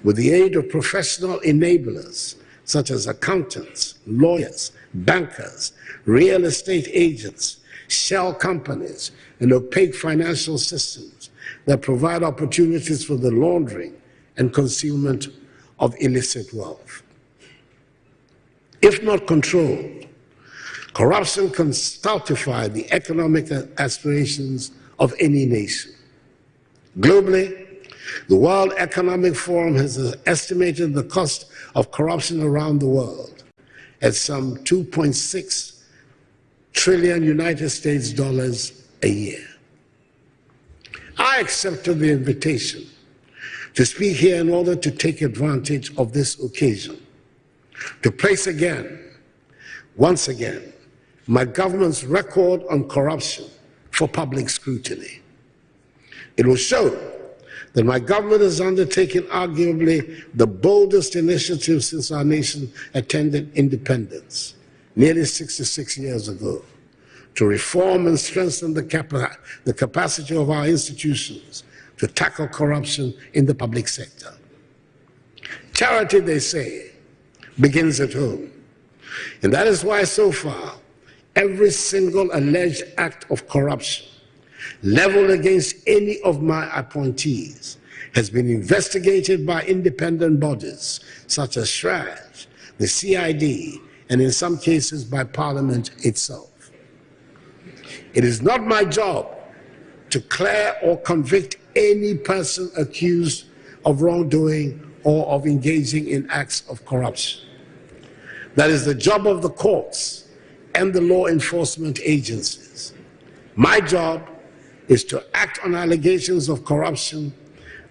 with the aid of professional enablers such as accountants, lawyers, bankers, real estate agents, shell companies, and opaque financial systems that provide opportunities for the laundering and concealment of illicit wealth. If not controlled, corruption can stultify the economic aspirations of any nation. Globally, the World Economic Forum has estimated the cost of corruption around the world at some 2.6 trillion United States dollars a year. I accepted the invitation to speak here in order to take advantage of this occasion, to place once again, my government's record on corruption for public scrutiny. It will show that my government has undertaken arguably the boldest initiative since our nation attained independence, nearly 66 years ago, to reform and strengthen the capacity of our institutions to tackle corruption in the public sector. Charity, they say, begins at home. And that is why so far, every single alleged act of corruption leveled against any of my appointees has been investigated by independent bodies such as SHRAJ, the CID, and in some cases by Parliament itself. It is not my job to clear or convict any person accused of wrongdoing or of engaging in acts of corruption. That is the job of the courts and the law enforcement agencies. My job is to act on allegations of corruption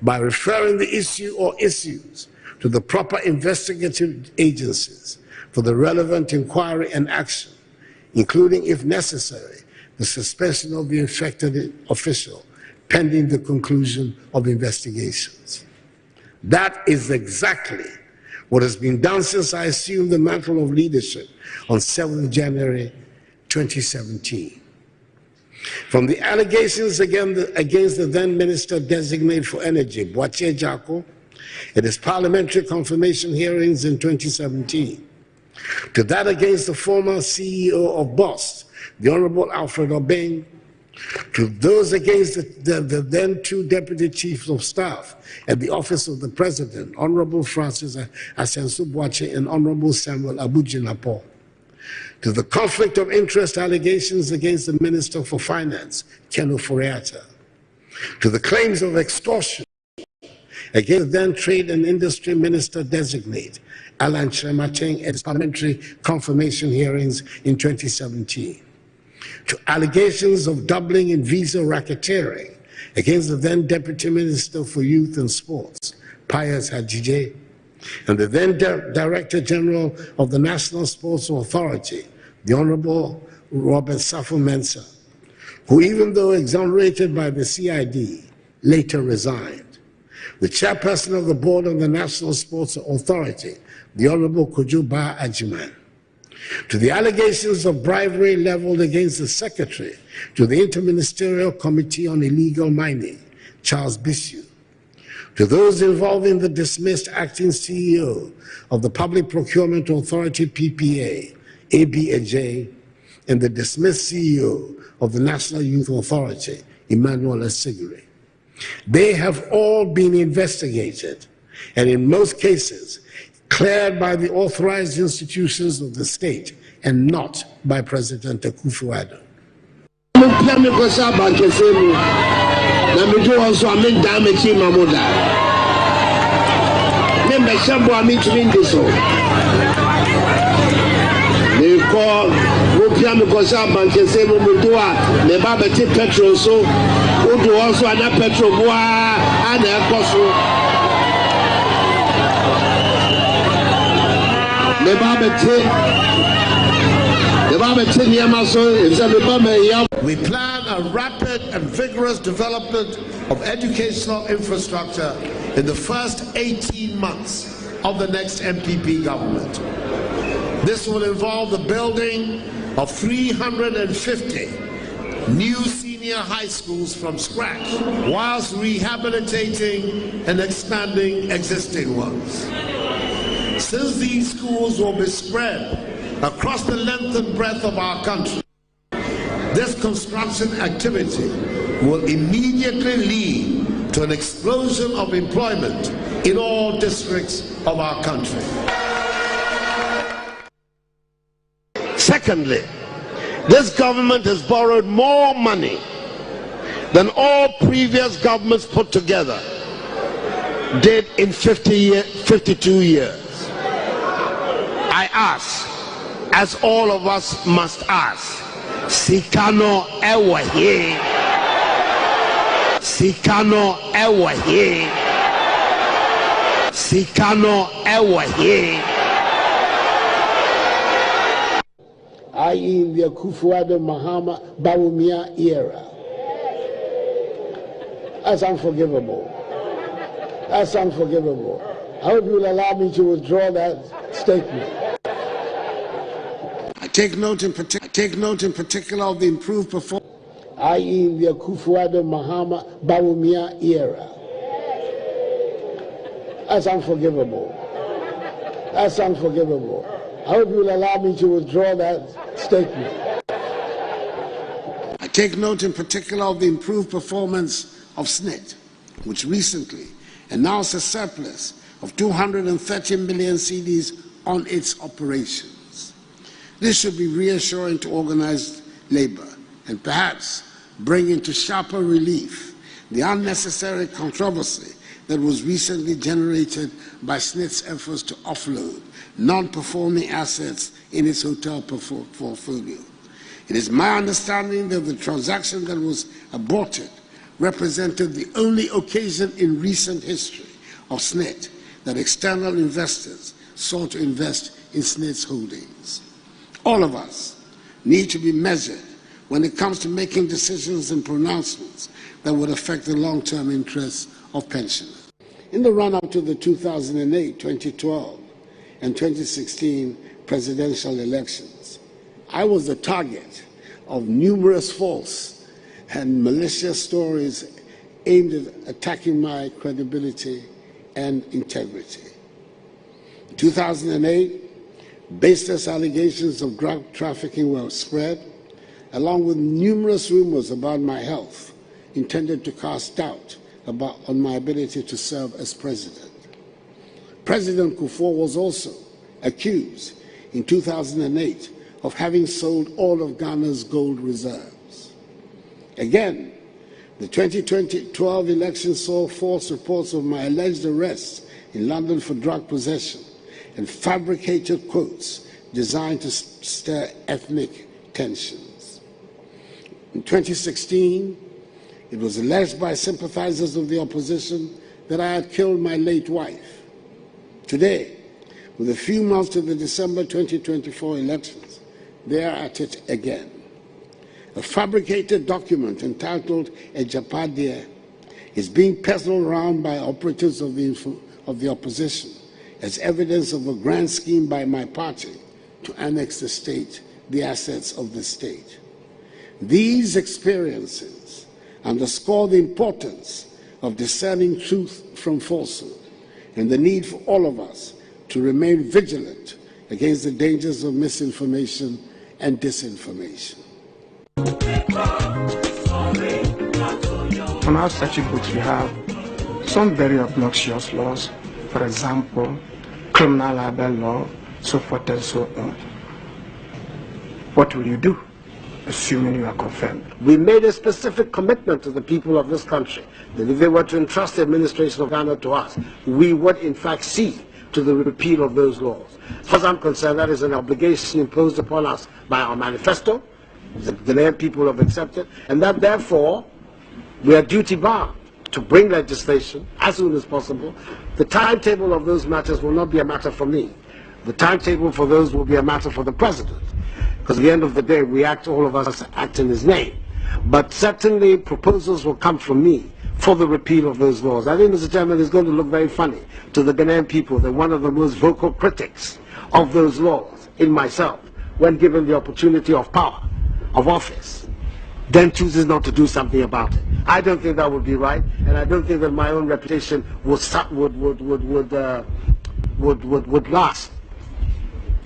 by referring the issue or issues to the proper investigative agencies for the relevant inquiry and action, including, if necessary, the suspension of the affected official pending the conclusion of investigations. That is exactly what has been done since I assumed the mantle of leadership on 7th January 2017. From the allegations against the then Minister Designate for Energy, Boakye Agyarko, at his parliamentary confirmation hearings in 2017, to that against the former CEO of BOST, the Honorable Alfred Obeng, to those against the then two Deputy Chiefs of Staff at the Office of the President, Honorable Francis Asensu Boakye and Honorable Samuel Abujinapo, to the conflict of interest allegations against the Minister for Finance, Ken Ofori-Atta, to the claims of extortion against then Trade and Industry Minister Designate, Alan Kyerema-Kyeng, at his parliamentary confirmation hearings in 2017, to allegations of doubling in visa racketeering against the then Deputy Minister for Youth and Sports, Pius Hajije, and the then Director General of the National Sports Authority, the Honorable Robert Safo-Mensah, who, even though exonerated by the CID, later resigned. The Chairperson of the Board of the National Sports Authority, the Honorable Kojo Ba-Agyemang, to the allegations of bribery leveled against the Secretary to the Interministerial Committee on Illegal Mining, Charles Bissiou, to those involving the dismissed acting CEO of the Public Procurement Authority, PPA, A.B. Adjei, and the dismissed CEO of the National Youth Authority, Emmanuel Assigiri. They have all been investigated, and in most cases, cleared by the authorized institutions of the state and not by President Akufo-Addo. We plan a rapid and vigorous development of educational infrastructure in the first 18 months of the next MPP government. This will involve the building of 350 new senior senior high schools from scratch, whilst rehabilitating and expanding existing ones. Since these schools will be spread across the length and breadth of our country, this construction activity will immediately lead to an explosion of employment in all districts of our country. Secondly, this government has borrowed more money than all previous governments put together did in 52 years. I ask, as all of us must ask, Sikano Ewahi, Sikano Ewahi, Sikano Ewahi. I.e. the Akufo-Addo Mahama Bawumia era. That's unforgivable. That's unforgivable. I hope you will allow me to withdraw that statement. I take note in particular of the improved performance, i.e. the Akufo-Addo Mahama Bawumia era. That's unforgivable. That's unforgivable. I hope you will allow me to withdraw that statement. I take note in particular of the improved performance of SSNIT, which recently announced a surplus of 230 million cedis on its operations. This should be reassuring to organized labor and perhaps bring into sharper relief the unnecessary controversy that was recently generated by SSNIT's efforts to offload non-performing assets in its hotel portfolio. It is my understanding that the transaction that was aborted represented the only occasion in recent history of SSNIT that external investors sought to invest in SSNIT's holdings. All of us need to be measured when it comes to making decisions and pronouncements that would affect the long-term interests of pensioners. In the run-up to the 2008, 2012, and 2016 presidential elections, I was the target of numerous false and malicious stories aimed at attacking my credibility and integrity. In 2008, baseless allegations of drug trafficking were spread, along with numerous rumors about my health intended to cast doubt on my ability to serve as president. President Kufuor was also accused in 2008 of having sold all of Ghana's gold reserves. Again, the 2012 election saw false reports of my alleged arrest in London for drug possession and fabricated quotes designed to stir ethnic tensions. In 2016, it was alleged by sympathizers of the opposition that I had killed my late wife. Today, with a few months to the December 2024 elections, they are at it again. A fabricated document entitled Ejapadia is being peddled around by operatives of the opposition as evidence of a grand scheme by my party to annex the assets of the state. These experiences underscore the importance of discerning truth from falsehood and the need for all of us to remain vigilant against the dangers of misinformation and disinformation. On our statute books, we have some very obnoxious laws, for example, criminal libel law, so forth and so on. What will you do, assuming you are confirmed? We made a specific commitment to the people of this country that if they were to entrust the administration of Ghana to us, we would in fact see to the repeal of those laws. As far as I'm concerned, that is an obligation imposed upon us by our manifesto, the Ghanaian people have accepted, and that therefore we are duty-bound to bring legislation as soon as possible. The timetable of those matters will not be a matter for me. The timetable for those will be a matter for the President, because at the end of the day, all of us act in his name. But certainly proposals will come from me for the repeal of those laws. I think, Mr. Chairman, it's going to look very funny to the Ghanaian people that one of the most vocal critics of those laws, in myself, when given the opportunity of power, of office, then chooses not to do something about it. I don't think that would be right, and I don't think that my own reputation would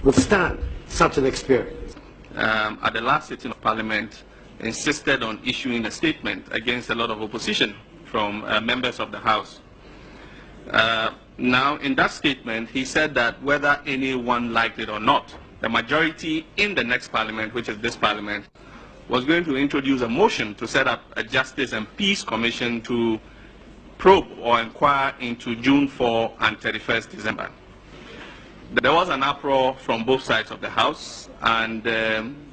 withstand such an experience. At the last sitting of Parliament, insisted on issuing a statement against a lot of opposition from members of the House. Now, in that statement, he said that whether anyone liked it or not, the majority in the next Parliament, which is this Parliament, was going to introduce a motion to set up a Justice and Peace Commission to probe or inquire into June 4 and 31st December. There was an uproar from both sides of the House, and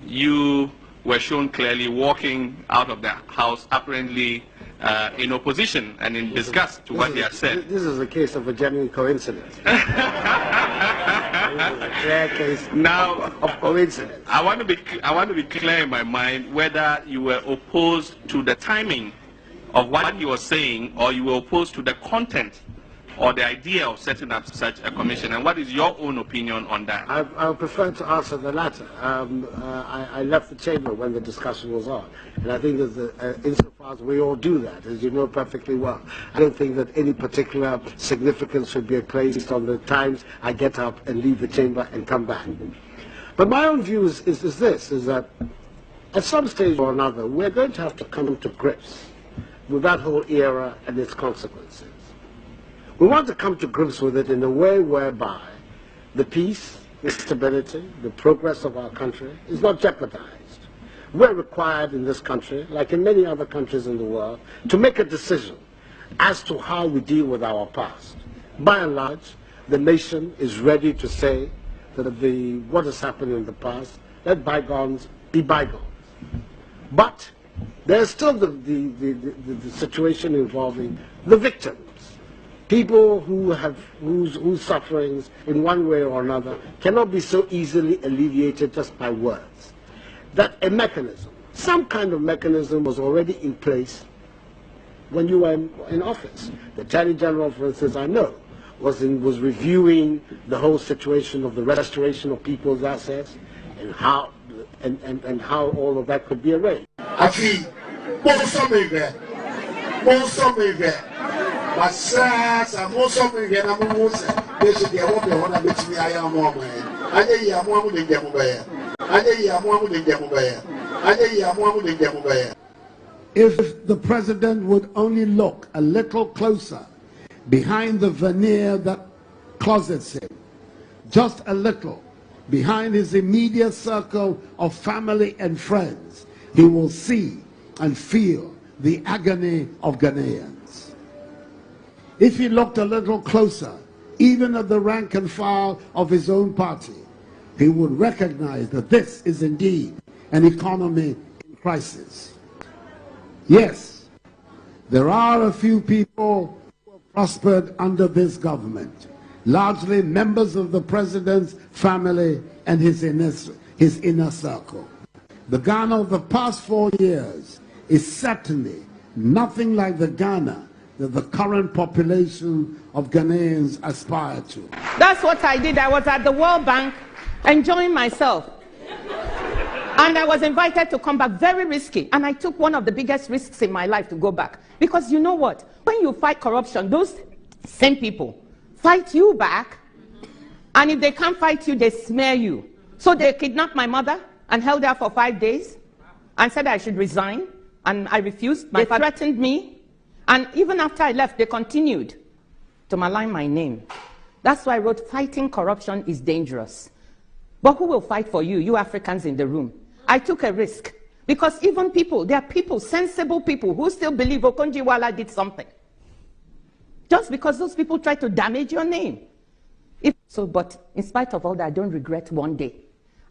you were shown clearly walking out of the House, apparently in opposition and in disgust to what he had said. This is a case of a genuine coincidence. A clear case of coincidence. I want to be clear in my mind whether you were opposed to the timing of what he was saying, or you were opposed to the content or the idea of setting up such a commission, and what is your own opinion on that? I would prefer to answer the latter. I left the chamber when the discussion was on, and I think that insofar as we all do that, as you know perfectly well, I don't think that any particular significance should be placed on the times I get up and leave the chamber and come back. But my own view is that at some stage or another, we're going to have to come to grips with that whole era and its consequences. We want to come to grips with it in a way whereby the peace, the stability, the progress of our country is not jeopardized. We're required in this country, like in many other countries in the world, to make a decision as to how we deal with our past. By and large, the nation is ready to say that what has happened in the past, let bygones be bygones. But there's still the situation involving the victims. People whose sufferings in one way or another cannot be so easily alleviated just by words. That a mechanism, some kind of mechanism, was already in place when you were in office. The Attorney General, for instance, I know, was reviewing the whole situation of the restoration of people's assets and how all of that could be arranged. I feel most of me there. But sir, most of me get a most they should get what they want to make me. I am more man. I did ya more than Jamubaya. I did ya more than Jamubaya. I did ya more than Jamubaya. If the president would only look a little closer behind the veneer that closets him, just a little behind his immediate circle of family and friends, he will see and feel the agony of Ghanaians. If he looked a little closer, even at the rank and file of his own party, he would recognize that this is indeed an economy in crisis. Yes, there are a few people who have prospered under this government, largely members of the president's family and his inner circle. The Ghana of the past 4 years is certainly nothing like the Ghana that the current population of Ghanaians aspire to. That's what I did. I was at the World Bank enjoying myself. And I was invited to come back, very risky. And I took one of the biggest risks in my life to go back. Because you know what? When you fight corruption, those same people fight you back. And if they can't fight you, they smear you. So they kidnapped my mother and held her for 5 days and said I should resign. And I refused. They threatened me. And even after I left, they continued to malign my name. That's why I wrote, fighting corruption is dangerous. But who will fight for you, you Africans in the room? I took a risk. Because even people, there are people, sensible people, who still believe Okonjo-Iweala did something. Just because those people try to damage your name. But in spite of all that, I don't regret one day.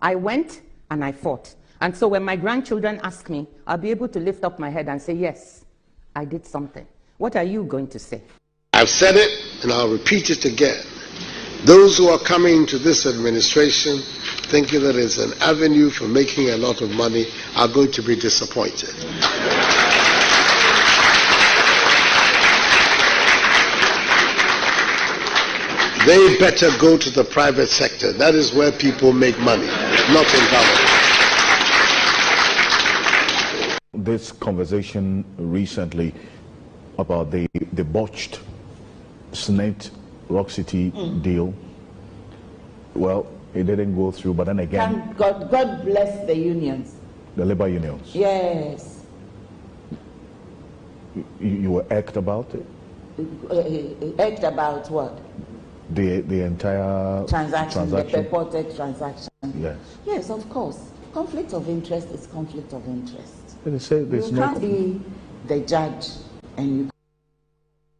I went and I fought. And so when my grandchildren ask me, I'll be able to lift up my head and say, yes, I did something. What are you going to say? I've said it, and I'll repeat it again. Those who are coming to this administration thinking that it's an avenue for making a lot of money are going to be disappointed. They better go to the private sector. That is where people make money, not in government. this conversation recently about the botched SSNIT Rock City deal. Well, it didn't go through, but then again... Thank God. God bless the unions. The labor unions. Yes. You were irked about it? Irked about what? The entire transaction, the purported transaction. Yes. Yes, of course. Conflict of interest is conflict of interest. They say there's you can't be the judge and you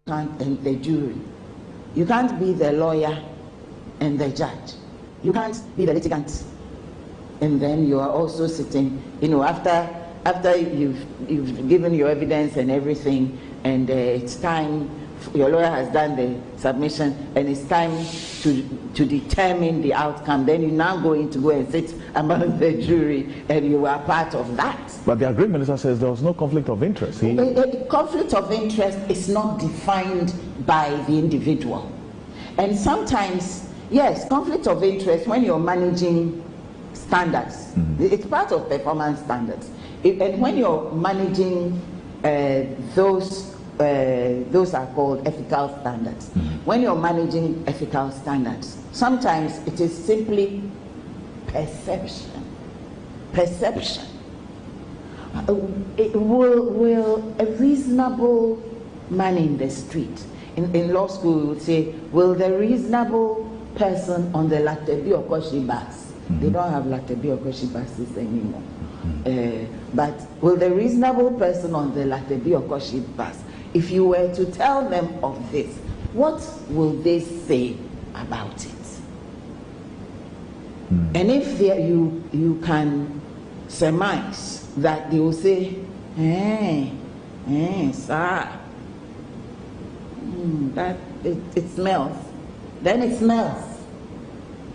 can't and the jury. You can't be the lawyer and the judge. You can't be the litigant and then you are also sitting, after you've given your evidence and everything, and it's time, your lawyer has done the submission, and it's time to determine the outcome. Then you now go and sit among the jury, and you are part of that. But the agreement minister says there was no conflict of interest. Conflict of interest is not defined by the individual. And sometimes, yes, conflict of interest when you're managing standards. It's part of performance standards. And when you're managing those are called ethical standards. When you're managing ethical standards, sometimes it is simply perception. Will a reasonable man in the street, in law school we would say, will the reasonable person on the Latebi Okoshi bus, they don't have Latebi Okoshi buses anymore, but will the reasonable person on the Latebi Okoshi bus, if you were to tell them of this, what will they say about it? And if you can surmise that they will say, sir, that it smells, then it smells.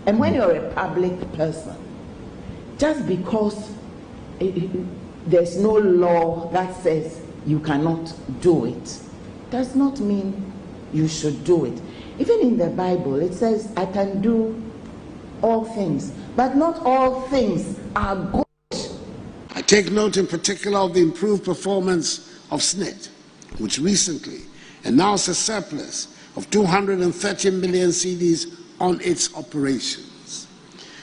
And when you're a public person, just because there's no law that says you cannot do it, does not mean you should do it. Even in the Bible, it says, I can do all things, but not all things are good. I take note in particular of the improved performance of SSNIT, which recently announced a surplus of 230 million cedis on its operations.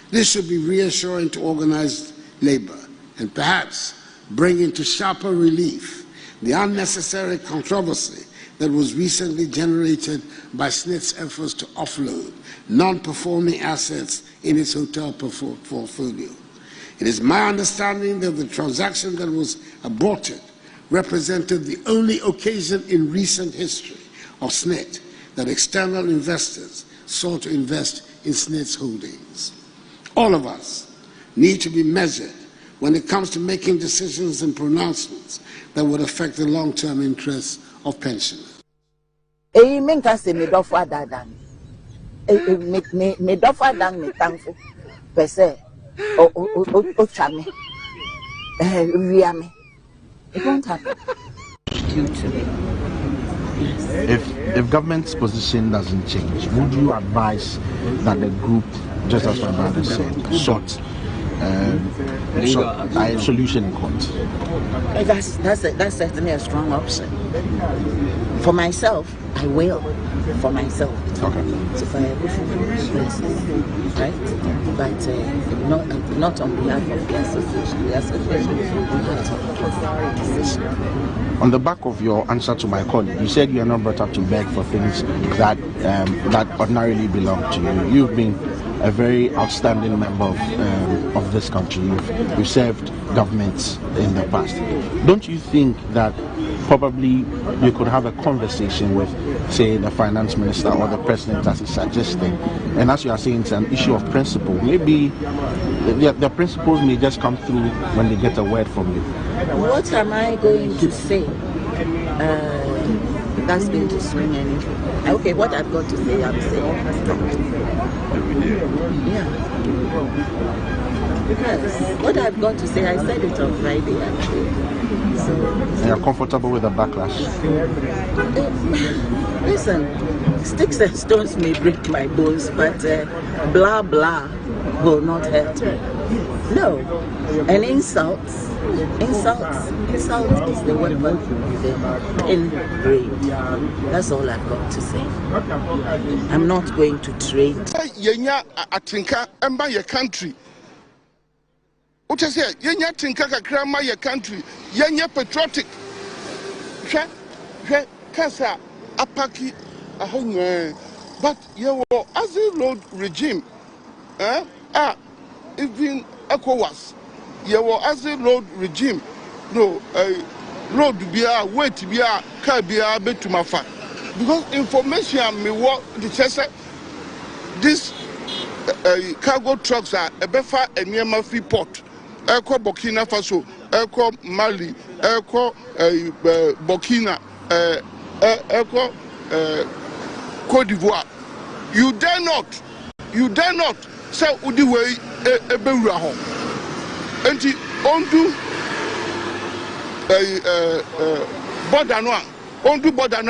This should be reassuring to organized labor and perhaps bring into sharper relief the unnecessary controversy that was recently generated by SSNIT's efforts to offload non-performing assets in its hotel portfolio. It is my understanding that the transaction that was aborted represented the only occasion in recent history of SSNIT that external investors sought to invest in SSNIT's holdings. All of us need to be measured when it comes to making decisions and pronouncements that would affect the long-term interests of pensioners. It won't happen. If government's position doesn't change, would you advise that the group, just as my brother said, sought a solution in court? That's certainly a strong option. For myself, I will. For myself. Okay. So for a different right? But not on behalf of the association. The association will have to make a decision. On the back of your answer to my colleague, you said you are not brought up to beg for things that that ordinarily belong to you. You've been a very outstanding member of this country. You've served governments in the past. Don't you think that probably you could have a conversation with, say, the finance minister or the president, as he's suggesting, and as you are saying, it's an issue of principle. Maybe the principles may just come through when they get a word from you. What am I going to say? That's going to swing anything. Okay, what I've got to say, I'm saying. Yeah. Yes. What I've got to say, I said it on Friday, actually. So, you're comfortable with the backlash? Listen, sticks and stones may break my bones, but blah blah will not hurt me. No, and insults is the weapon of the inbred. That's all I've got to say. I'm not going to trade. Yenya atinka emba your country. What I say, yenya tinka kakra ma your country. Yenya patriotic. Kasa apaki ahonye. But you as a road regime, even ECOWAS, you as a road regime, no, road bia, weight bia, car bia, betumafa. Because information me what the chest, this cargo trucks are a befa and Yama free port. Eko Burkina Faso, Eko Mali, Eko Burkina, Eko Côte d'Ivoire. You dare not say Udiwe Ebewura. And the ondu border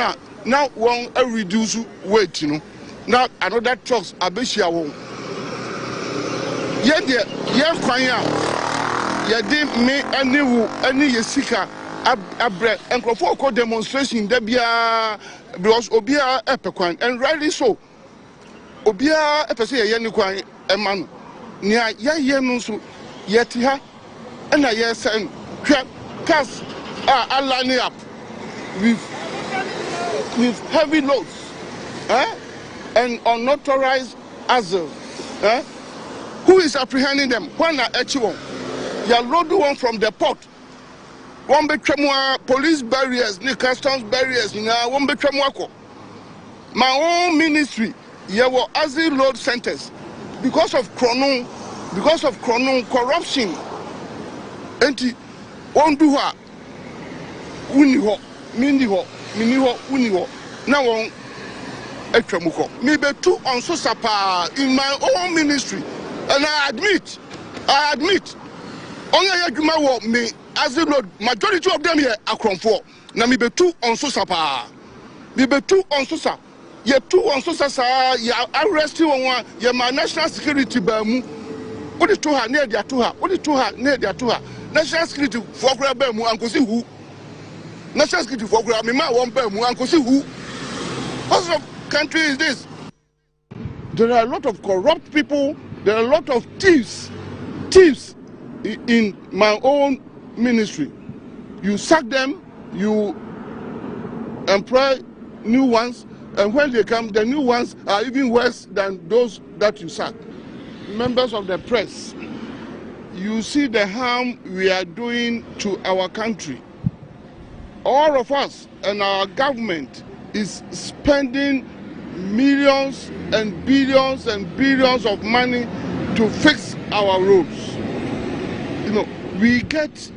now one reduce weight, you know. Now another trucks abeshia won. Ye kwanya ye de me any yesika abre enkrofo ko demonstration da bia because obia epekwan and rightly so. Obia epese ye ni kwan ema no nia ye no so ye ti ha na ye sen cars are lining up with heavy loads and unauthorized assets. Who is apprehending them? When are actually you load one from the port. One between police barriers, customs barriers, one between my own ministry. There were asset load centers because of corruption. And one do her, uniho, uniho. Now on Etramuko. Maybe two on Sosapa in my own ministry, and I admit. Only Yaguma me asset load. Majority of them here are from four. Now maybe two on Sosapa. Maybe two on Sosa. Ye two on Sosa, you arrest you on one, ye my national security bamu. What is to her near their to her? What is to her near their to her? National security for Grabamu, Uncle see who? National security for Gramma, one bamu, Uncle see who? What sort of country is this? There are a lot of corrupt people, there are a lot of thieves in my own ministry. You sack them, you employ new ones. And when they come, the new ones are even worse than those that you sack. Members of the press, you see the harm we are doing to our country. All of us and our government is spending millions and billions of money to fix our roads. You know, we get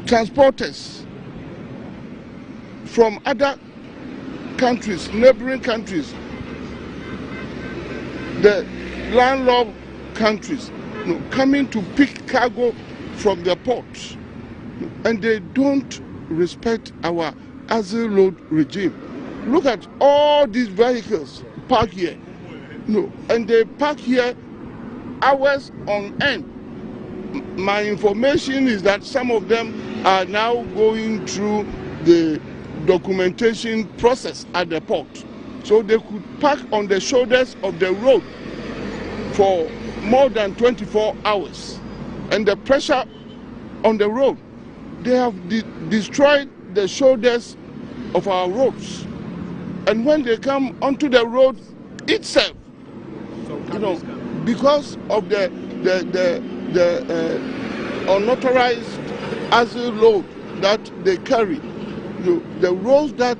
transporters from other countries, neighboring countries, the landlocked countries, you know, coming to pick cargo from the ports, and they don't respect our asset load regime. Look at all these vehicles parked here, you know, and they park here hours on end. My information is that some of them are now going through the documentation process at the port, so they could park on the shoulders of the road for more than 24 hours, and the pressure on the road, they have destroyed the shoulders of our roads, and when they come onto the road itself, you know, because of the unauthorized asset load that they carry, the roads that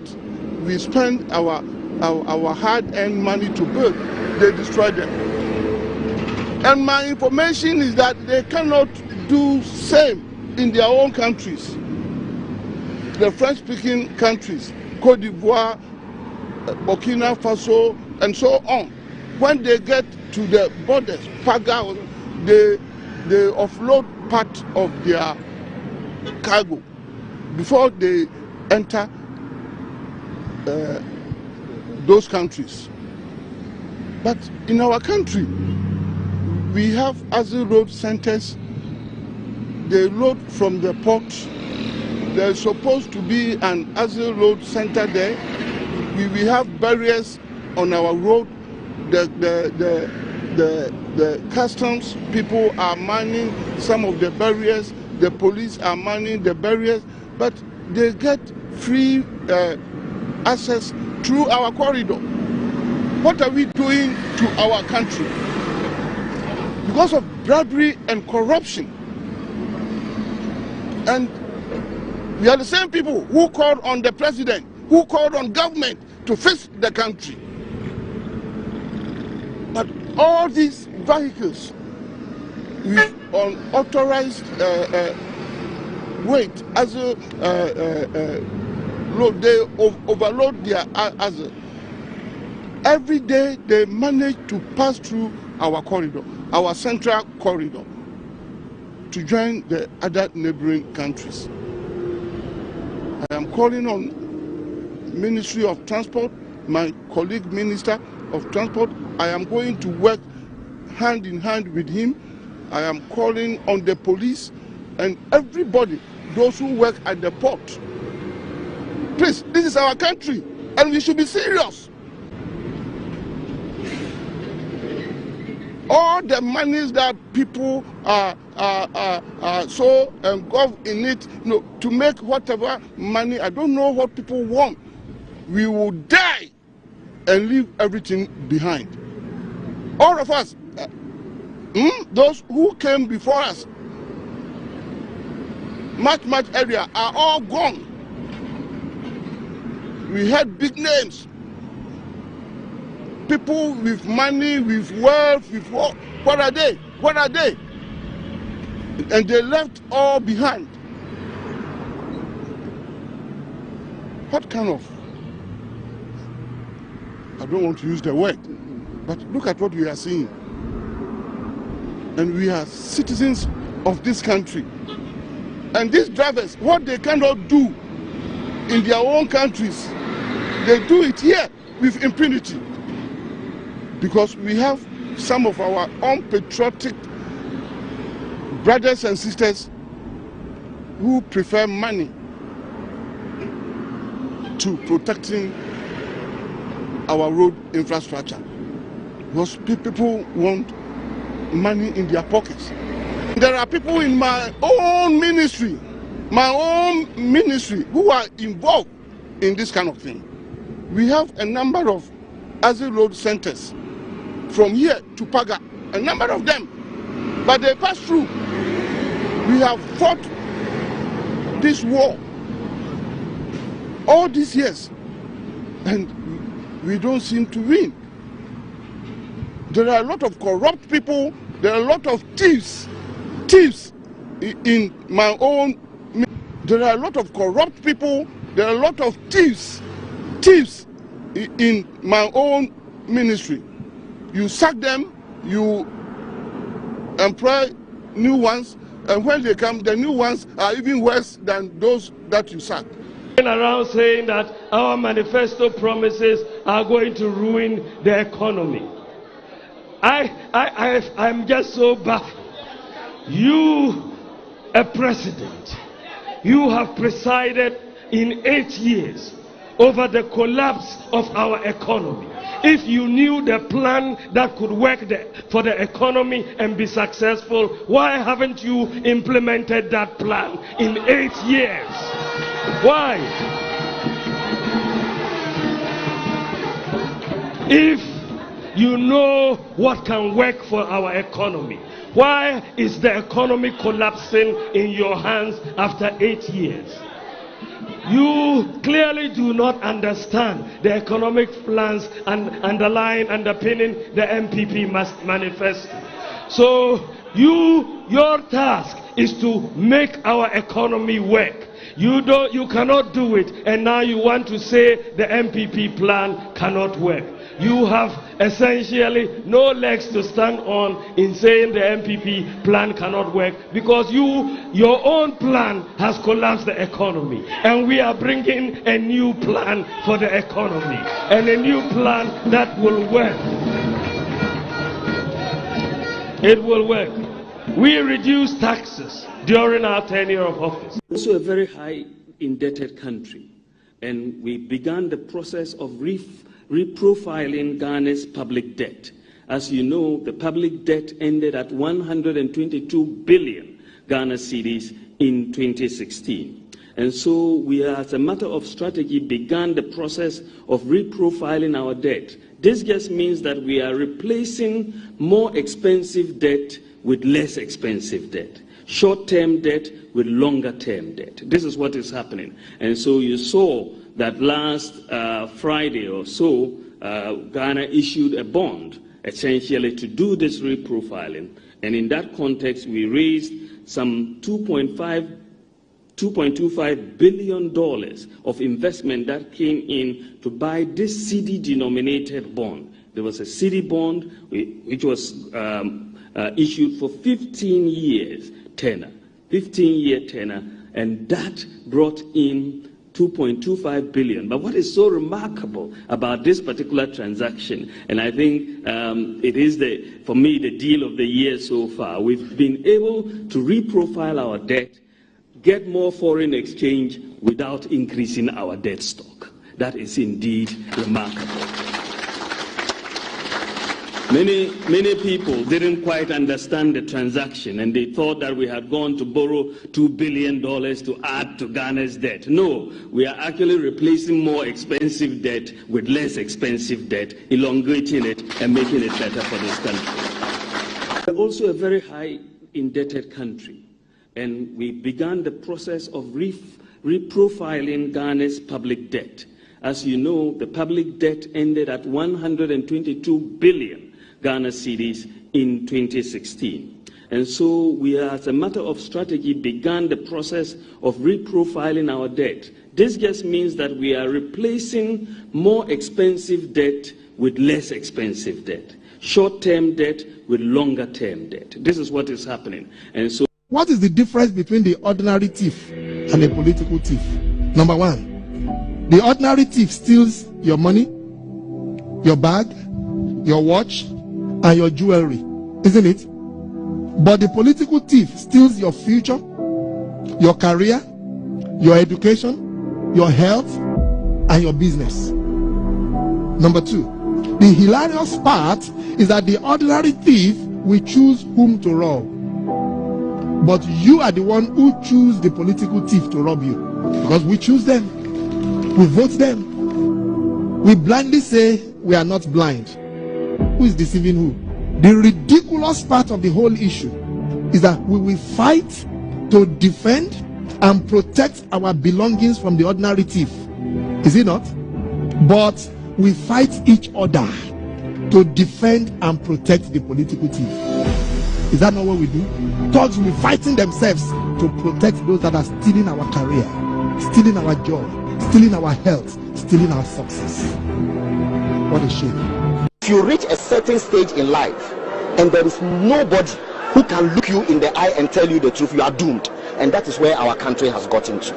we spend our hard-earned money to build, they destroy them. And my information is that they cannot do same in their own countries. The French-speaking countries, Côte d'Ivoire, Burkina Faso, and so on. When they get to the borders, Paga, they offload part of their cargo before they enter those countries. But in our country, we have Azil Road centers. They load from the port. There's supposed to be an Azil Road center there. We have barriers on our road. The customs people are manning some of the barriers. The police are manning the barriers, but they get free access through our corridor. What are we doing to our country? Because of bribery and corruption. And we are the same people who called on the president, who called on government to fix the country. But all these vehicles with unauthorized weight as a load, they overload their Azil. Every day they manage to pass through our corridor, our central corridor, to join the other neighboring countries. I am calling on Ministry of Transport, my colleague Minister of Transport. I am going to work hand in hand with him. I am calling on the police and everybody, those who work at the port. Please, this is our country and we should be serious. All the monies that people are so engulfed in it, you know, to make whatever money, I don't know what people want. We will die and leave everything behind. All of us, those who came before us, much area, are all gone. We had big names. People with money, with wealth, with what are they? What are they? And they left all behind. What kind of, I don't want to use the word, but look at what we are seeing. And we are citizens of this country. And these drivers, what they cannot do in their own countries, they do it here with impunity. Because we have some of our unpatriotic brothers and sisters who prefer money to protecting our road infrastructure. Because people want money in their pockets. There are people in my own ministry who are involved in this kind of thing. We have a number of Azil Road centers from here to Paga, a number of them, but they pass through. We have fought this war all these years, and we don't seem to win. There are a lot of corrupt people, there are a lot of thieves in my own. There are a lot of corrupt people, there are a lot of thieves in my own ministry. You sack them, you employ new ones, and when they come, the new ones are even worse than those that you sack. Around saying that our manifesto promises are going to ruin the economy. I'm just so baffled. You, a president, you have presided in 8 years over the collapse of our economy. If you knew the plan that could work for the economy and be successful, why haven't you implemented that plan in 8 years? Why? If you know what can work for our economy, why is the economy collapsing in your hands after 8 years? You clearly do not understand the economic plans and underpinning the MPP manifesto. So your task is to make our economy work. You cannot do it, and now you want to say the MPP plan cannot work. You have essentially no legs to stand on in saying the MPP plan cannot work, because your own plan has collapsed the economy, and we are bringing a new plan for the economy, and a new plan that will work. It will work. We reduced taxes during our tenure of office. Also a very high indebted country, and we began the process of reprofiling Ghana's public debt. As you know, the public debt ended at 122 billion Ghana cedis in 2016. And so we, as a matter of strategy, began the process of reprofiling our debt. This just means that we are replacing more expensive debt with less expensive debt, short-term debt with longer-term debt. This is what is happening. And so you saw that last Friday or so, Ghana issued a bond essentially to do this reprofiling. And in that context, we raised some $2.25 billion of investment that came in to buy this cedi-denominated bond. There was a cedi bond which was issued for 15 years tenor, 15-year tenor, and that brought in 2.25 billion. But what is so remarkable about this particular transaction, and I think it is, for me, the deal of the year so far, we've been able to reprofile our debt, get more foreign exchange without increasing our debt stock. That is indeed remarkable. Many people didn't quite understand the transaction, and they thought that we had gone to borrow $2 billion to add to Ghana's debt. No, we are actually replacing more expensive debt with less expensive debt, elongating it and making it better for this country. We're also a very high indebted country, and we began the process of reprofiling Ghana's public debt. As you know, the public debt ended at 122 billion Ghana cedis in 2016. And so we, as a matter of strategy, began the process of reprofiling our debt. This just means that we are replacing more expensive debt with less expensive debt, short-term debt with longer-term debt. This is what is happening. And so, what is the difference between the ordinary thief and a political thief? Number one, the ordinary thief steals your money, your bag, your watch, and your jewelry, isn't it? But the political thief steals your future, your career, your education, your health, and your business. Number two, the hilarious part is that the ordinary thief will choose whom to rob, but you are the one who choose the political thief to rob you, because we choose them, we vote them, we blindly say we are not blind. Who is deceiving who? The ridiculous part of the whole issue is that we will fight to defend and protect our belongings from the ordinary thief. Is it not? But we fight each other to defend and protect the political thief. Is that not what we do? Thugs will be fighting themselves to protect those that are stealing our career, stealing our job, stealing our health, stealing our success. What a shame. If you reach a certain stage in life and there is nobody who can look you in the eye and tell you the truth, you are doomed. And that is where our country has gotten to.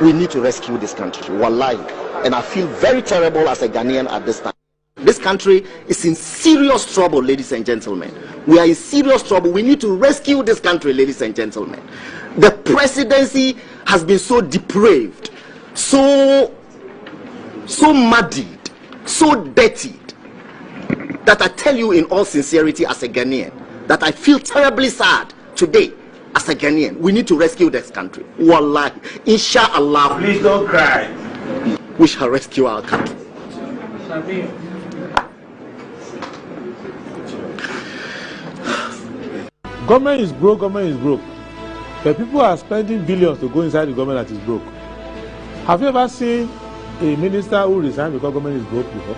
We need to rescue this country, wallahi. And I feel very terrible as a Ghanaian at this time. This country is in serious trouble, ladies and gentlemen. We are in serious trouble. We need to rescue this country, ladies and gentlemen. The presidency has been so depraved, so muddied, so dirty, that I tell you in all sincerity as a Ghanaian, that I feel terribly sad today as a Ghanaian. We need to rescue this country. Wallahi, inshallah. Please don't cry. We shall rescue our country. Government is broke, government is broke. The people are spending billions to go inside the government that is broke. Have you ever seen a minister who resigned because government is broke before?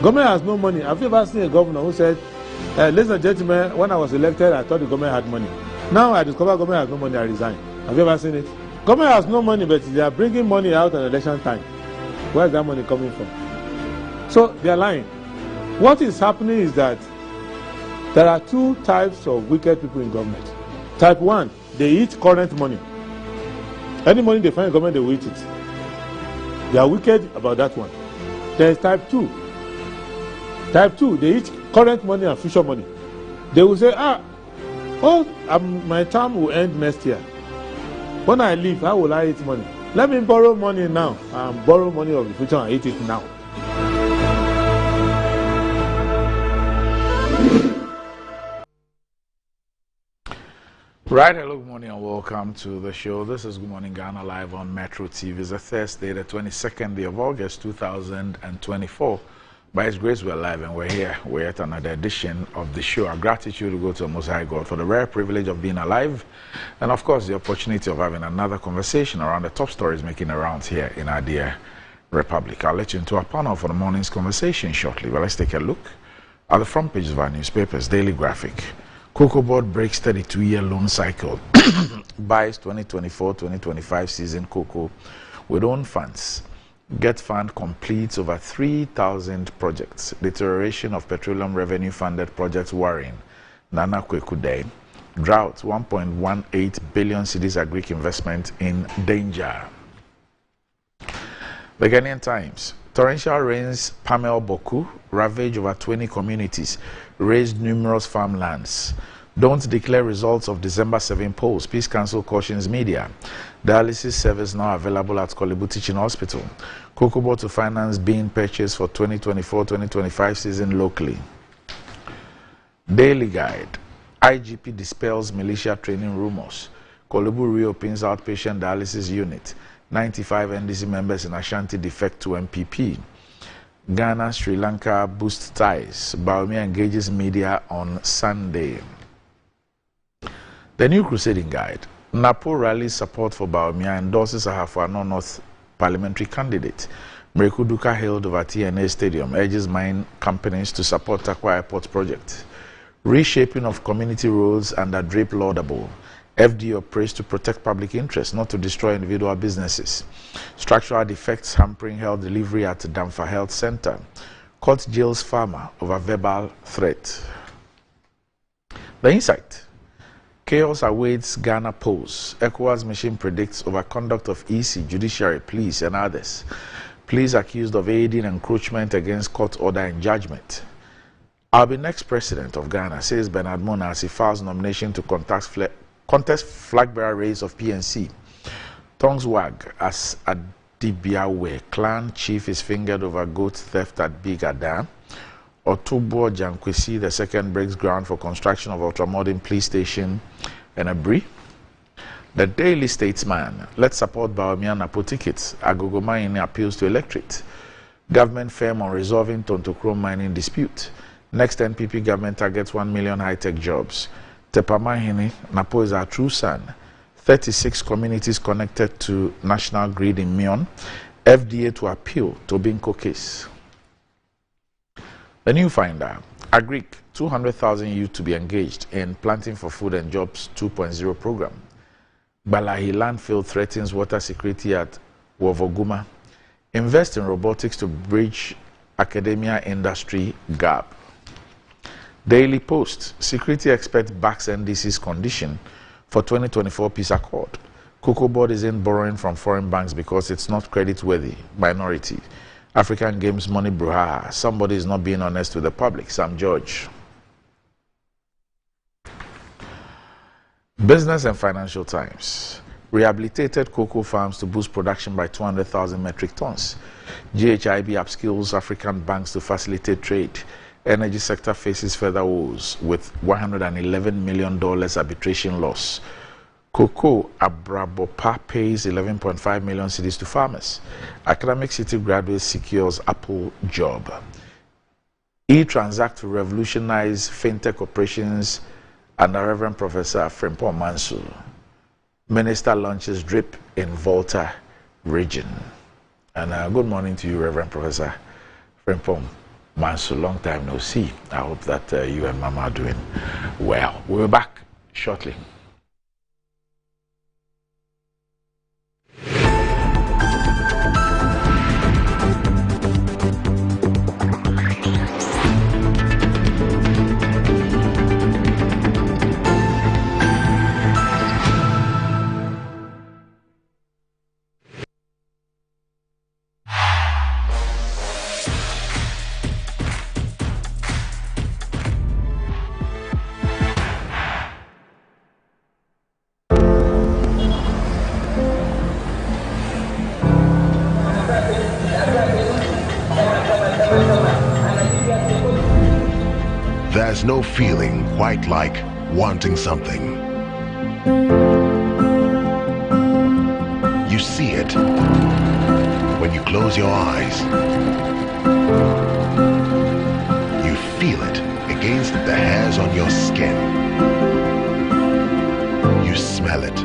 Government has no money. Have you ever seen a governor who said, ladies and gentlemen, when I was elected, I thought the government had money. Now I discover government has no money, I resign. Have you ever seen it? Government has no money, but they are bringing money out at election time. Where is that money coming from? So they are lying. What is happening is that there are two types of wicked people in government. Type 1, they eat current money. Any money they find in government, they will eat it. They are wicked about that one. There is type 2. Type 2, they eat current money and future money. They will say, my term will end next year. When I leave, how will I eat money? Let me borrow money now and borrow money of the future and eat it now. Right, hello, good morning and welcome to the show. This is Good Morning Ghana live on Metro TV. It's a Thursday, the 22nd day of August 2024. By His grace, we're live and we're here. We're at another edition of the show. Our gratitude to go to the Most High God for the rare privilege of being alive, and of course the opportunity of having another conversation around the top stories making the rounds here in our dear Republic. I'll let you into our panel for the morning's conversation shortly, but let's take a look at the front pages of our newspapers. Daily Graphic. Cocoa Board breaks 32-year loan cycle. Buys 2024-2025 season cocoa with own funds. Get Fund completes over 3,000 projects. Deterioration of petroleum revenue funded projects worrying Nana Kweku Day. Drought, 1.18 billion cedis agri investment in danger. The Ghanaian Times. Torrential rains Pamel Boku ravage over 20 communities, raised numerous farmlands. Don't declare results of December 7 polls. Peace Council cautions media. Dialysis service now available at Kolebu Teaching Hospital. Cocoa Board to finance being purchased for 2024-2025 season locally. Daily Guide. IGP dispels militia training rumors. Kolebu reopens outpatient dialysis unit. 95 NDC members in Ashanti defect to MPP. Ghana, Sri Lanka boost ties. Bawumia engages media on Sunday. The New Crusading Guide. NAPO rallies support for Bawumia, endorses Ahafo North parliamentary candidate. Mreku Duka hailed over TNA Stadium, urges mine companies to support Takwa Airport project. Reshaping of community roads under DRIP laudable. FDO prays to protect public interest, not to destroy individual businesses. Structural defects hampering health delivery at Damfa Health Center. Court jails farmer over verbal threat. The Insight. Chaos awaits Ghana polls. ECOWAS mission predicts overconduct of EC, judiciary, police, and others. Police accused of aiding encroachment against court order and judgment. I'll be next president of Ghana, says Bernard Mona as he files nomination to contest flag bearer race of PNC. Tongues wag as Adibiawe clan chief is fingered over goat theft at Big Adam. Otubo Jankwesi II breaks ground for construction of ultramodern police station in Abri. The Daily Statesman. Let's support Bawumia Napo tickets. Agogo mining appeals to electorate. Government firm on resolving Tontokro mining dispute. Next NPP government targets 1 million high-tech jobs. Tepamahini, Napo is our true son. 36 communities connected to national grid in Mion. FDA to appeal Tobinco case. The New Finder. Agric, 200,000 youth to be engaged in Planting for Food and Jobs 2.0 program. Balahi landfill threatens water security at Wovoguma. Invest in robotics to bridge academia industry gap. Daily Post. Security expert backs NDC's condition for 2024 peace accord. Cocoa Board isn't borrowing from foreign banks because it's not credit-worthy. Minority. African Games money brouhaha. Somebody is not being honest with the public. Sam George. Business and Financial Times. Rehabilitated cocoa farms to boost production by 200,000 metric tons. GHIB upskills African banks to facilitate trade. Energy sector faces further woes with $111 million arbitration loss. Cocoa Abrabopa pays 11.5 million cedis to farmers. Academic City graduate secures Apple job. E-Transact to revolutionize fintech operations under Reverend Professor Frimpong Mansu. Minister launches DRIP in Volta region. And good morning to you, Reverend Professor Frimpong Mansu. Long time no see. I hope that you and Mama are doing well. We'll be back shortly. There's no feeling quite like wanting something. You see it when you close your eyes. You feel it against the hairs on your skin. You smell it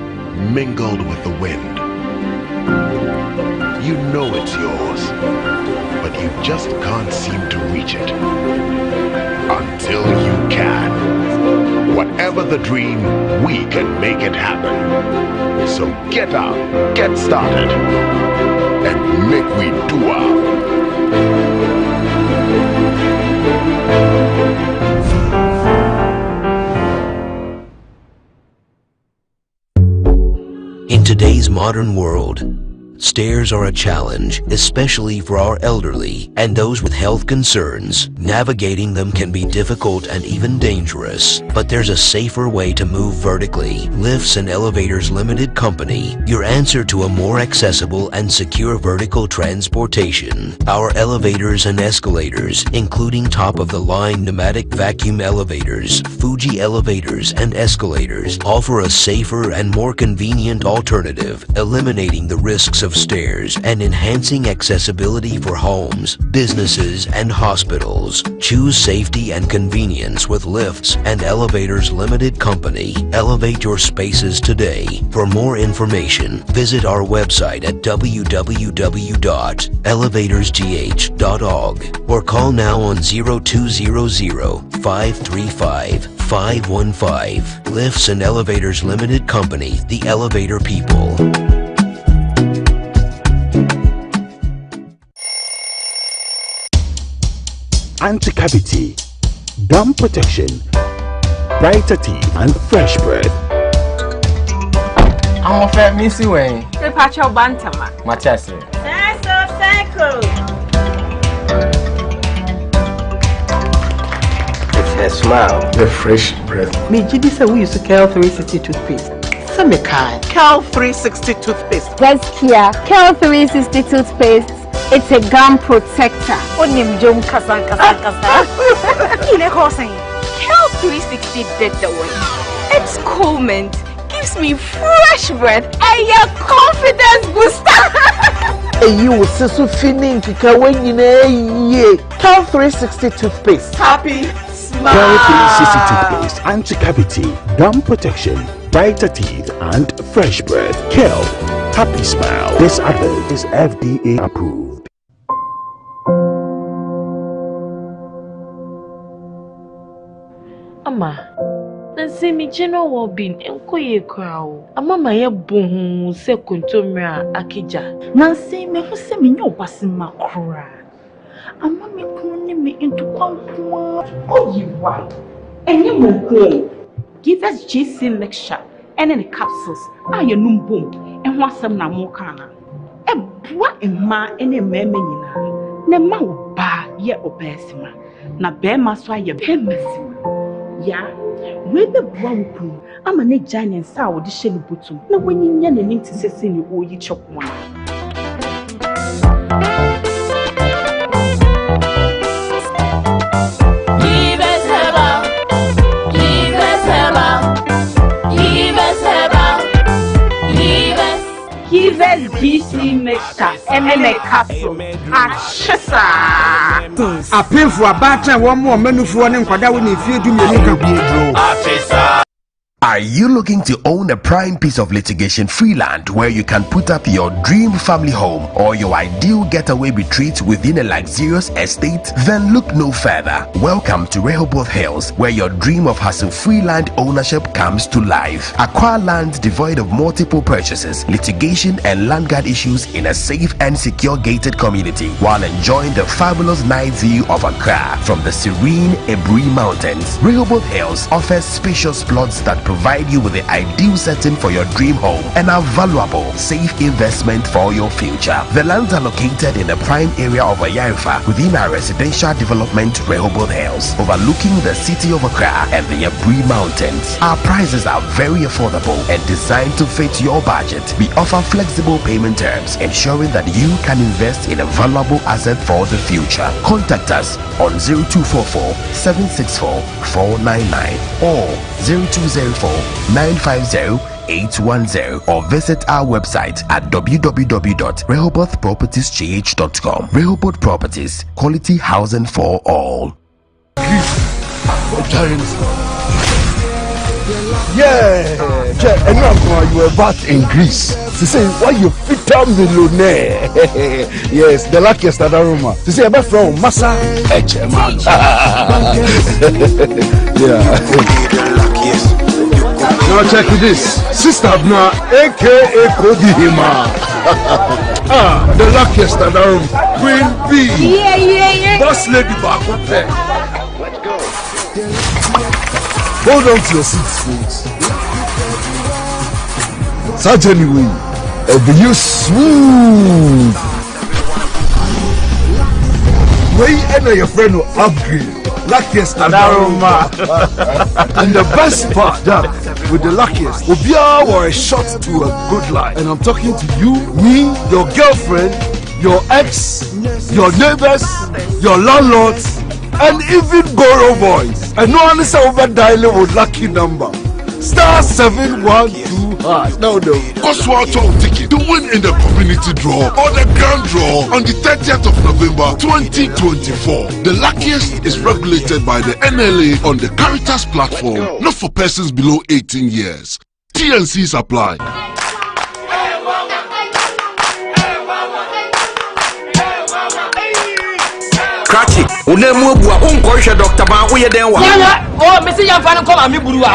mingled with the wind. You know it's yours, but you just can't seem to reach it. Until you can. Whatever the dream, we can make it happen. So get up, get started, and make we do our. In today's modern world, stairs are a challenge, especially for our elderly and those with health concerns. Navigating them can be difficult and even dangerous, but there's a safer way to move vertically. Lifts and Elevators Limited Company, your answer to a more accessible and secure vertical transportation. Our elevators and escalators, including top-of-the-line pneumatic vacuum elevators, Fuji elevators and escalators, offer a safer and more convenient alternative, eliminating the risks of stairs and enhancing accessibility for homes, businesses, and hospitals. Choose safety and convenience with Lifts and Elevators Limited Company. Elevate your spaces today. For more information, visit our website at www.elevatorsgh.org or call now on 0200-535-515. Lifts and Elevators Limited Company, the elevator people. Anti-cavity, gum protection, brighter teeth, and fresh breath. I'm a fair missy way. The patch of Bantama. Matias. It's her smile. The fresh breath. Me, Gidi said we used to Kel 360 toothpaste. Some kind. Kel 360 toothpaste. That's Kia. Kel 360 toothpaste. It's a gum protector. Onim jom kasa. Kile kosen. Kel 360 did the way. It's cool mint. Gives me fresh breath and your confidence booster. You will see so feeling when you know Kel 360 toothpaste. Happy smile. Kel 360 toothpaste, anti-cavity, gum protection, brighter teeth, and fresh breath. Kel, happy smile. This advert is FDA approved. Ama, nansi mi general well-being enkoye kwao. Ama maye bohu se kuntomra akija. Nansi me hu se me nyo basi makura. Ama me kunu me into kwankwa. Oyiwa. Enye mo ko. Give us GC lecture and the capsules. Aye numbum. En ho asem na mo kana. Ebua emma ene meme nyina. Ne ma wo ba ye obesima. Na be ma so aye be masima. Ya, we be bua wuku. Ama ne giant sa wo de hye butum. Na wanyinya na nim tisese ni oyi chokwa. GC mixture and a capsule. Ashisa. A pin for a batter, one more menu for one kwada when you feel to me. Are you looking to own a prime piece of litigation free land where you can put up your dream family home or your ideal getaway retreat within a luxurious estate? Then look no further. Welcome to Rehoboth Hills, where your dream of hassle-free land ownership comes to life. Acquire land devoid of multiple purchases, litigation, and land guard issues in a safe and secure gated community while enjoying the fabulous night view of Accra from the serene Ebri Mountains. Rehoboth Hills offers spacious plots that provide you with the ideal setting for your dream home and a valuable, safe investment for your future. The lands are located in the prime area of Ayarifa within our residential development Rehoboth Hills, overlooking the city of Accra and the Ebri Mountains. Our prices are very affordable and designed to fit your budget. We offer flexible payment terms, ensuring that you can invest in a valuable asset for the future. Contact us on 0244 764 499 or 0204 950 810 or visit our website at www.rehobothpropertiesgh.com. Rehoboth Properties, quality housing for all. Yeah, and now you were back in Greece. To say why you fit a millionaire. Yes, the luckiest at Aroma. To say about from Massa Echeman. Yeah. Now check this. Sister Abna, aka Kodi Hima. The luckiest at Aroma. Queen B. Yeah. Boss lady back. Let's go. Hold on to your seats, folks. Such anyway, be you smooth. Way and your friend will upgrade. Luckiest and Aroma. And the best part that with the luckiest, Obia or a shot to a good life. And I'm talking to you, me, your girlfriend, your ex, your neighbors, your landlords, and even Goro boys. And no one is over dialing with lucky number. Star 712 hash. No. Oswald ticket to win in the community draw or the grand draw on the 30th of November 2024. The luckiest is regulated by the NLA on the Caritas platform, not for persons below 18 years. TNCs apply. Cratchy, unemu bua unkoshe Dr. Ban uye denwa. Oh, Missy Yamfan come and me burua.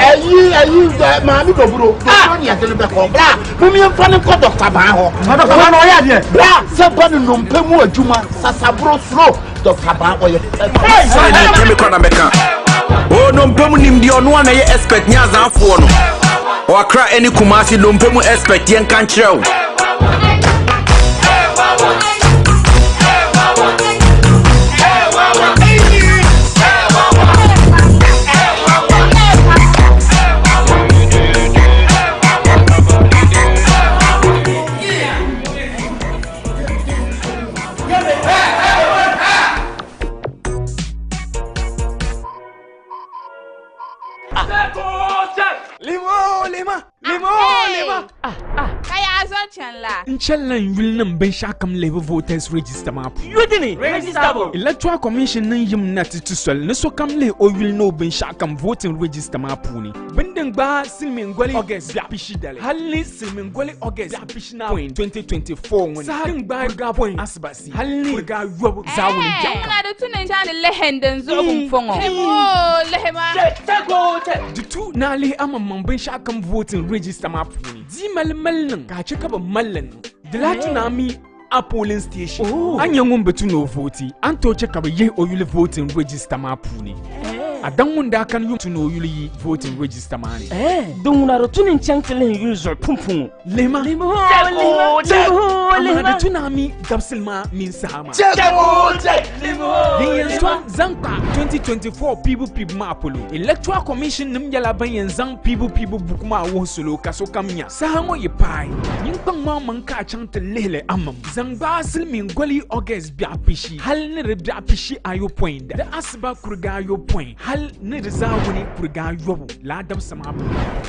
Mami go bro. Don't ya tell me ko bra. Mumi Yamfan ko Dr. Ban ho. Dr. Ban o ya de. Bra, se ban no mpemu adwuma sasabro slow Dr. Ban oye. Say ni kemi kwa na meka. Oh no mpemu ni mdi onu na ye expert nya zanfo no. O akra eni kumasi no mpemu expert yen kan kire. Lima. Kaya azon chanla. Nchella will nam ben shakam labor voters register map. You didn't register. Electoral Commission nan yim nati to swell. Ne so kam le o will no ben shakam voting register map puni. Bendeng ba silmin gwali August ya pishi dale. Halli silmin gwali August ya pishi na point 2024 when. Sahing ba ga point asbasi. Halli ga yob zawun jaka. Na do tunan chane lehenden zo kumfongo. Oh lehema. The two nali amam ben shakam voting register map puni. Di malmalin ka chika ba mallan. Dilatu na mi a polling station. Anya ngombe tu no vote. Anto cheka ba ye oyule voting register map puni. Adan wunda kan yum to no yuli voting register mani. Don na rotunin chancelen user pumpum. Lema. Lema de tunami gapsilma min sama. The Swan Zanka 2024 people mapolo. Electoral Commission nim yala ban zang people bukuma wo solo kaso kamnya. Sahango ye pai. Yin pang ma man ka chante lele amam. Zangba silmin gwali August bia pishi. Hal ne rebia pishi ayo point. The asba kurga ayo point. Hal ne rezawuni kurga yobu. La dam sama.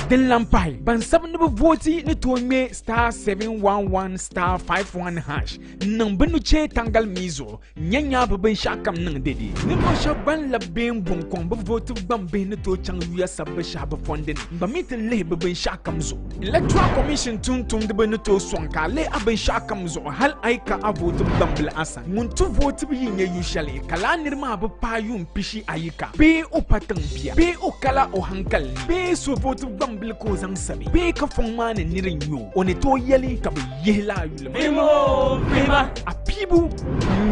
Den lampai. Ban sabne voti ne to me star 711 star 51 hash. Number no che tangal mizo. Nyanya ben shakam nang dedi. Ne ko shaban la ben bon kon be vote ban ben ne to chang wiya sabbe shaba fonden. Ba mitin le ben shakam zo. Electoral Commission tun de ben to sonka le aben shakam zo. Hal aika a vote bambel asa. Mun to vote bi yin usually. Kala nirma ba payum pishi ayika. Be o patang pia. Be o kala o hankal. Be so vote bambel ko zang sabi. Be ka fongman nirin yo. One to yeli ka be yela yule. Bima. A pibu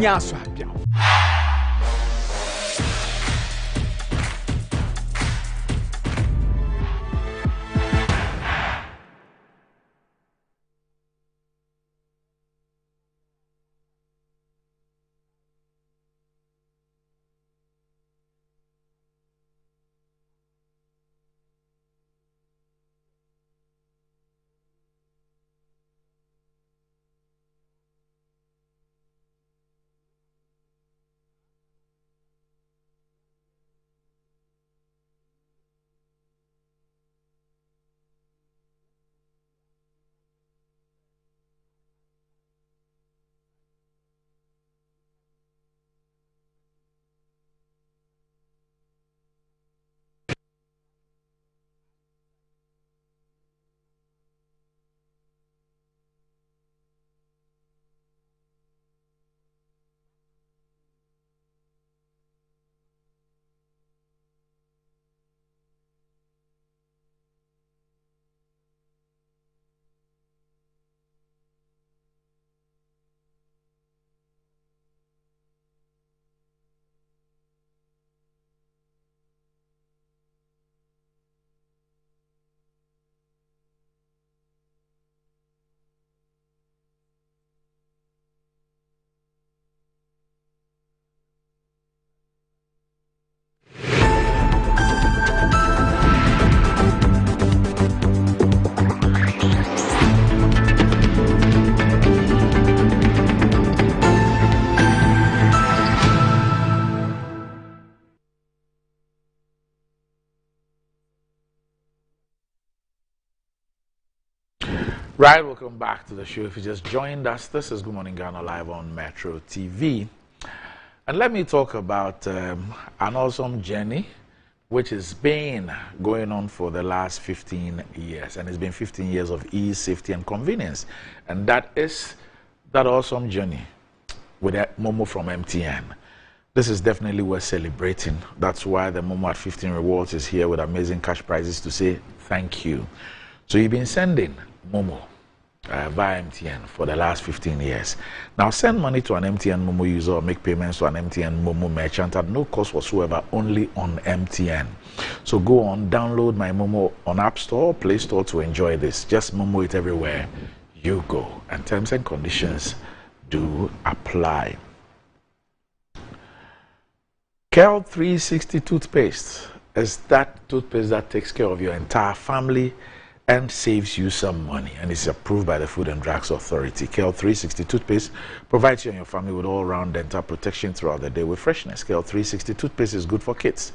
nyaso habia. Right, welcome back to the show. If you just joined us, this is Good Morning Ghana live on Metro TV. And let me talk about an awesome journey which has been going on for the last 15 years. And it's been 15 years of ease, safety, and convenience. And that is that awesome journey with Momo from MTN. This is definitely worth celebrating. That's why the Momo at 15 Rewards is here with amazing cash prizes to say thank you. So you've been sending Momo via MTN for the last 15 years. Now send money to an MTN Momo user or make payments to an MTN Momo merchant at no cost whatsoever, only on MTN. So go on, download my Momo on App Store or Play Store to enjoy this. Just Momo it everywhere you go. And terms and conditions do apply. Kel 360 toothpaste is that toothpaste that takes care of your entire family and saves you some money, and is approved by the Food and Drugs Authority. Kel 360 toothpaste provides you and your family with all-round dental protection throughout the day with freshness. Kel 360 toothpaste is good for kids,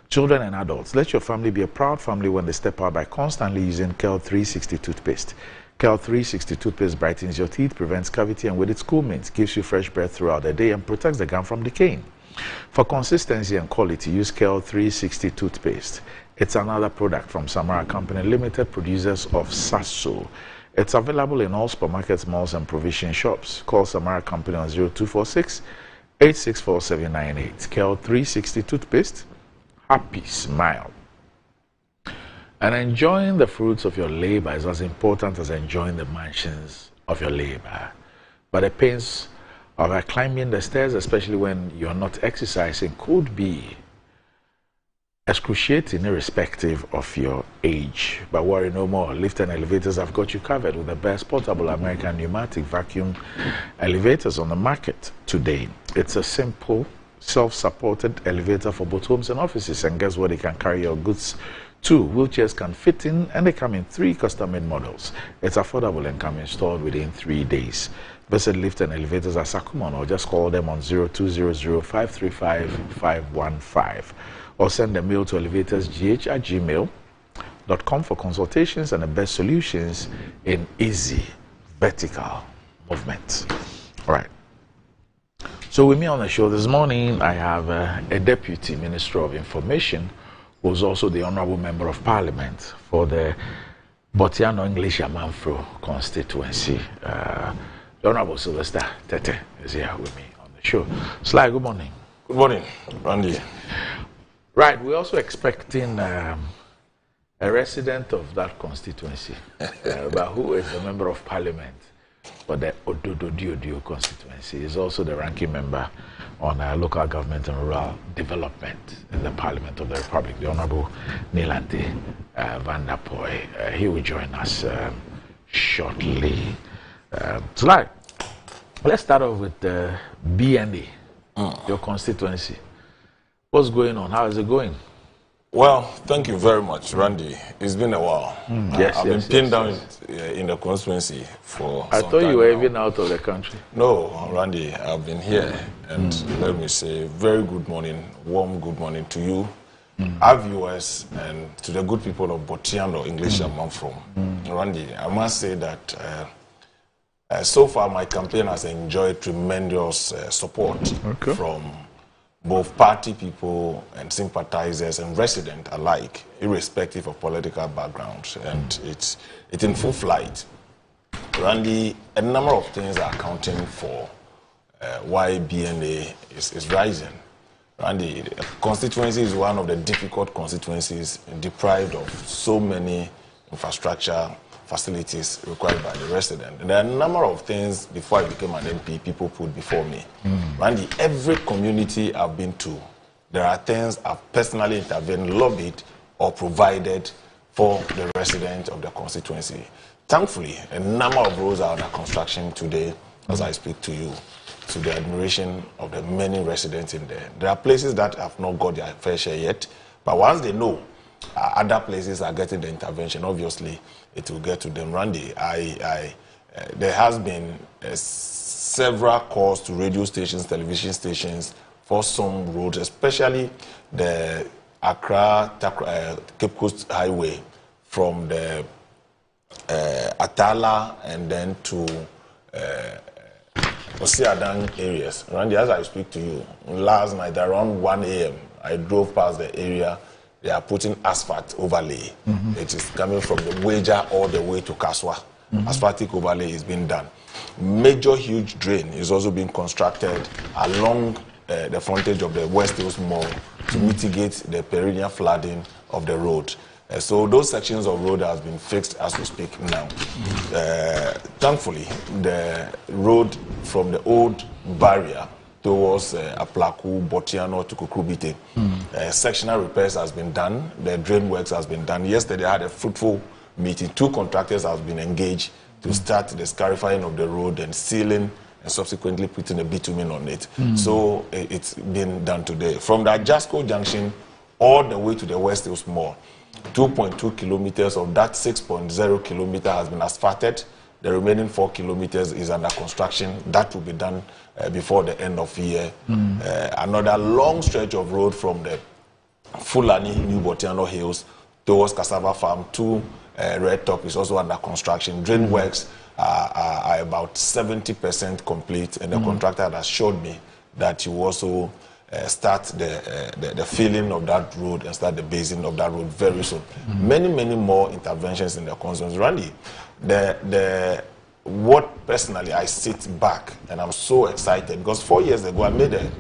children, and adults. Let your family be a proud family when they step out by constantly using Kel 360 toothpaste. Kel 360 toothpaste brightens your teeth, prevents cavity, and with its cool mint, gives you fresh breath throughout the day and protects the gum from decaying. For consistency and quality, use Kel 360 toothpaste. It's another product from Samara Company Limited, producers of Sasso. It's available in all supermarkets, malls, and provision shops. Call Samara Company on 0246-864-798. Kel 360 toothpaste. Happy smile. And enjoying the fruits of your labor is as important as enjoying the mansions of your labor. But the pains of climbing the stairs, especially when you're not exercising, could be excruciating irrespective of your age. But worry no more. Lift and elevators have got you covered with the best portable American pneumatic vacuum elevators on the market today. It's a simple, self-supported elevator for both homes and offices, and guess what? They can carry your goods too. Wheelchairs can fit in, and they come in 3 custom-made models. It's affordable and can be installed within 3 days. Visit Lift and Elevators at Sakuman or just call them on 0200-535-515 or send a mail to elevatorsgh@gmail.com for consultations and the best solutions in easy vertical movement. All right. So with me on the show this morning, I have a Deputy Minister of Information who's also the Honorable Member of Parliament for the Botiano English Amanfro constituency. The Honorable Sylvester Tete is here with me on the show. Sly, good morning. Good morning, Randy. Right, we're also expecting a resident of that constituency, but who is the Member of Parliament for the Ododo-Diodio constituency. Is also the ranking member on local government and rural development in the Parliament of the Republic, the Honorable Nilante Van der Poy. He will join us shortly. So let's start off with BNA, your constituency. What's going on? How is it going? Well, thank you very much, Randy. It's been a while. I've been pinned down in the constituency for I some thought time you were now. even out of the country. No, Randy, I've been here. And let me say, very good morning, warm good morning to you, our viewers, and to the good people of Botiano, English Amanfro. Randy, I must say that so far my campaign has enjoyed tremendous support from both party people and sympathizers and residents alike, irrespective of political backgrounds, and it's in full flight. Randy, a number of things are accounting for why BNA is rising. Randy, the constituency is one of the difficult constituencies deprived of so many infrastructure facilities required by the resident. And there are a number of things before I became an MP people put before me. Randy, every community I've been to, there are things I've personally intervened, lobbied, or provided for the residents of the constituency. Thankfully, a number of roads are under construction today as I speak to you, to the admiration of the many residents in there. There are places that have not got their fair share yet, but once they know other places are getting the intervention, obviously it will get to them. Randy, there has been several calls to radio stations, television stations for some roads, especially the Accra Cape Coast Highway from the Atala and then to Osiadang areas. Randy, as I speak to you, last night around 1 a.m., I drove past the area. They are putting asphalt overlay. It is coming from the Wager all the way to Kaswa. Asphaltic overlay is being done. Major huge drain is also being constructed along the frontage of the West Hills Mall to mitigate the perennial flooding of the road. So those sections of road has been fixed as we speak now. Thankfully, the road from the old barrier towards Aplaku, Botiano to Kukrubite, sectional repairs has been done. The drain works has been done. Yesterday I had a fruitful meeting. 2 contractors have been engaged to start the scarifying of the road and sealing and subsequently putting a bitumen on it. So it's been done today. From the Ajasco Junction all the way to the West Hills Mall, 2.2 kilometers of that 6.0 kilometer has been asphalted. The remaining 4 kilometers is under construction. That will be done before the end of the year. Another long stretch of road from the Fulani New Botiano Hills towards Cassava Farm to Red Top is also under construction. Drain works are about 70% complete, and the contractor had assured me that he will also start the filling of that road and start the basing of that road very soon. Many more interventions in the concerns. Randy, what personally I sit back and I'm so excited because 4 years ago I made a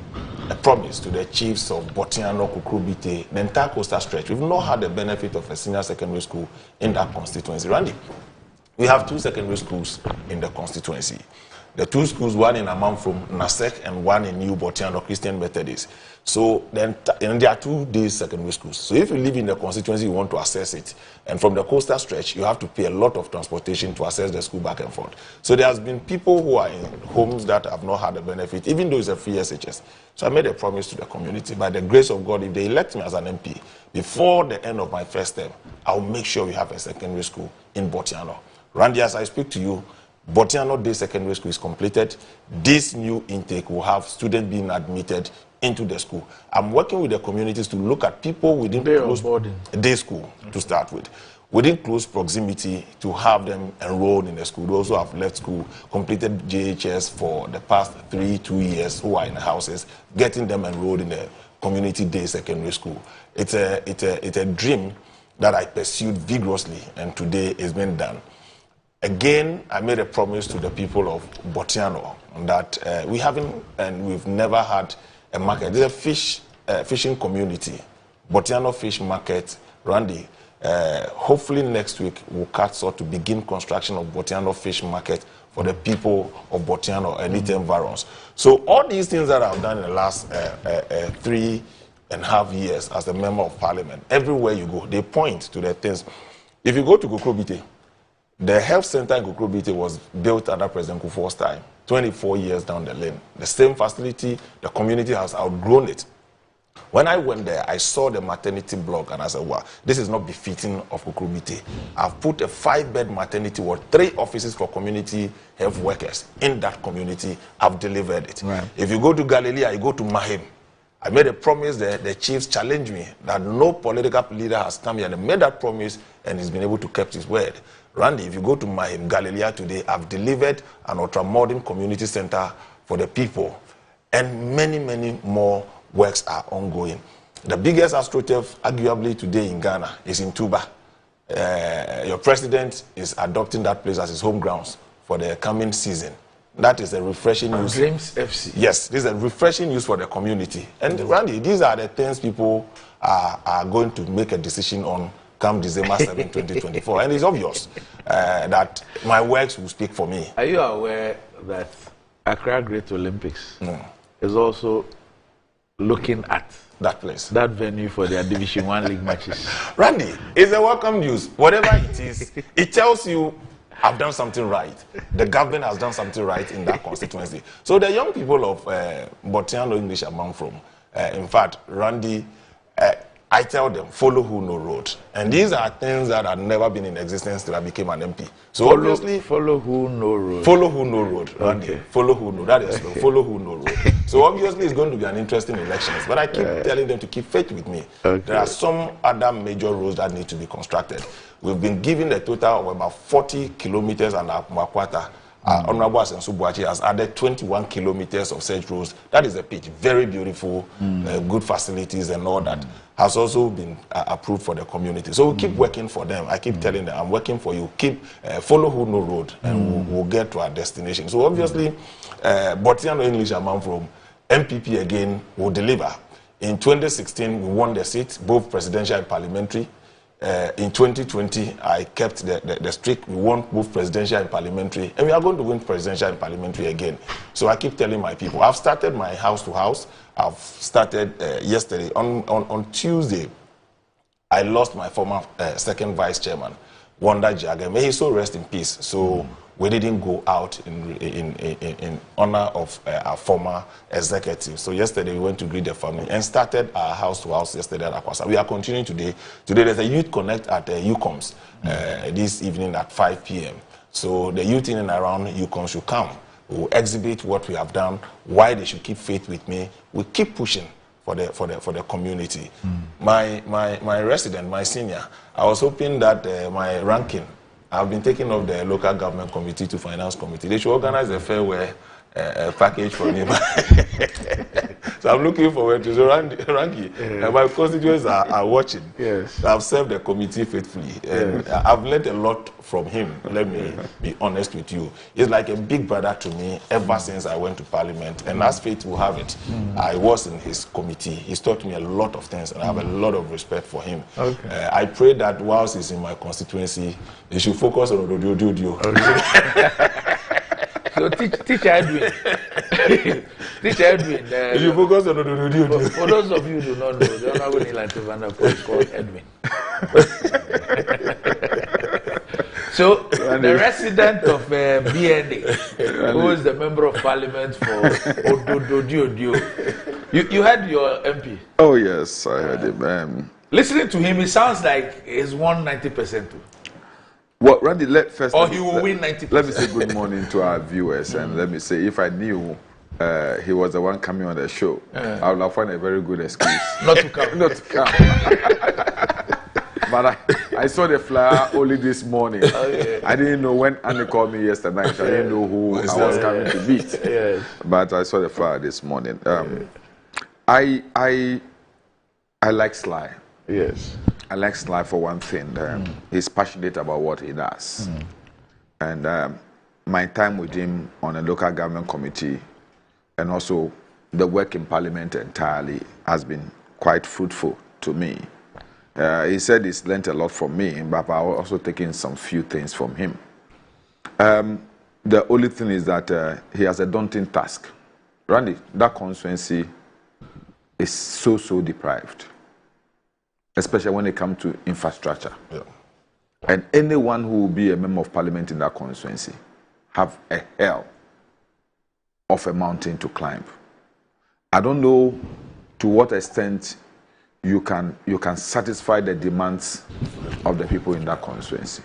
promise to the chiefs of Botiano, Kukrubite, the entire coastal stretch. We've not had the benefit of a senior secondary school in that constituency. Randy, we have 2 secondary schools in the constituency. The 2 schools, one in Amamfrom, Nasek, and one in New Botiano, Christian Methodist. So then, and there are 2 day secondary schools. So if you live in the constituency, you want to access it. And from the coastal stretch, you have to pay a lot of transportation to access the school back and forth. So there has been people who are in homes that have not had the benefit, even though it's a free SHS. So I made a promise to the community. By the grace of God, if they elect me as an MP, before the end of my first term, I'll make sure we have a secondary school in Botiano. Randy, as I speak to you, Botiano Day Secondary School is completed. This new intake will have students being admitted into the school. I'm working with the communities to look at people within close day school to start with. Within close proximity to have them enrolled in the school. Those who have left school, completed JHS for the past 2 years, who are in the houses, getting them enrolled in the community day secondary school. It's a dream that I pursued vigorously, and today it's been done. Again, I made a promise to the people of Botiano that we've never had a market. There's a fishing community, Botiano Fish Market, Randy. Hopefully next week we'll cut sort to begin construction of Botiano Fish Market for the people of Botiano and its environs. So all these things that I've done in the last 3.5 years as a member of parliament, everywhere you go, they point to the things. If you go to Kukrubite, the health center in Kukrubite was built under President Kufuor's time, 24 years down the lane. The same facility, the community has outgrown it. When I went there, I saw the maternity block and I said, wow, this is not befitting of Kukrubite. I've put a 5-bed maternity ward, 3 offices for community health workers in that community. I've delivered it. Right. If you go to Galilee, you go to Mahim. I made a promise there, the chiefs challenged me that no political leader has come here and made that promise and he's been able to keep his word. Randy, if you go to Mahim, Galilee today, I've delivered an ultra-modern community center for the people. And many more works are ongoing. The biggest astroturf, arguably today in Ghana, is in Tuba. Your president is adopting that place as his home grounds for the coming season. That is a refreshing news. Dreams FC. Yes, this is a refreshing news for the community. And Randy, these are the things people are going to make a decision on come December 7, 2024. And it's obvious that my works will speak for me. Are you aware that Accra Great Olympics is also looking at that place, that venue for their Division 1 league matches? Randy, it's a welcome news. Whatever it is, it tells you I've done something right. The government has done something right in that constituency. So the young people of Botiano English Amount from, in fact, Randy, I tell them, follow who know road. And these are things that had never been in existence till I became an MP. So obviously, follow who know road. Follow who know road, Randy. Okay. Follow who know. That is follow who know road. So obviously, it's going to be an interesting election. But I keep telling them to keep faith with me. Okay. There are some other major roads that need to be constructed. We've been given a total of about 40 kilometers and a quarter. Honorable Asensu Boachi has added 21 kilometers of such roads. That is a pitch, very beautiful, good facilities and all that. Has also been approved for the community. So we keep working for them. I keep telling them, I'm working for you. Keep follow who know road, and we'll get to our destination. So obviously, Botiano English Amount from MPP again will deliver. In 2016, we won the seat, both presidential and parliamentary. In 2020, I kept the streak. We won both presidential and parliamentary, and we are going to win presidential and parliamentary again. So I keep telling my people, I've started my house to house. I've started yesterday. On Tuesday, I lost my former second vice chairman, Wanda Jaga. May he so rest in peace. So we didn't go out in honor of our former executive. So yesterday we went to greet the family and started our house to house yesterday at Akwasa. We are continuing today. Today there's a youth connect at UCOMS this evening at 5 p.m. So the youth in and around UCOMS should come. We'll exhibit what we have done, why they should keep faith with me. We keep pushing for the community. My resident, my senior, I was hoping that my ranking, I've been taking off the local government committee to finance committee. They should organize a farewell package for me. So I'm looking forward to. So Ranky, my constituents are watching. Yes. I've served the committee faithfully. And I've learned a lot from him. Let me be honest with you. He's like a big brother to me ever since I went to Parliament. And as fate will have it, I was in his committee. He's taught me a lot of things, and I have a lot of respect for him. Okay. I pray that whilst he's in my constituency, he should focus on Ododio. So teach Edwin. Teach Edwin. You focus on Ododio. For those of you who do not know, the Honorable Neil Antivanda is called Edwin. So the resident of BNA, who is the member of parliament for Ododio. You heard your MP? Oh yes, I heard him. Listening to him, it sounds like he's won 90% too. Well, Randy, he will win 90%. Let me say good morning to our viewers, and let me say, if I knew he was the one coming on the show, I would have found a very good excuse not to come. Not to come. But I saw the flyer only this morning. I didn't know when Annie called me yesterday night. I didn't know who I was coming to meet. But I saw the flyer this morning. I like Sly. Yes. I like Sly for one thing. He's passionate about what he does. And my time with him on a local government committee and also the work in Parliament entirely has been quite fruitful to me. He said he's learned a lot from me, but I've also taken some few things from him. The only thing is that he has a daunting task. Randy, that constituency is so deprived, especially when it comes to infrastructure. Yeah. And anyone who will be a member of parliament in that constituency have a hell of a mountain to climb. I don't know to what extent you can satisfy the demands of the people in that constituency.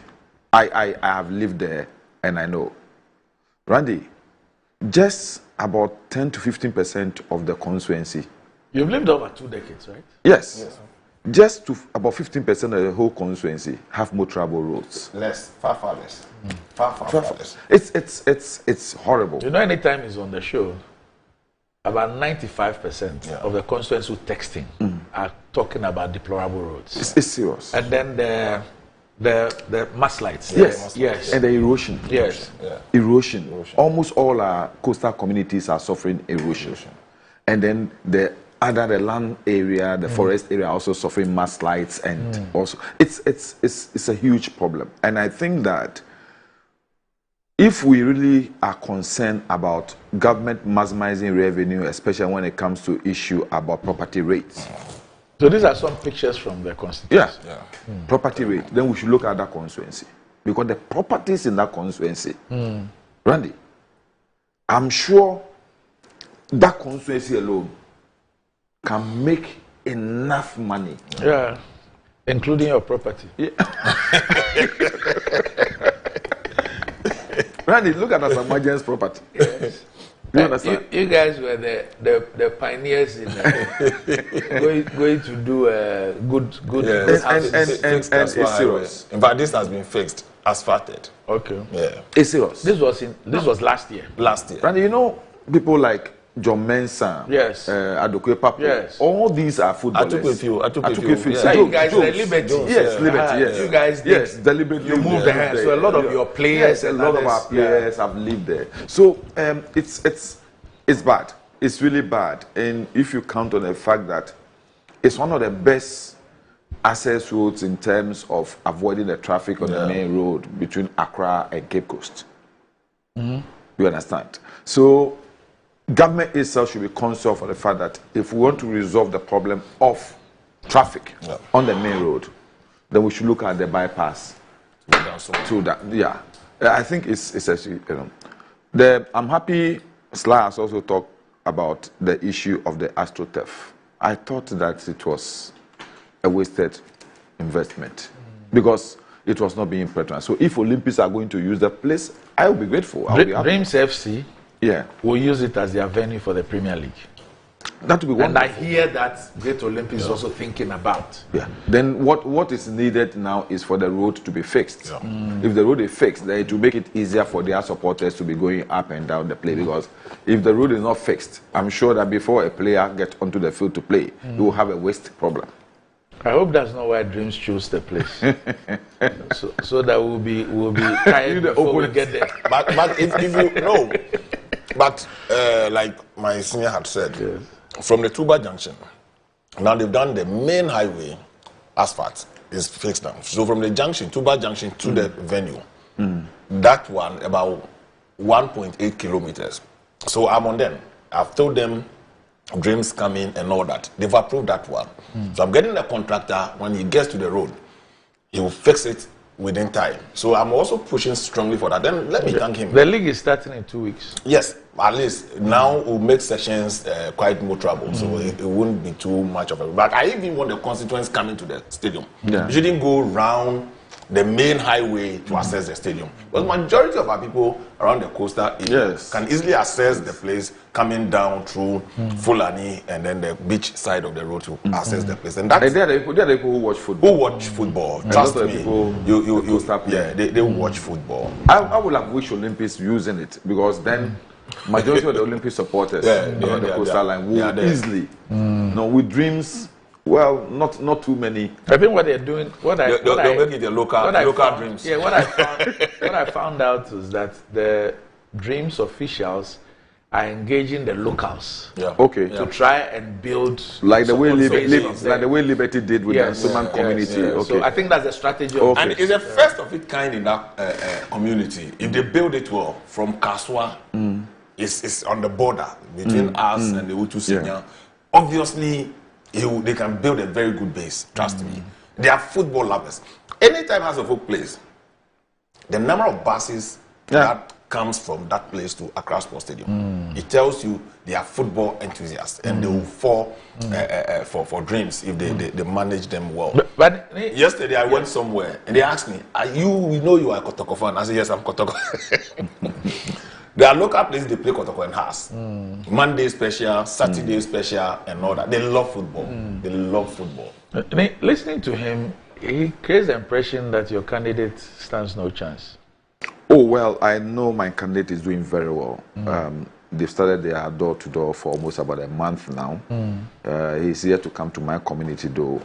I have lived there and I know. Randy, just about 10 to 15% of the constituency. You've lived over 2 decades, right? Yes. Just to about 15% of the whole constituency have motorable roads. Less, far less. Far less. It's horrible. You know, anytime he's on the show, about 95% of the constituents who texting are talking about deplorable roads. It's serious. And then the mass lights. Yes. And the erosion. Yes. Yeah. Erosion. Almost all our coastal communities are suffering erosion. And then the land area, the forest area also suffering mass lights, and also it's a huge problem. And I think that if we really are concerned about government maximizing revenue, especially when it comes to issue about property rates. So these are some pictures from the constituency. Yeah. Property rate. Then we should look at that constituency. Because the properties in that constituency, Randy, I'm sure that constituency alone can make enough money. Yeah, including your property. Yeah. Randy, look at Asamoah's property. Yes. You understand? You guys were the pioneers in going to do good and it's serious. In fact, this has been fixed, asphalted. Okay. Yeah. It's serious. This was last year. Last year. Randy, you know people like John Mensah, yes, Adokwe Papo, yes, all these are footballers. I took a few. Yeah. You guys, the Liberty. Yes, Liberty, yes. You guys did. Yes, deliberately. You moved ahead. So a lot of your players, yes, a lot of our players have lived there. So it's bad. It's really bad. And if you count on the fact that it's one of the best access roads in terms of avoiding the traffic on the main road between Accra and Cape Coast. You understand? So government itself should be concerned for the fact that if we want to resolve the problem of traffic on the main road, then we should look at the bypass to that. Yeah, I think it's actually, I'm happy Sly has also talked about the issue of the AstroTurf. I thought that it was a wasted investment because it was not being patronized. So if Olympics are going to use the place, I will be grateful. I will be happy. Dreams FC will use it as their venue for the Premier League. That would be wonderful. And I hear that Great Olympics is also thinking about. Yeah. Then what is needed now is for the road to be fixed. If the road is fixed, then it will make it easier for their supporters to be going up and down the play. Because if the road is not fixed, I'm sure that before a player gets onto the field to play, he will have a waste problem. I hope that's not why Dreams chose the place. so that we'll be tired before we get there. But if you know, but like my senior had said, from the Tuba Junction, now they've done the main highway asphalt is fixed now. So from the junction, Tuba Junction to the venue, that one about 1.8 kilometers. So I'm on them. I've told them Dreams coming and all that. They've approved that one. So I'm getting the contractor, when he gets to the road, he will fix it within time. So I'm also pushing strongly for that. Then let me thank him. The league is starting in 2 weeks. Yes, at least now we'll make sessions quite more trouble, so it wouldn't be too much of a. But I even want the constituents coming to the stadium. You shouldn't go round the main highway to access the stadium. Because majority of our people around the coastal area can easily access the place coming down through Fulani and then the beach side of the road to access the place. And that's there are the people who watch football. Who watch football. Trust me. You start they watch football. I would have wished Olympics using it because then majority of the Olympic supporters on the coastal line will easily. No, with Dreams. Well, not too many. I think what they're doing, they'll make it a local Dreams. Yeah, what I found out is that the Dreams officials are engaging the locals. To try and build like the way Liberty did with the Suman community. So I think that's the strategy. And it's the first of its kind in that community. If they build it well, from Kaswa, it's on the border between us and the Utu Senior. Obviously, they can build a very good base. Trust me. They are football lovers. Anytime Hassel plays, the number of buses that comes from that place to Accra Sports Stadium, it tells you they are football enthusiasts and they will fall for Dreams if they manage them well. But yesterday I went somewhere and they asked me, we know you are a Kotoko fan. I said, yes, I'm Kotoko. There are local places they play Kotoko and Haas. Monday special, Saturday special, and all that. They love football. They love football. Listening to him, he creates the impression that your candidate stands no chance. Oh, well, I know my candidate is doing very well. They've started their door-to-door for almost about a month now. He's here to come to my community, though.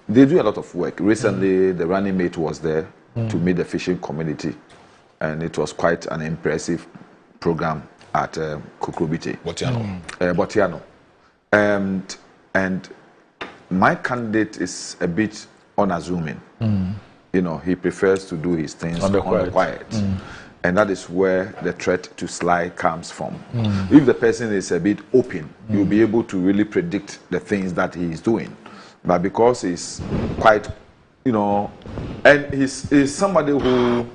They do a lot of work. Recently, the running mate was there to meet the fishing community. And it was quite an impressive program at Kukrobite. Botiano. And my candidate is a bit unassuming. You know, he prefers to do his things on the quiet. And that is where the threat to Sly comes from. If the person is a bit open, you'll be able to really predict the things that he is doing. But because he's quite, and he's somebody who,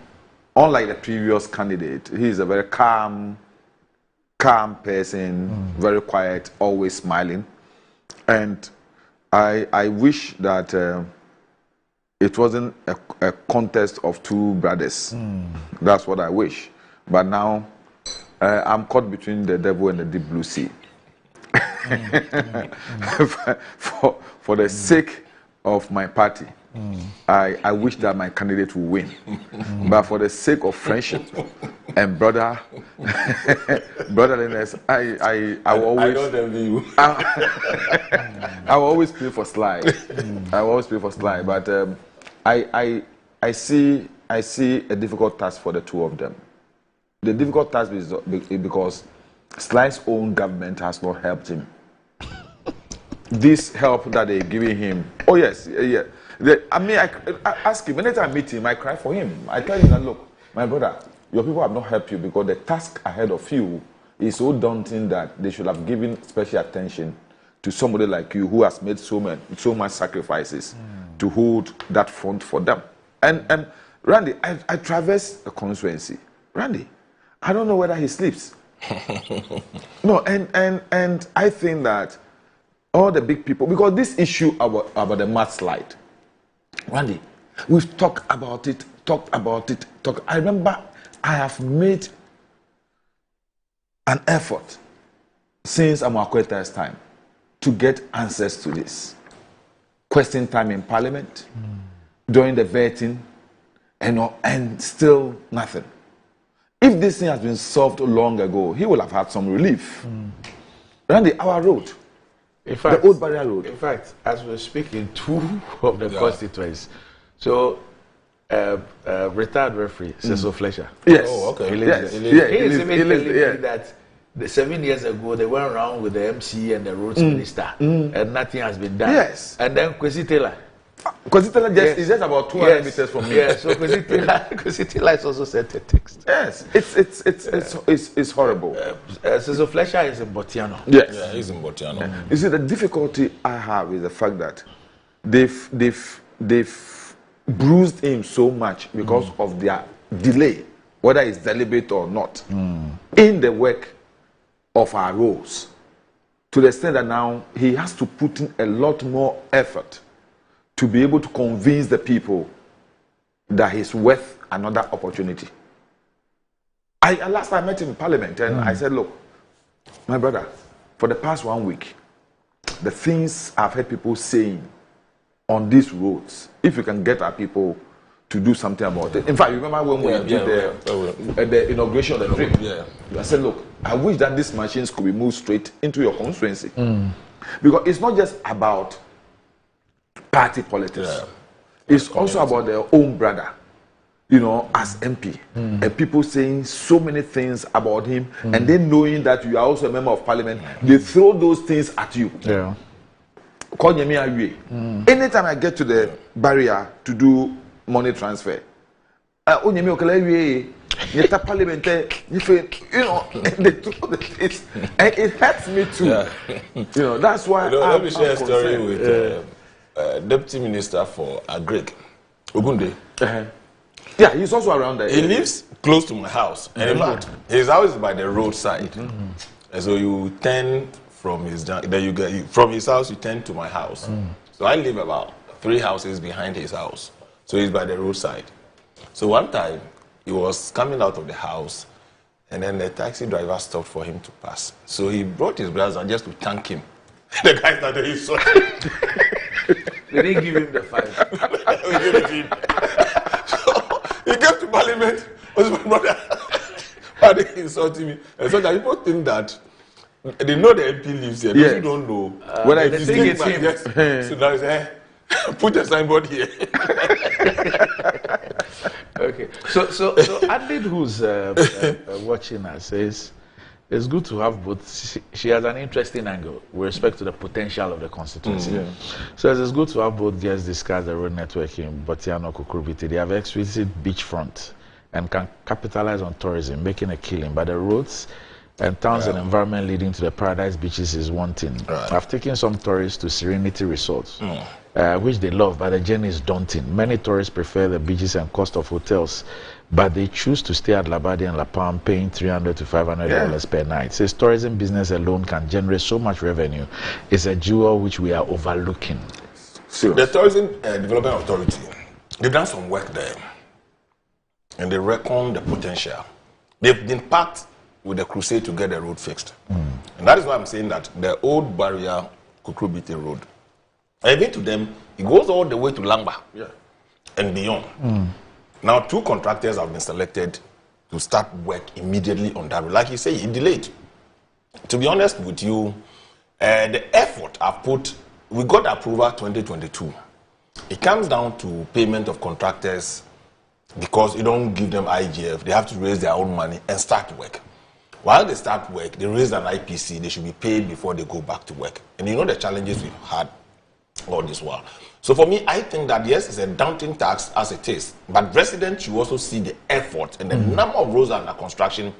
unlike the previous candidate, he is a very calm person, very quiet, always smiling. And I wish that it wasn't a contest of two brothers. That's what I wish. But now I'm caught between the devil and the deep blue sea. For the sake of my party, I wish that my candidate will win. But for the sake of friendship and brotherliness, I will always. I don't envy you. I will always play for Sly. I will always play for Sly. But I see a difficult task for the two of them. The difficult task is because Sly's own government has not helped him. This help that they're giving him. Oh yes, yeah. I ask him, anytime I meet him, I cry for him. I tell him that, look, my brother, your people have not helped you because the task ahead of you is so daunting that they should have given special attention to somebody like you who has made so much sacrifices to hold that front for them. And Randy, I traverse a constituency. Randy, I don't know whether he sleeps. No, and I think that all the big people, because this issue about the mudslide, Randy, we've talked about it. I remember I have made an effort since Amakweta's time to get answers to this. Question time in Parliament, during the vetting, and still nothing. If this thing has been solved long ago, he will have had some relief. Randy, our road, in fact, the old barrier road. In fact, as we're speaking, two of the constituents. So, retired referee, Cecil Fletcher. Yes. Oh, okay. He Yes. lives Yeah, there. he He is lives- even he lives- telling yeah. me that 7 years ago they went around with the MC and the roads minister, and nothing has been done. Yes. And then Kwesi Taylor. Kwesi Taylor is just about 200 meters from me. Yeah, so Kwesi Taylor has also sent a text. Yes, it's horrible. Cecil Fletcher is in Botiano. Yes. Yeah, he's in Botiano. You see, the difficulty I have is the fact that they've bruised him so much because of their delay, whether it's deliberate or not, in the work of our roles, to the extent that now he has to put in a lot more effort to be able to convince the people that he's worth another opportunity. Last time I met him in Parliament, and I said, look, my brother, for the past 1 week, the things I've heard people saying on these roads, if you can get our people to do something about it. In fact, you remember when we did the inauguration of the trip? Yeah. I said, look, I wish that these machines could be moved straight into your constituency. Because it's not just about party politics. Yeah. It's also about their own brother, as MP. And people saying so many things about him, and then knowing that you are also a member of Parliament, they throw those things at you. Yeah. Anytime I get to the barrier to do money transfer, they throw the things, and it hurts me too. Yeah. That's why let me share a story concerned. with Deputy Minister for Agric, Ogunde. Yeah, he's also around there. He lives close to my house, and in fact, his house is by the roadside. And so you turn from his from his house, you turn to my house. So I live about 3 houses behind his house. So he's by the roadside. So one time he was coming out of the house, and then the taxi driver stopped for him to pass. So he brought his brother just to thank him. The guy started insulting. They didn't give him the 5. We gave it to him. So he came to Parliament. Was my brother started insulting me. And so that people think that they know the MP lives here. Those who don't know whether they it's think him. it's him. Yes. So now it's put a signboard here. Okay, so Adelaide, who's watching us, says it's good to have both. She has an interesting angle with respect to the potential of the constituency. So it's good to have both guests discuss the road network in Botiano, Kukurubiti. They have exquisite beachfront and can capitalize on tourism, making a killing. But the roads and towns and environment leading to the paradise beaches is one thing. I've taken some tourists to Serenity Resorts, which they love, but the journey is daunting. Many tourists prefer the beaches and cost of hotels, but they choose to stay at Labadi and La Palm paying $300 to $500 per night. Says tourism business alone can generate so much revenue. It's a jewel which we are overlooking. The Tourism Development Authority, they've done some work there and they reckon the potential. They've been packed with the crusade to get the road fixed. And that is why I'm saying that the old barrier Kukrubiti Road, I've been to them, it goes all the way to Langba and beyond. Now, 2 contractors have been selected to start work immediately on that road. Like you say, it delayed. To be honest with you, the effort I've put, we got approval 2022. It comes down to payment of contractors because you don't give them IGF. They have to raise their own money and start work. While they start work, they raise an IPC. They should be paid before they go back to work. And you know the challenges we've had all this while. So for me, I think that yes, it's a daunting task as it is, but residents should also see the effort and the number of roads under construction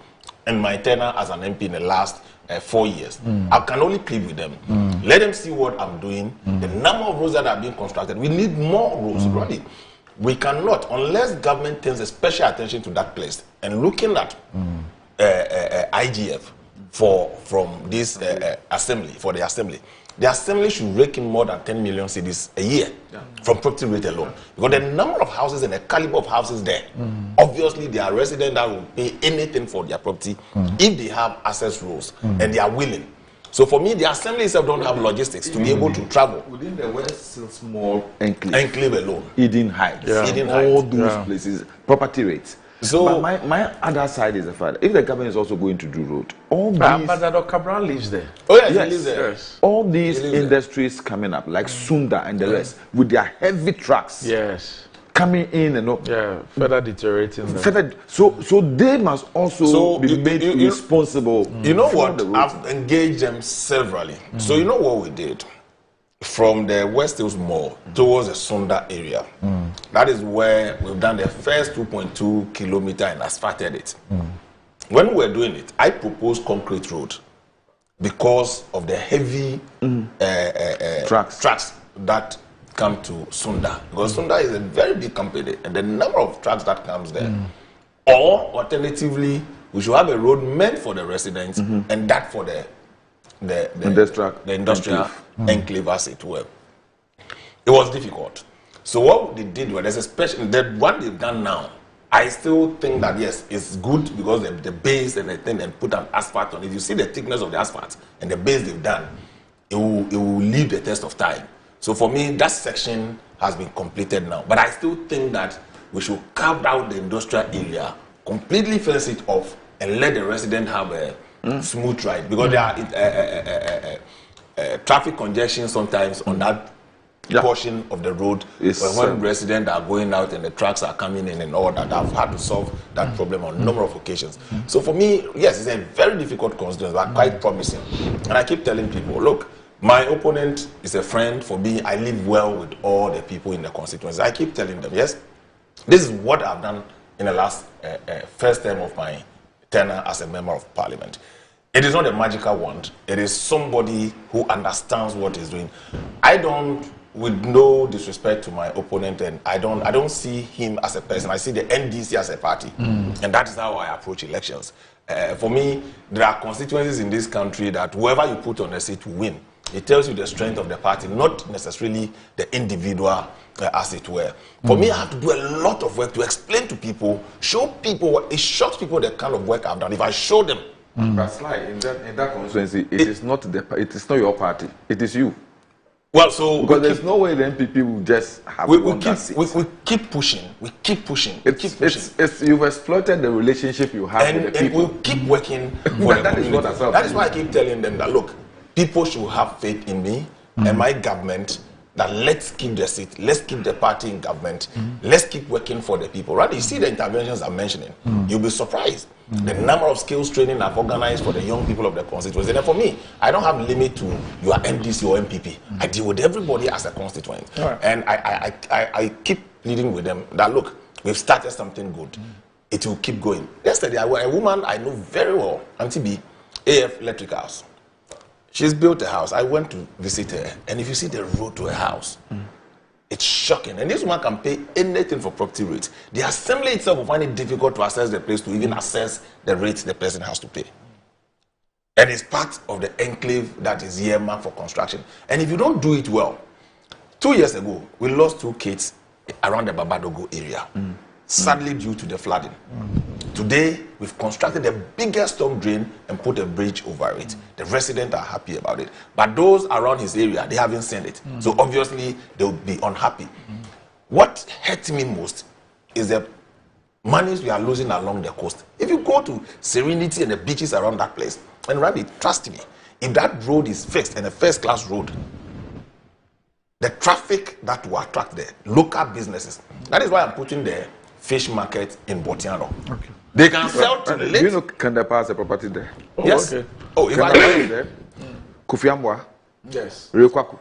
in my tenure as an MP in the last 4 years. I can only plead with them. Let them see what I'm doing, the number of roads that are being constructed. We need more roads, really. We cannot, unless government turns a special attention to that place and looking at IGF from this assembly, for the assembly. The assembly should rake in more than 10 million cedis a year from property rate alone. Because the number of houses and the caliber of houses there, obviously they are residents that will pay anything for their property if they have access rules and they are willing. So for me, the assembly itself don't have logistics to be able to travel. Within the West Small Enclave. Enclave alone. Eden Heights. Eden all Heights. those places, property rates. So but my other side is the fact, if the government is also going to do road, all these... Ambassador Cabral lives there. Oh yes, he lives there. Yes. All these industries coming up, like Sunda and the rest, with their heavy trucks. Yes. Coming in and up. Yeah, further deteriorating them. So they must also be made responsible. You know what? I've engaged them severally. So you know what we did? From the West Hills Mall towards the Sunda area. That is where we've done the first 2.2 kilometer and asphalted it. When we were doing it, I proposed concrete road because of the heavy trucks that come to Sunda. Because Sunda is a very big company and the number of trucks that comes there. Or alternatively, we should have a road meant for the residents and that for the industrial enclave, as it were. It was difficult. So what they did was, there's a special, that what they've done now, I still think that yes, it's good because the base and the thing and put an asphalt on it. You see the thickness of the asphalt and the base they've done, it will leave the test of time. So for me, that section has been completed now. But I still think that we should carve out the industrial area, completely fence it off, and let the resident have a smooth ride, because there are traffic congestion sometimes on that portion of the road when residents are going out and the trucks are coming in and all that. I've had to solve that problem on a number of occasions. So for me, yes, it's a very difficult constituency, but quite promising. And I keep telling people, look, my opponent is a friend for me. I live well with all the people in the constituency. I keep telling them, yes, this is what I've done in the last first term of my tenure as a member of parliament. It is not a magical wand. It is somebody who understands what he's doing. I don't, with no disrespect to my opponent, and I don't see him as a person. I see the NDC as a party, and that is how I approach elections. For me, there are constituencies in this country that whoever you put on the seat will win. It tells you the strength of the party, not necessarily the individual, as it were. For me, I have to do a lot of work to explain to people, show people what it shocks people the kind of work I've done. If I show them. But Sly, in that constituency, it is not your party. It is you. Well, so because there's no way the MPP will just have we keep pushing. We keep pushing. You've exploited the relationship you have with the people. And we'll keep working for the community. That is why I keep telling them that, look, people should have faith in me and my government, that let's keep the seat, let's keep the party in government, let's keep working for the people. Right? You see the interventions I'm mentioning, you'll be surprised. The number of skills training I've organized for the young people of the constituency. And for me, I don't have limit to your NDC or MPP. I deal with everybody as a constituent. Right. And I keep pleading with them that, look, we've started something good. It will keep going. Yesterday, a woman I know very well, Auntie B, AF Electricals. She's built a house. I went to visit her. And if you see the road to her house, It's shocking. And this woman can pay anything for property rates. The assembly itself will find it difficult to assess the place, to even assess the rates the person has to pay. And it's part of the enclave that is earmarked for construction. And if you don't do it well, 2 years ago, we lost 2 kids around the Babadogo area, sadly due to the flooding. Today, we've constructed the biggest storm drain and put a bridge over it. The residents are happy about it. But those around his area, they haven't seen it. So obviously, they'll be unhappy. What hurts me most is the monies we are losing along the coast. If you go to Serenity and the beaches around that place, and Rabi, trust me, if that road is fixed and a first-class road, the traffic that will attract the local businesses. That is why I'm putting the fish market in Botiano. Okay. They can sell to the lake. Do you know Kandapa has a property there? Oh, yes. Okay. Oh, if I is there. Kufiambwa. Yes. Ryokwaku.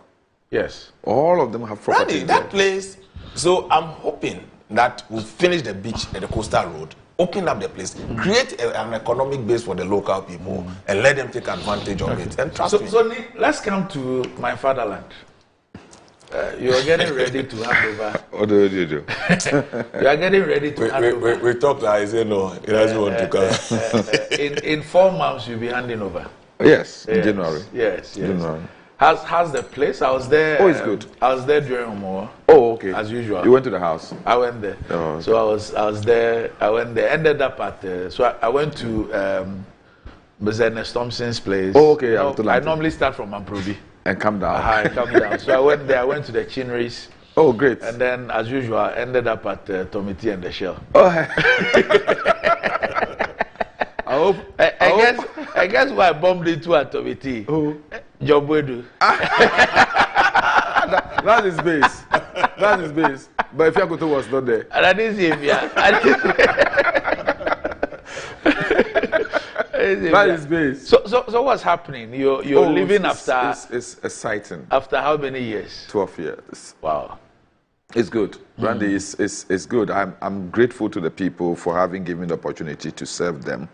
Yes. All of them have property. That place. So I'm hoping that we'll finish the beach at the coastal road, open up the place, create an economic base for the local people, and let them take advantage of it. And trust me. So let's come to my fatherland. You are getting ready to hand over. What do you do? You are getting ready to hand over. We talked. I said no. He doesn't want to come. In 4 months, you'll be handing over. Yes, in January. Yes. January. How's the place? I was there. Oh, it's good. I was there during Omoa. Oh, okay. As usual. You went to the house. I went there. Oh, okay. So I was there. I went there. Ended up at. So I went to Ernest Thompson's place. Oh, okay. I normally start from Amprobi. And come down. I come down. So I went there. I went to the Chinnery's. Oh, great. And then, as usual, I ended up at Tomiti and the Shell. Oh, I guess why I bombed into at Tomiti. Oh. Jobwedu. That is base. That is base. But if Yakuto was not there. And I didn't see him, yeah. That is base. So what's happening? You're leaving after. It's exciting. After how many years? 12 years. Wow. It's good. Randy, it's good. I'm grateful to the people for having given the opportunity to serve them.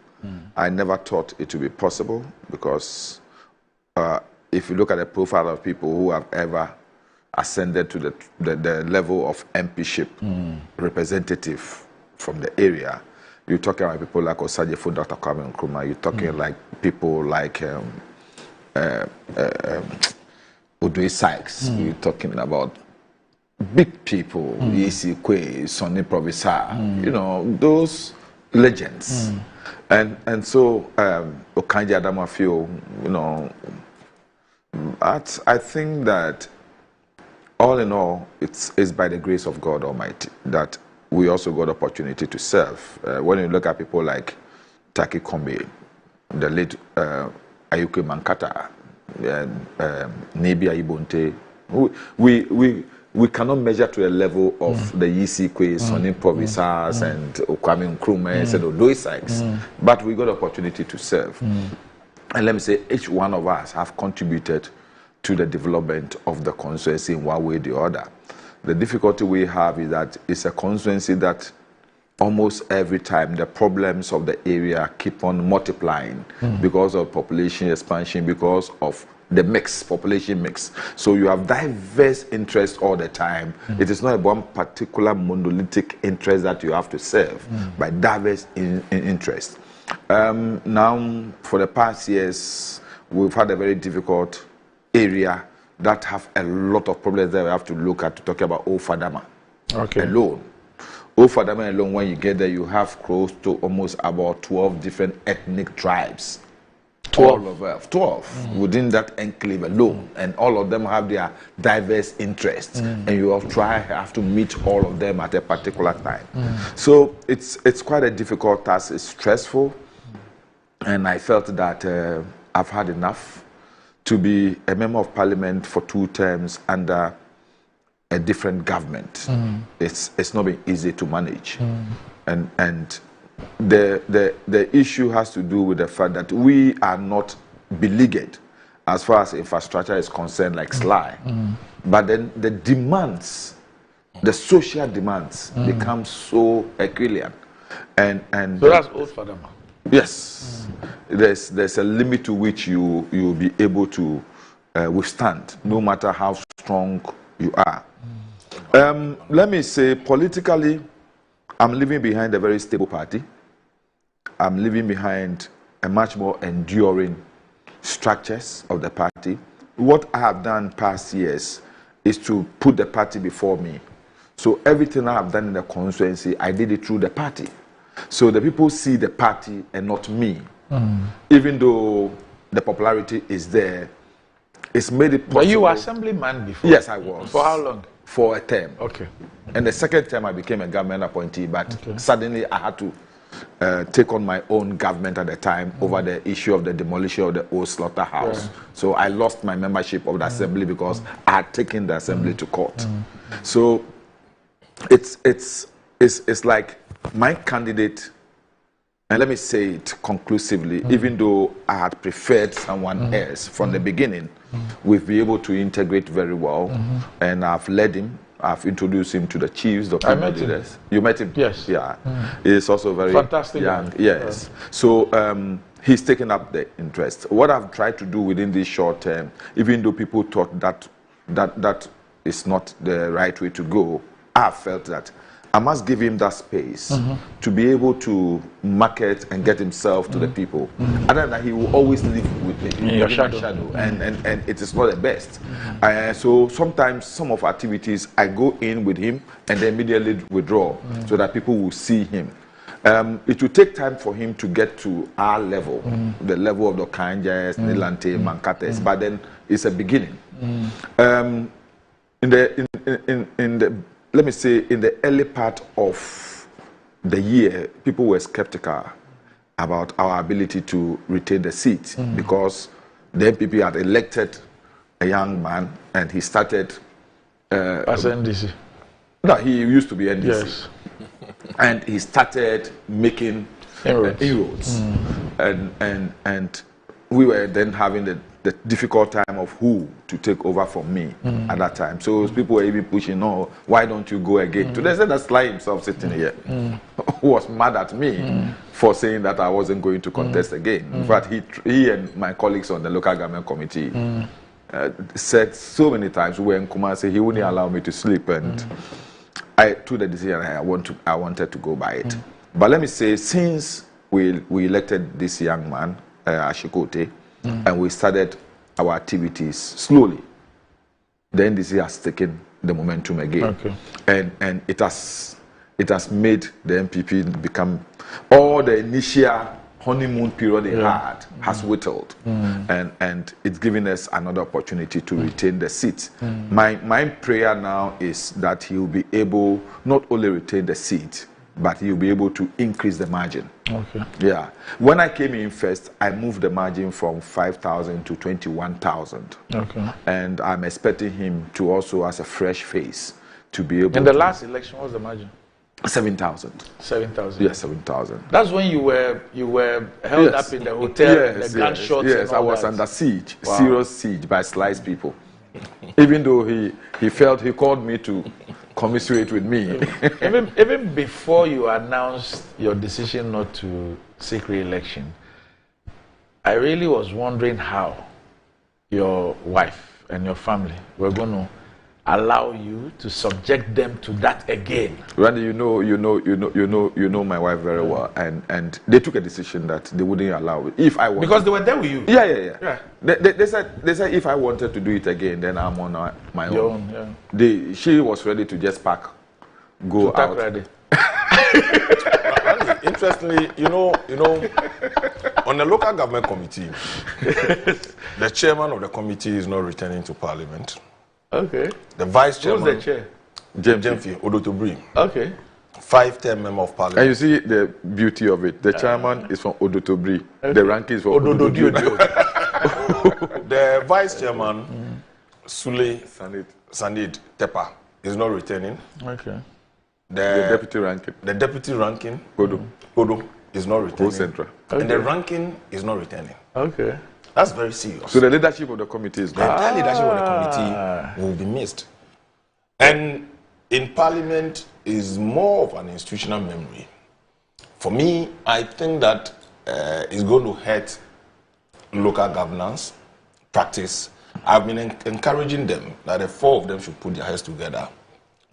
I never thought it would be possible because if you look at the profile of people who have ever ascended to the level of MPship, representative from the area, you're talking about people like Osajefo, Dr. Kwame Nkrumah. You're talking like people like Udui Sykes. You're talking about big people, E.C. Kwe, Sonny Provisor, you know, those legends. And so Okanja Adamafio, you know, I think that all in all, it's by the grace of God Almighty that we also got opportunity to serve. When you look at people like Taki Kombe, the late Ayuke Mankata, Nebia Ibonte, we cannot measure to a level of the Yisi Kwe, Sonny Provisors, and Kwame Nkrumah, and Odoi Sykes. But we got opportunity to serve. And let me say, each one of us have contributed to the development of the constituency in one way or the other. The difficulty we have is that it's a constituency that almost every time the problems of the area keep on multiplying because of population expansion, because of the population mix. So you have diverse interests all the time. It is not one particular monolithic interest that you have to serve, but diverse interests. Now, for the past years, we've had a very difficult area that have a lot of problems that we have to look at to talk about Ofadama alone. Ofadama alone, when you get there, you have close to almost about 12 different ethnic tribes. 12 within that enclave alone, and all of them have their diverse interests, and you have to meet all of them at a particular time. So it's quite a difficult task. It's stressful, and I felt that I've had enough to be a member of parliament for 2 terms under a different government. It's not been easy to manage, and the issue has to do with the fact that we are not beleaguered as far as infrastructure is concerned, like SLI. But then the demands, the social demands, become so Herculean. And so that's old Fadama. Yes. There's a limit to which you will be able to withstand, no matter how strong you are. Let me say, politically, I'm leaving behind a very stable party. I'm leaving behind a much more enduring structures of the party. What I have done past years is to put the party before me. So everything I have done in the constituency, I did it through the party. So the people see the party and not me. Even though the popularity is there, it's made it possible. Were you assemblyman before? Yes, I was. For how long? For a term. Okay. And the second term, I became a government appointee, but suddenly I had to take on my own government at the time over the issue of the demolition of the old slaughterhouse. So I lost my membership of the assembly because I had taken the assembly to court. So it's like my candidate, and let me say it conclusively, even though I had preferred someone else from the beginning, we've been able to integrate very well, and I've led him. I've introduced him to the chiefs, the people leaders. You met him? Yes. Yeah. He's also very fantastic young. Yes. So he's taken up the interest. What I've tried to do within this short term, even though people thought that is not the right way to go, I felt that I must give him that space to be able to market and get himself to the people. Other than that, he will always live with me in your shadow. And it is not the best. So sometimes some of activities, I go in with him and then immediately withdraw so that people will see him. It will take time for him to get to our level, the level of the Kanjas, Nilante, Mankates, but then it's a beginning. Let me say, in the early part of the year, people were skeptical about our ability to retain the seat because the NPP had elected a young man and he started... as NDC? No, he used to be NDC. Yes. And he started making inroads. And we were then having the difficult time of who to take over from me at that time. So people were even pushing, no, why don't you go again? Today, said that Sly himself sitting here, who was mad at me for saying that I wasn't going to contest again. In fact, he and my colleagues on the local government committee said so many times, we were in Kumasi, he wouldn't allow me to sleep. And I took the decision, I wanted to go by it. But let me say, since we elected this young man, Ashikote, and we started our activities slowly, the NDC has taken the momentum again. And it has made the NPP become, all the initial honeymoon period they had has whittled. And it's given us another opportunity to retain the seat. My prayer now is that he will be able not only retain the seat, but he'll be able to increase the margin. Yeah. When I came in first, I moved the margin from 5,000 to 21,000. And I'm expecting him to also, as a fresh face, to be able to... In the last election, what was the margin? 7,000. 7,000? Yes, 7,000. That's when you were held up in the hotel, the gunshots. Yes, I was under siege, serious siege by Sly's people. Even though he felt, he called me to commiserate with me. even before you announced your decision not to seek re-election, I really was wondering how your wife and your family were going to allow you to subject them to that again. Randy, you know my wife very well, and they took a decision that they wouldn't allow it if I wanted. Because they were there with you. Yeah. They said if I wanted to do it again, then I'm on my own. She was ready to just pack, go out. Ready. Randy, interestingly, you know, on the local government committee, the chairman of the committee is not returning to Parliament. Okay. The vice chairman. Who's the chair? Jemfi Odotobri. Okay. 5-term member of Parliament. And you see the beauty of it. The chairman is from Odotobri. Okay. The rank is from Odododio. The vice chairman, Sule Sandid Tepa, is not returning. Okay. The deputy ranking. The deputy ranking, Kodo, is not returning. Central. Okay. And the ranking is not returning. Okay. That's very serious. So the leadership of the committee is gone. The entire leadership of the committee will be missed. And in Parliament is more of an institutional memory. For me, I think that it's going to hurt local governance practice. I've been encouraging them that the 4 of them should put their heads together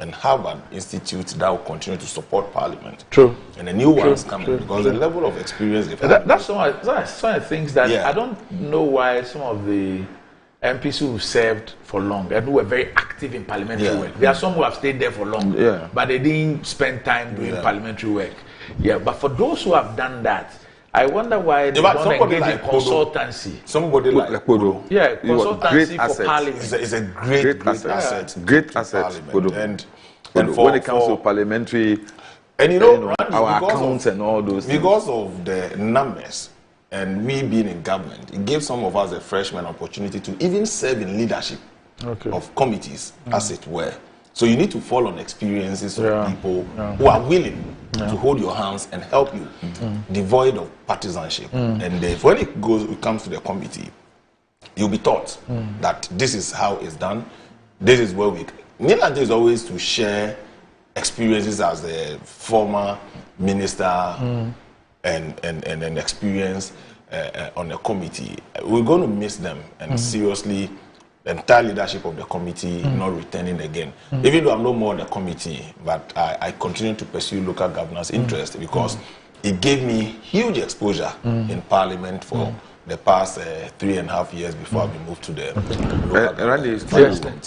and have an institute that will continue to support Parliament. True. And the new ones coming because the level of experience they've had. That's some of the things that I don't know why some of the MPs who served for long and who were very active in parliamentary work. There are some who have stayed there for long, but they didn't spend time doing parliamentary work. Yeah, but for those who have done that, I wonder why they don't engage in consultancy. Somebody like Podo. Yeah, consultancy for Parliament. It's a great asset. Great asset. And when it comes to parliamentary, and you know our accounts and all those things. Because of the numbers and we being in government, it gave some of us a freshman opportunity to even serve in leadership of committees, as it were. So you need to fall on experiences of people who are willing to hold your hands and help you, devoid of partisanship. And when it comes to the committee, you'll be taught that this is how it's done. This is where we. Nilanje is always to share experiences as a former minister and an experience on the committee. We're going to miss them, and seriously, the entire leadership of the committee not returning again. Even though I'm no more on the committee, but I continue to pursue local governance interest because it gave me huge exposure in Parliament for the past 3.5 years before we moved to the Randy,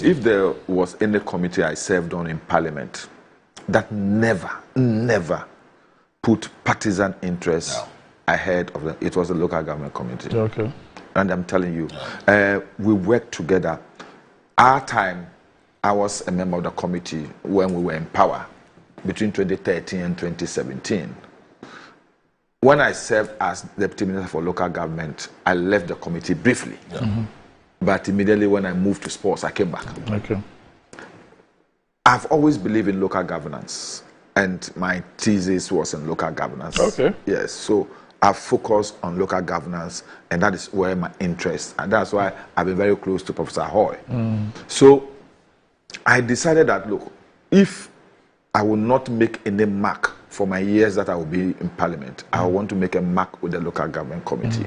if there was any committee I served on in Parliament that never put partisan interests ahead of it was the local government committee. Okay. And I'm telling you, we worked together. Our time, I was a member of the committee when we were in power between 2013 and 2017. When I served as Deputy Minister for Local Government, I left the committee briefly. But immediately when I moved to sports, I came back. Okay. I've always believed in local governance, and my thesis was in local governance. Okay. Yes, so I focus on local governance, and that is where my interest, and that's why I've been very close to Professor Hoy. So I decided that, look, if I will not make any mark for my years that I will be in Parliament, I want to make a mark with the local government committee.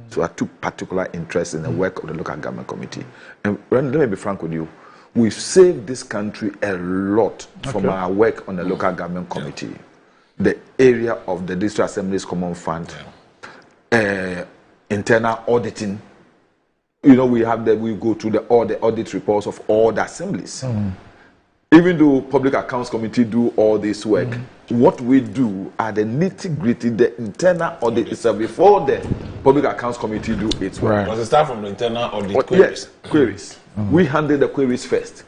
So I took particular interest in the work of the local government committee. And let me be frank with you, we've saved this country a lot from our work on the local government committee. The area of the District Assembly's Common Fund, internal auditing. You know, we go through all the audit reports of all the assemblies. Even though Public Accounts Committee do all this work, what we do are the nitty-gritty, the internal audit itself before the Public Accounts Committee do its work. Does it start from the internal audit queries? Yes, queries. We handle the queries first.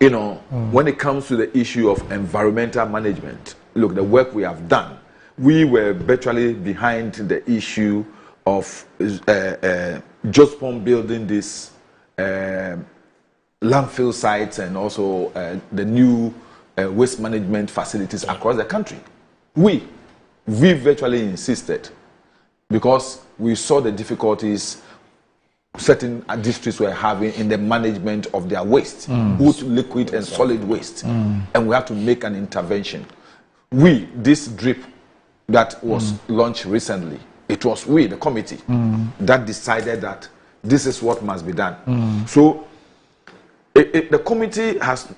You know, when it comes to the issue of environmental management, look, the work we have done, we were virtually behind the issue of Jospon building this landfill sites and also the new waste management facilities across the country. We virtually insisted because we saw the difficulties certain districts were having in the management of their waste, both liquid and solid waste. And we had to make an intervention. This drip that was launched recently, it was we, the committee, that decided that this is what must be done. So the committee has,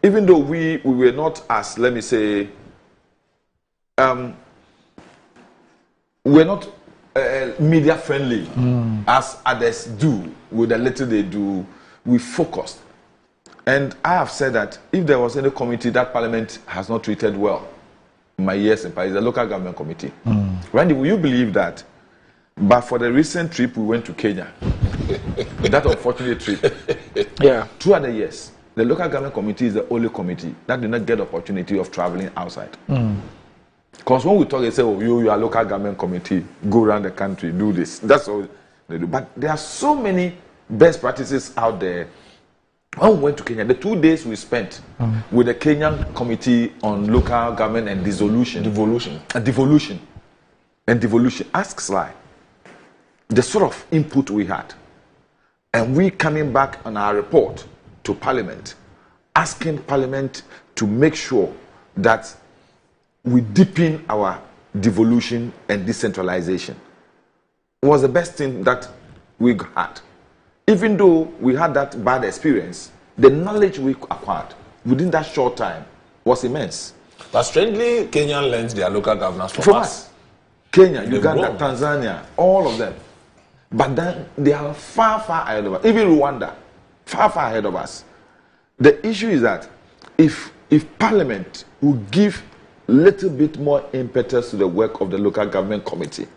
even though we were not as, let me say, we're not media friendly as others do with the little they do, we focused. And I have said that if there was any committee that Parliament has not treated well in my years in Paris, the local government committee. Randy, will you believe that? But for the recent trip we went to Kenya, that unfortunate trip, 2 other years, the local government committee is the only committee that did not get the opportunity of traveling outside. Because when we talk, they say, oh, you are a local government committee, go around the country, do this. That's all they do. But there are so many best practices out there. When we went to Kenya, the 2 days we spent with the Kenyan Committee on Local Government and Devolution. Ask Sly the sort of input we had. And we coming back on our report to Parliament, asking Parliament to make sure that we deepen our devolution and decentralization. It was the best thing that we had. Even though we had that bad experience, the knowledge we acquired within that short time was immense. But strangely, Kenya learned their local governance from us. Kenya, Uganda, Tanzania, all of them. But then they are far, far ahead of us. Even Rwanda, far, far ahead of us. The issue is that if Parliament will give a little bit more impetus to the work of the local government committee,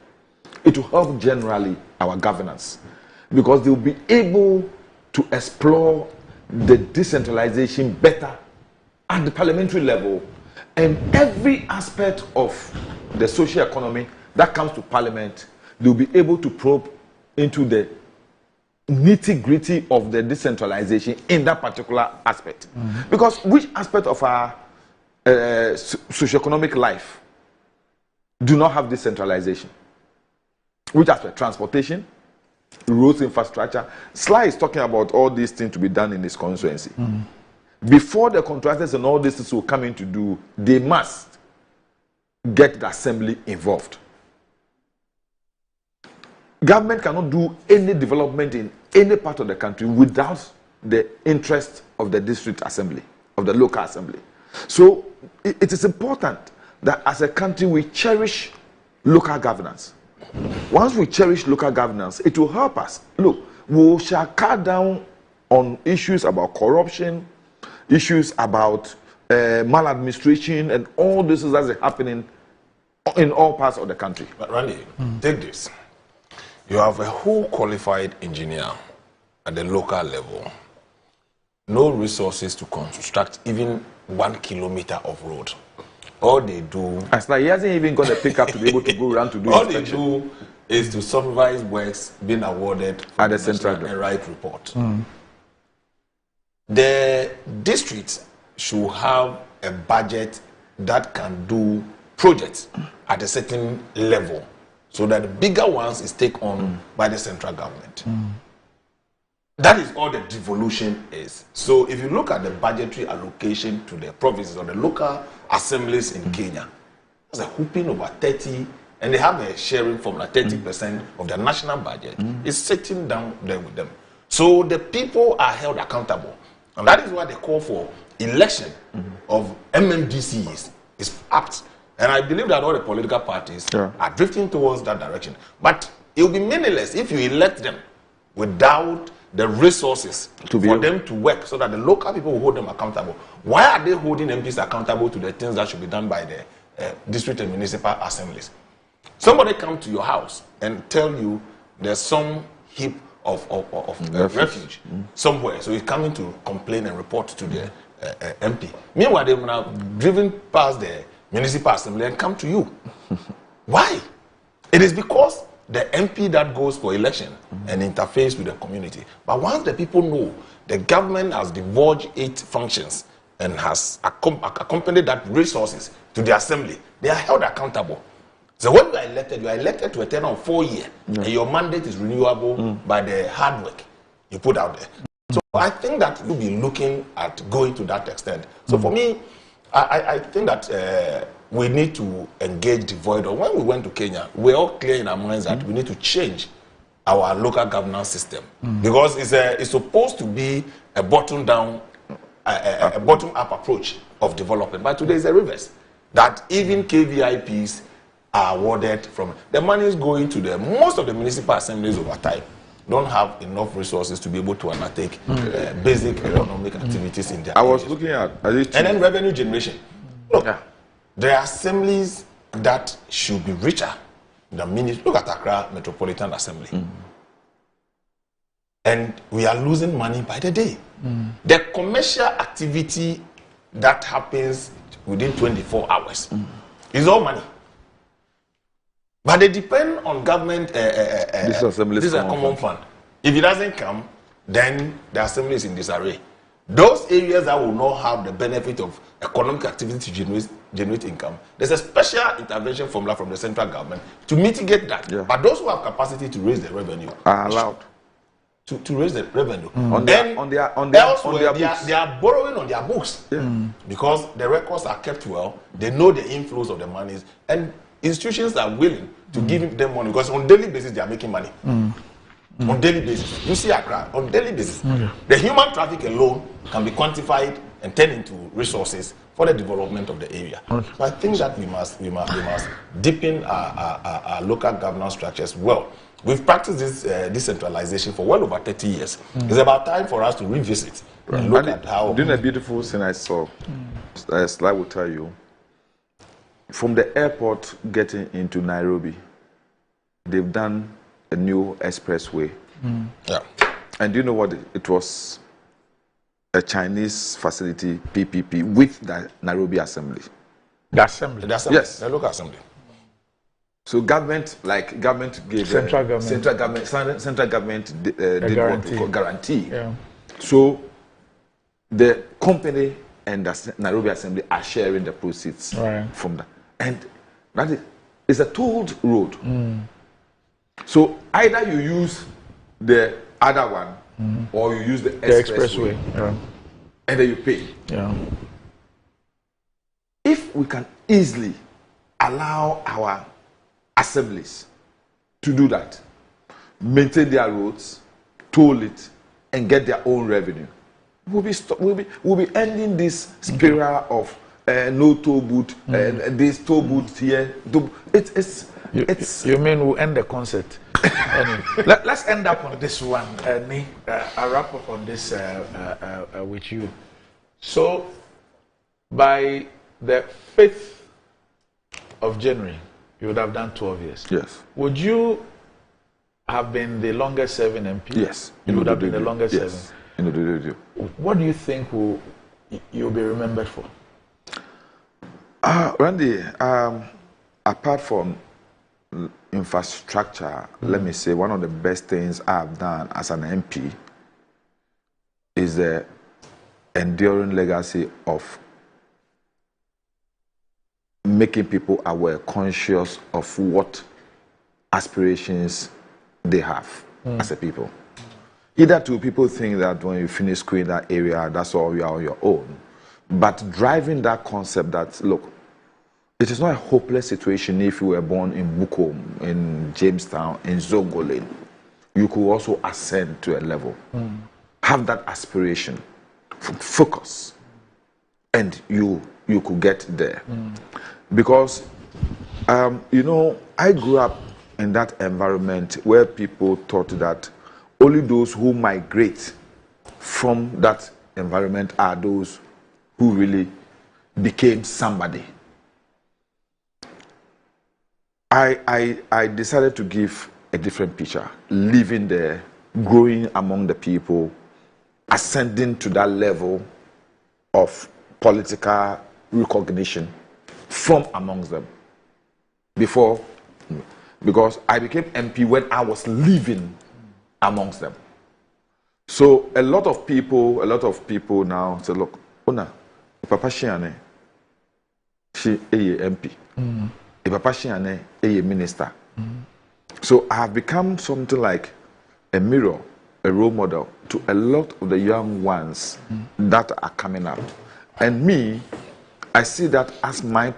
it will help generally our governance, because they will be able to explore the decentralization better at the parliamentary level, and every aspect of the social economy that comes to Parliament, they will be able to probe into the nitty-gritty of the decentralization in that particular aspect. Because which aspect of our socio-economic life do not have decentralization? Which aspect? Transportation, roads, infrastructure. Sly is talking about all these things to be done in his constituency. Before the contractors and all these things will come in to do, they must get the assembly involved. Government cannot do any development in any part of the country without the interest of the district assembly, of the local assembly. So it is important that as a country we cherish local governance. Once we cherish local governance, it will help us. Look, we shall cut down on issues about corruption, issues about maladministration, and all this is that's happening in all parts of the country. But Randy, take this. You have a whole qualified engineer at the local level, no resources to construct even 1 kilometer of road. All they do... It's like he hasn't even got a pickup to be able to go around to do all inspection. They do is to supervise works being awarded at the central and write report. Mm. The districts should have a budget that can do projects at a certain level, so that the bigger ones is taken on by the central government. That is all the devolution is. So if you look at the budgetary allocation to the provinces or the local assemblies in Kenya, there's a whooping over 30, and they have a sharing formula, 30% of their national budget is sitting down there with them. So the people are held accountable. And that is why the call for election of MMDCs is apt. And I believe that all the political parties are drifting towards that direction. But it will be meaningless if you elect them without the resources for them to work, so that the local people will hold them accountable. Why are they holding MPs accountable to the things that should be done by the district and municipal assemblies? Somebody come to your house and tell you there's some heap of refuge somewhere, so he's coming to complain and report to the MP. Meanwhile, they will have driven past the municipal assembly and come to you. Why? It is because the MP that goes for election and interface with the community. But once the people know the government has divulged its functions and has accompanied that resources to the assembly, they are held accountable. So when you are elected to a term of 4 years, and your mandate is renewable by the hard work you put out there. So I think that you'll be looking at going to that extent. So for me, I think that we need to engage the void. Or when we went to Kenya, we're all clear in our minds that we need to change our local governance system, because it's supposed to be a bottom-down, a bottom-up approach of development. But today is a reverse. That even KVIPs are awarded from the money is going to most of the municipal assemblies over time don't have enough resources to be able to undertake basic economic activities in their I was looking at and then revenue generation. Look, there are assemblies that should be richer than ministry. Look at Accra Metropolitan Assembly. And we are losing money by the day. The commercial activity that happens within 24 hours is all money. But they depend on government. This is a common fund. If it doesn't come, then the assembly is in disarray. Those areas that will not have the benefit of economic activity to generate income, there's a special intervention formula from the central government to mitigate that. But those who have capacity to raise the revenue are allowed to raise the revenue. On their books. They are borrowing on their books because the records are kept well. They know the inflows of the monies, and institutions are willing to give them money because on daily basis they are making money. On daily basis, you see Accra on daily basis. The human traffic alone can be quantified and turn into resources for the development of the area. Okay. So I think that we must deepen our local governance structures well. We've practiced this decentralization for well over 30 years. It's about time for us to revisit and look at how... Doing a beautiful thing I saw, a slide will tell you, from the airport getting into Nairobi, they've done a new expressway. Yeah. And do you know what? It was a Chinese facility, PPP, with the Nairobi Assembly. The assembly? Yes. The local assembly. So government gave central government did what we call guarantee. Yeah. So the company and the Nairobi Assembly are sharing the proceeds from that, and that is a tolled road. So either you use the other one or you use the expressway, and then you pay. Yeah. If we can easily allow our assemblies to do that, maintain their roads, toll it, and get their own revenue, we'll be ending this spiral of no toll booth and this toll booth here. You mean we'll end the concert? Anyway, let's end up on this one. I'll wrap up on this with you. So, by the 5th of January, you would have done 12 years. Yes. Would you have been the longest serving MP? Yes. You would have been the longest serving. Yes. What do you think you'll be remembered for? Randy, apart from infrastructure, let me say one of the best things I've done as an MP is the enduring legacy of making people aware, conscious of what aspirations they have as a people. Either two people think that when you finish school in that area, that's all you are on your own. But driving that concept that, look, it is not a hopeless situation if you were born in Bukom, in Jamestown, in Zogolin. You could also ascend to a level. Have that aspiration, focus, and you could get there. Because, you know, I grew up in that environment where people thought that only those who migrate from that environment are those who really became somebody. I decided to give a different picture, living there, growing among the people, ascending to that level of political recognition from amongst them. Because I became MP when I was living amongst them. So a lot of people now say, look, Ona, Papa Shiane, she a MP. Papa Shiane, a minister. So I have become something like a mirror, a role model to a lot of the young ones that are coming up. And me, I see that as my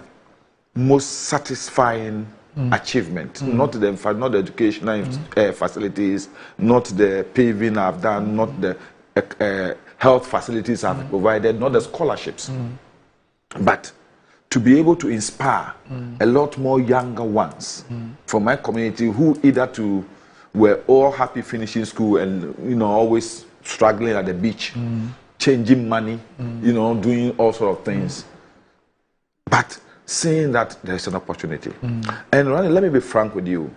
most satisfying achievement. Not the educational facilities, not the paving I've done, not the health facilities I've provided, not the scholarships. But to be able to inspire a lot more younger ones from my community who either were all happy finishing school and always struggling at the beach, changing money, doing all sort of things, but seeing that there's an opportunity. And Ronnie, let me be frank with you.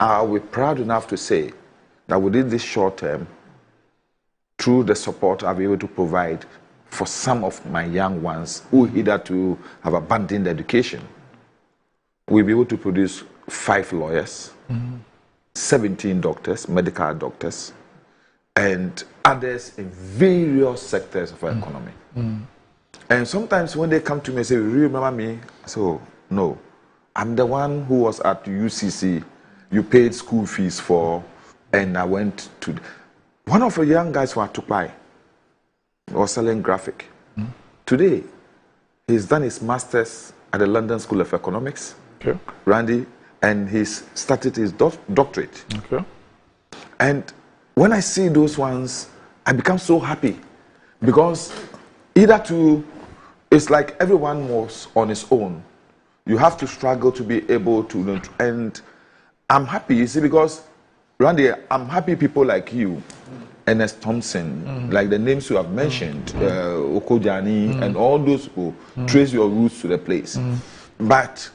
We're proud enough to say that within this short term, through the support I'll be able to provide for some of my young ones who either to have abandoned education, we'll be able to produce 5 lawyers, 17 doctors, medical doctors, and others in various sectors of our economy. And sometimes when they come to me and say, "You remember me?" I say, "Oh, no. I'm the one who was at UCC, you paid school fees for, and I went to..." One of the young guys from Atupai was selling graphic. Today, he's done his master's at the London School of Economics, Randy, and he's started his doctorate. And when I see those ones, I become so happy because either to, it's like everyone was on his own. You have to struggle to be able to, and I'm happy, you see, because Randy, I'm happy people like you, Ernest Thompson, like the names you have mentioned, Okojani, and all those who trace your roots to the place. But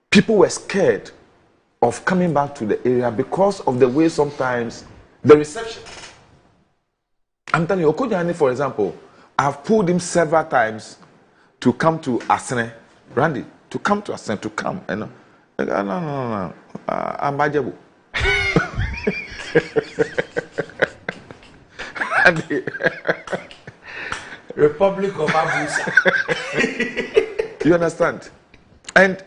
people were scared of coming back to the area because of the way sometimes the reception. I'm telling you, Okojani, for example, I've pulled him several times to come to Asene, Randy, to come to Asene, to come. And no, I'm Bajabu. Republic of Abuja. You understand? And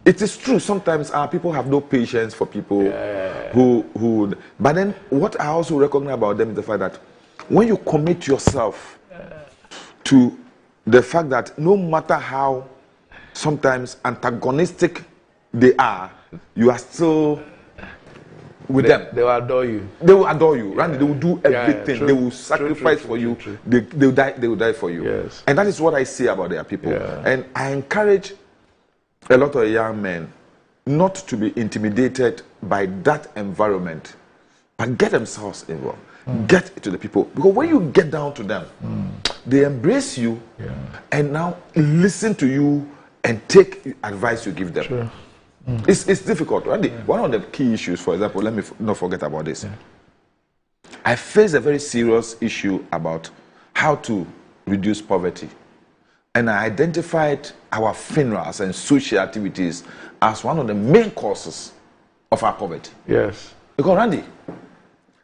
it is true, sometimes our people have no patience for people who. But then what I also recognize about them is the fact that when you commit yourself to the fact that no matter how sometimes antagonistic they are, you are still with them. They will adore you. They will adore you, right? They will do everything. True. They will sacrifice for you. They will die. They will die for you. Yes. And that is what I see about their people. And I encourage a lot of young men not to be intimidated by that environment, but get themselves involved. Get to the people, because when you get down to them, they embrace you and now listen to you and take advice you give them. Sure. It's difficult, Randy. One of the key issues, for example, let me not forget about this. I face a very serious issue about how to reduce poverty, and I identified our funerals and social activities as one of the main causes of our poverty. Yes. Because Randy,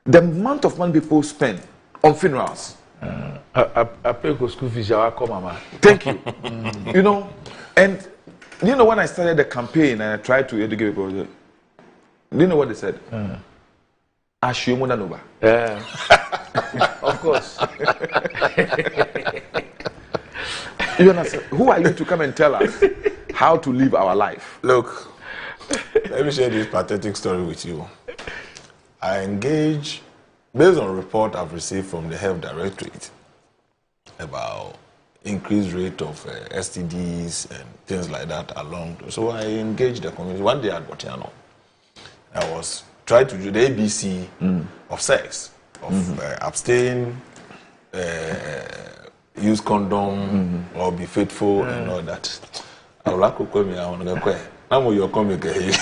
the amount of money people spend on funerals. I pay for school fees. I come, Mama. Thank you. You know, and you know when I started the campaign and I tried to educate people, do you know what they said? Ashiyomudanova. Yeah. Of course. You understand? Who are you to come and tell us how to live our life? Look, let me share this pathetic story with you. I engage, based on a report I've received from the Health Directorate about increased rate of STDs and things like that along. So I engaged the community. One day at Botiano, I was trying to do the ABC of sex, of abstain, use condom, or be faithful and all that. I would like to call me, I want to go. Now you're coming here.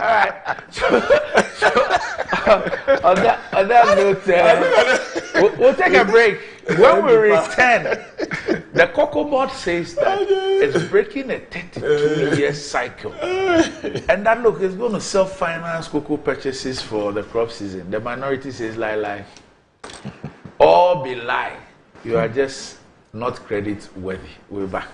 All right. On that note, we'll take a break. When we return, the Cocoa Board says that it's breaking a 32-year cycle. And that, look, it's going to self-finance cocoa purchases for the crop season. The minority says lie. All be lie. You are just not credit worthy. We're back.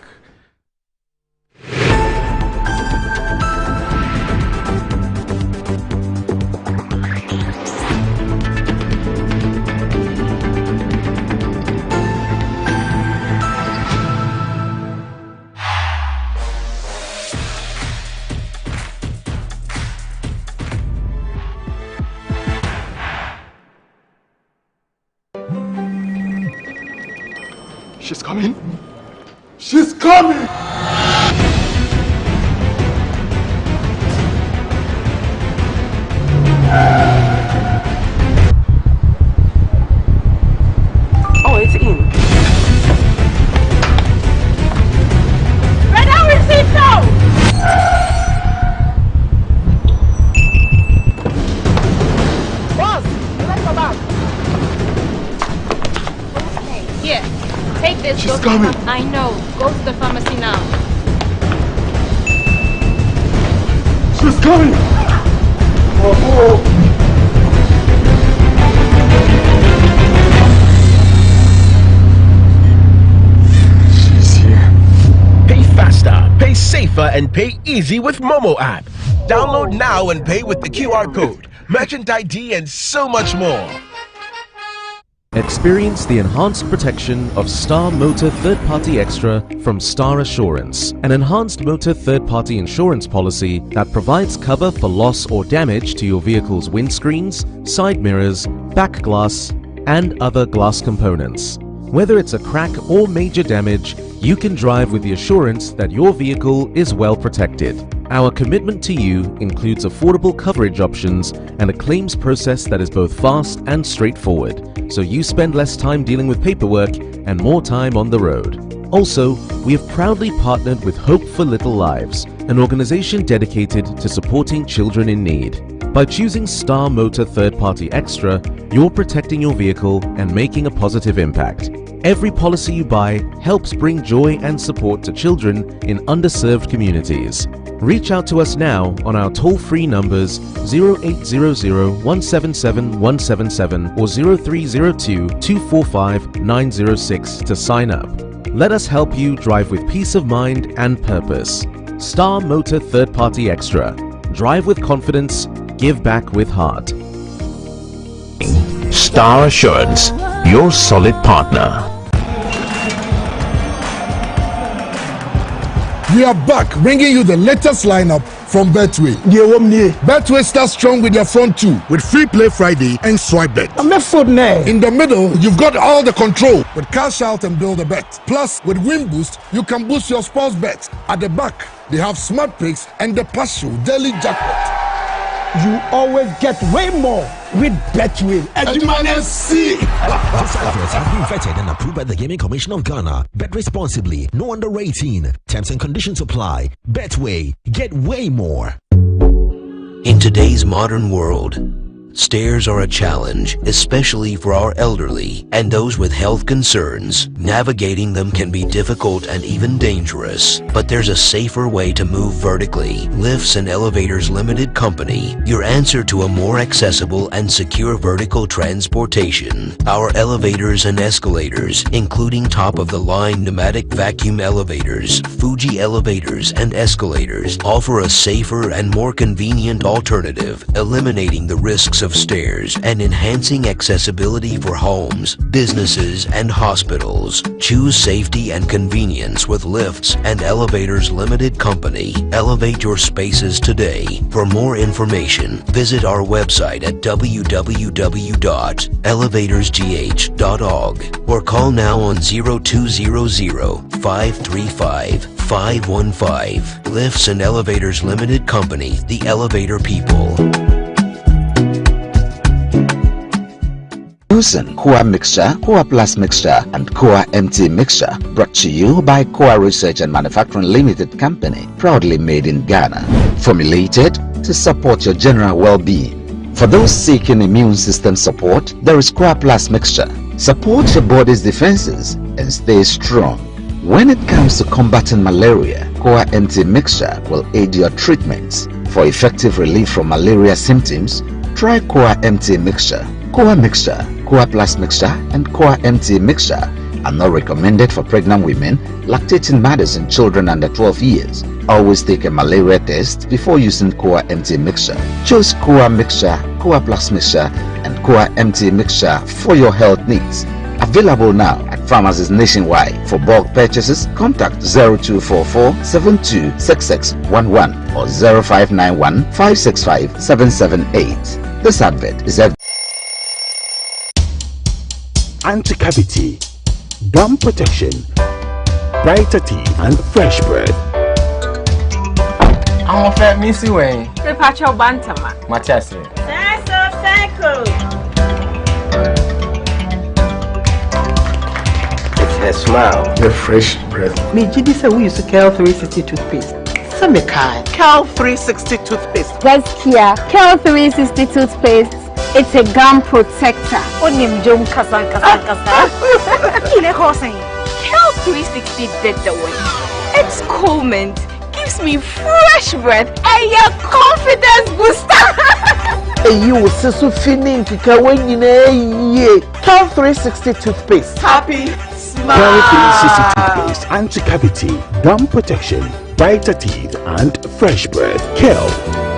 She's coming. She's coming. Oh, it's in. Right now, receive now. Boss, let's go back. Here, take this. She's coming. I know. Go to the pharmacy now. She's coming. Oh. Pay faster, pay safer, and pay easy with Momo app. Download now and pay with the QR code, merchant ID, and so much more. Experience the enhanced protection of Star Motor Third Party Extra from Star Assurance, an enhanced motor third party insurance policy that provides cover for loss or damage to your vehicle's windscreens, side mirrors, back glass, and other glass components. Whether it's a crack or major damage, you can drive with the assurance that your vehicle is well protected. Our commitment to you includes affordable coverage options and a claims process that is both fast and straightforward, so you spend less time dealing with paperwork and more time on the road. Also, we have proudly partnered with Hope for Little Lives, an organization dedicated to supporting children in need. By choosing Star Motor Third Party Extra, you're protecting your vehicle and making a positive impact. Every policy you buy helps bring joy and support to children in underserved communities. Reach out to us now on our toll-free numbers 0800-177-177 or 0302-245-906 to sign up. Let us help you drive with peace of mind and purpose. Star Motor Third Party Extra. Drive with confidence, give back with heart. Star Assurance, your solid partner. We are back, bringing you the latest lineup from Betway. Betway starts strong with their front two, with Free Play Friday and Swipe Bet. In the middle, you've got all the control with Cash Out and Build a Bet. Plus, with Win Boost, you can boost your sports bet. At the back, they have Smart Picks and the Partial Daily Jackpot. You always get way more with Betway. These adverts have been vetted and approved by the Gaming Commission of Ghana. Bet responsibly. No under 18. Terms and conditions apply. Betway. Get way more. In today's modern world, stairs are a challenge, especially for our elderly and those with health concerns. Navigating them can be difficult and even dangerous, but there's a safer way to move vertically. Lifts and Elevators Limited Company, your answer to a more accessible and secure vertical transportation. Our elevators and escalators, including top-of-the-line pneumatic vacuum elevators, Fuji elevators and escalators, offer a safer and more convenient alternative, eliminating the risks of stairs and enhancing accessibility for homes, businesses, and hospitals. Choose safety and convenience with Lifts and Elevators Limited Company. Elevate your spaces today. For more information, visit our website at www.elevatorsgh.org or call now on 0200-535-515. Lifts and Elevators Limited Company, the elevator people. Using Koa Mixture, Koa Plus Mixture, and Koa MT Mixture, brought to you by Koa Research and Manufacturing Limited Company, proudly made in Ghana. Formulated to support your general well-being. For those seeking immune system support, there is Koa Plus Mixture. Support your body's defenses and stay strong. When it comes to combating malaria, Koa MT Mixture will aid your treatments. For effective relief from malaria symptoms, try Koa MT Mixture. Koa Mixture, Koa Plus Mixture, and Koa MT Mixture are not recommended for pregnant women, lactating mothers, and children under 12 years. Always take a malaria test before using Koa MT Mixture. Choose Koa Mixture, Koa Plus Mixture, and Koa MT Mixture for your health needs. Available now at pharmacies nationwide. For bulk purchases, contact 0244-726611 or 0591-565-778. This advert is Anti-cavity, gum protection, brighter teeth, and fresh breath. I'm a fat missy way. Repacho Bantama. Machasi. That's a cycle. It's her smile. The fresh breath. Me, Jidi said we used to Cal 360 toothpaste. Samikai. Cal 360 toothpaste. That's Kia. Cal 360 toothpaste. It's a gum protector. Onim Jom Kasan. Cal 360 did the way. It's cool mint. Gives me fresh breath and your confidence booster. You will see so feeling to Kawan in a year. Cal 360 toothpaste. Happy smile. Cal 360 toothpaste, anti-cavity, gum protection, brighter teeth, and fresh breath. Cal,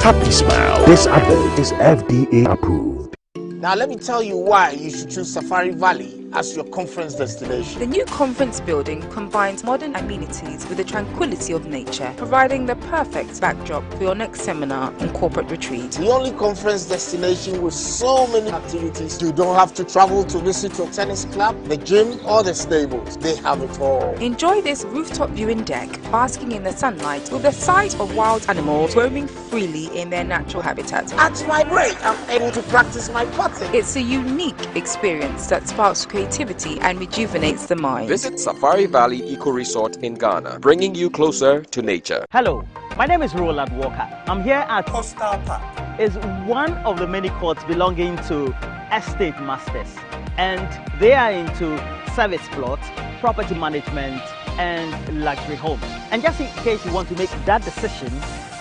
happy smile. This advert is FDA approved. Now let me tell you why you should choose Safari Valley as your conference destination. The new conference building combines modern amenities with the tranquility of nature, providing the perfect backdrop for your next seminar and corporate retreat. The only conference destination with so many activities. You don't have to travel to visit your tennis club, the gym, or the stables. They have it all. Enjoy this rooftop viewing deck, basking in the sunlight with the sight of wild animals roaming freely in their natural habitat. At my break, I'm able to practice my putting. It's a unique experience that sparks creativity and rejuvenates the mind. Visit Safari Valley Eco Resort in Ghana, bringing you closer to nature. Hello, my name is Roland Walker. I'm here at Coastal Park. It's one of the many courts belonging to estate masters, and they are into service plots, property management, and luxury homes. And just in case you want to make that decision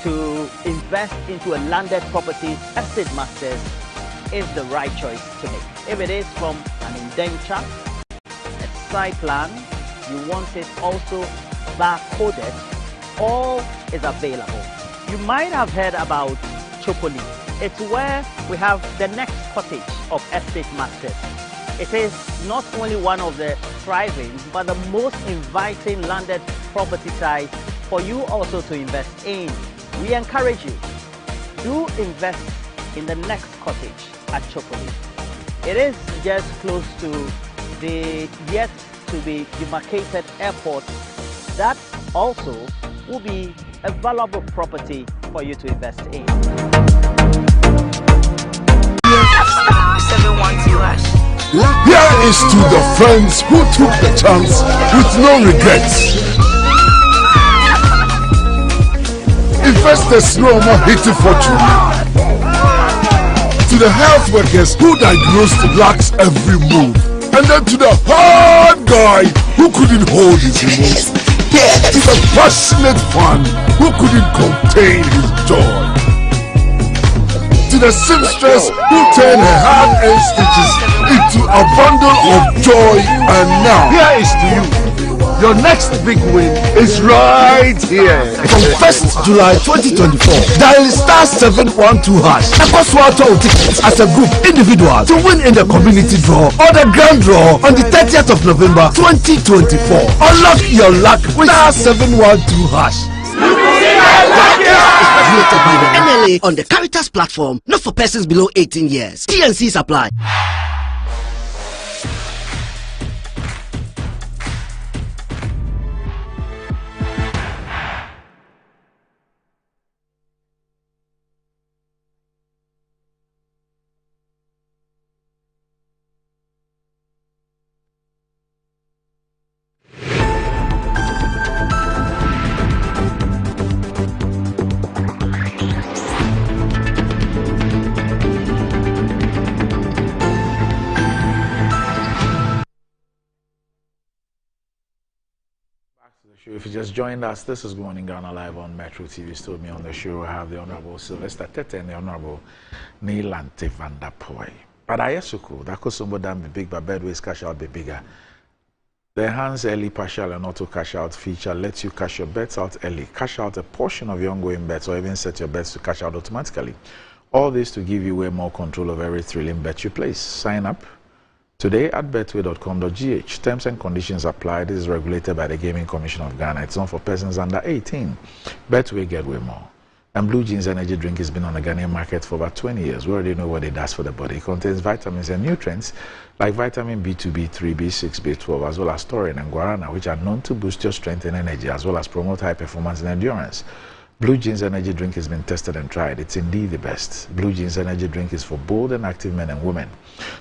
to invest into a landed property, estate masters is the right choice to make. If it is from an indenture, a site plan, you want it also barcoded, all is available. You might have heard about Chocoli. It's where we have the next cottage of estate masters. It is not only one of the thriving, but the most inviting landed property site for you also to invest in. We encourage you, do invest in the next cottage at Chocoli. It is just close to the yet to be demarcated airport. That also will be a valuable property for you to invest in. 712#. Here is to the friends who took the chance with no regrets. Investors no more hitting fortune. To the health workers who diagnosed blacks every move. And then to the hard guy who couldn't hold his emotions. To the passionate fan who couldn't contain his joy. To the seamstress who turned her hand-earned stitches into a bundle of joy. And now, here is to you. Your next big win is right here. From 1st July 2024, dial *712#. Equaswato tickets as a group, individual, to win in the community draw or the grand draw on the 30th of November 2024. Unlock your luck with *712#. Created by the MLA on the Caritas platform, not for persons below 18 years. TNCs apply. If you just joined us, this is Good Morning Ghana live on Metro TV. Still me on the show. I have the Honorable Sylvester Tete and the Honorable Neilante van der Poy. But I also cool. That could somebody be big, but bedways cash out be bigger. The enhanced early partial and auto cash out feature lets you cash your bets out early, cash out a portion of your ongoing bets, or even set your bets to cash out automatically. All this to give you way more control of every thrilling bet you place. Sign up today at betway.com.gh. Terms and conditions apply. This is regulated by the Gaming Commission of Ghana. It's not for persons under 18. Betway, get way more. And Blue Jeans Energy Drink has been on the Ghanaian market for about 20 years. We already know what it does for the body. It contains vitamins and nutrients like vitamin B2, B3, B6, B12, as well as taurine and guarana, which are known to boost your strength and energy, as well as promote high performance and endurance. Blue Jeans Energy Drink has been tested and tried. It's indeed the best. Blue Jeans Energy Drink is for bold and active men and women.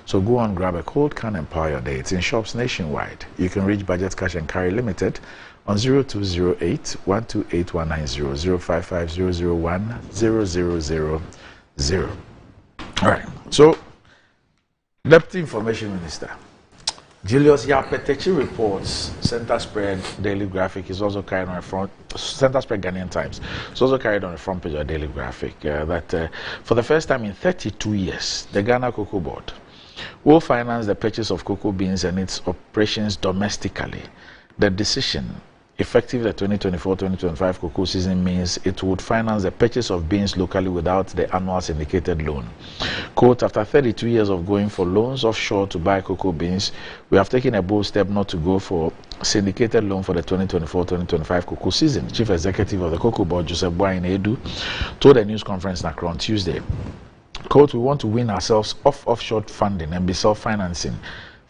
So go on, grab a cold can and power your day. It's in shops nationwide. You can reach Budget Cash and Carry Limited on 0208 128 190 055 001 0000. All right. So, Deputy Information Minister Julius Yapetechi reports Center Spread Daily Graphic is also carried on the front. Center Spread Ghanaian Times is also carried on the front page of Daily Graphic that for the first time in 32 years, the Ghana Cocoa Board will finance the purchase of cocoa beans and its operations domestically. The decision effective the 2024-2025 cocoa season means it would finance the purchase of beans locally without the annual syndicated loan. Quote, after 32 years of going for loans offshore to buy cocoa beans, we have taken a bold step not to go for syndicated loan for the 2024-2025 cocoa season. Chief Executive of the Cocoa Board, Joseph Boahen Edu, told a news conference in Accra on Tuesday. Quote, we want to win ourselves off offshore funding and be self-financing.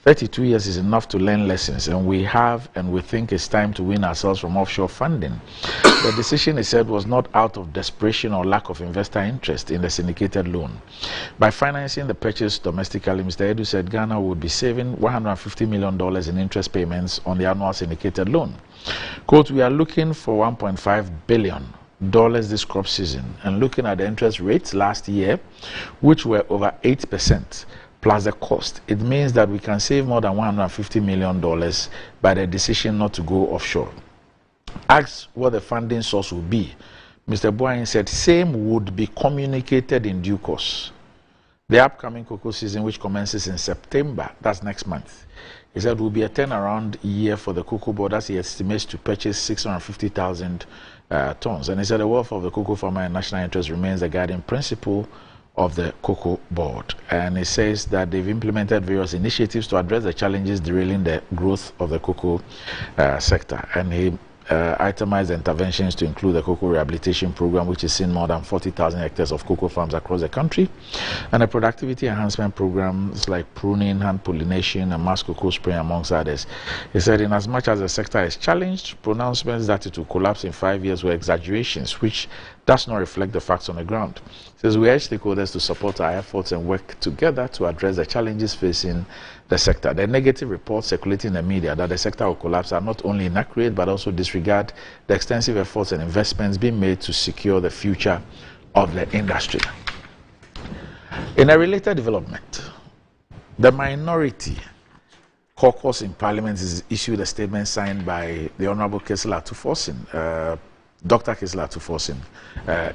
32 years is enough to learn lessons, and we think it's time to win ourselves from offshore funding. The decision, he said, was not out of desperation or lack of investor interest in the syndicated loan. By financing the purchase domestically, Mr. Edu said Ghana would be saving $150 million in interest payments on the annual syndicated loan. Quote, we are looking for $1.5 billion this crop season, and looking at the interest rates last year, which were over 8%, plus the cost, it means that we can save more than $150 million by the decision not to go offshore. Asked what the funding source will be, Mr. Boahen said same would be communicated in due course. The upcoming cocoa season, which commences in September, that's next month, he said will be a turnaround year for the Cocoa Board, as he estimates to purchase 650,000 tons. And he said the welfare of the cocoa farmer and national interest remains the guiding principle of the Cocoa Board. And it says that they've implemented various initiatives to address the challenges derailing the growth of the cocoa sector. And he itemized interventions to include the cocoa rehabilitation program, which has seen more than 40,000 hectares of cocoa farms across the country, and the productivity enhancement programs like pruning, hand pollination, and mass cocoa spray, amongst others. He said, in as much as the sector is challenged, pronouncements that it will collapse in 5 years were exaggerations, which does not reflect the facts on the ground. He says, we urge stakeholders to support our efforts and work together to address the challenges facing the sector. The negative reports circulating in the media that the sector will collapse are not only inaccurate, but also disregard the extensive efforts and investments being made to secure the future of the industry. In a related development, the minority caucus in Parliament has issued a statement signed by the Honorable Kisla Tuforsin, Dr. Kisla Tuforsin,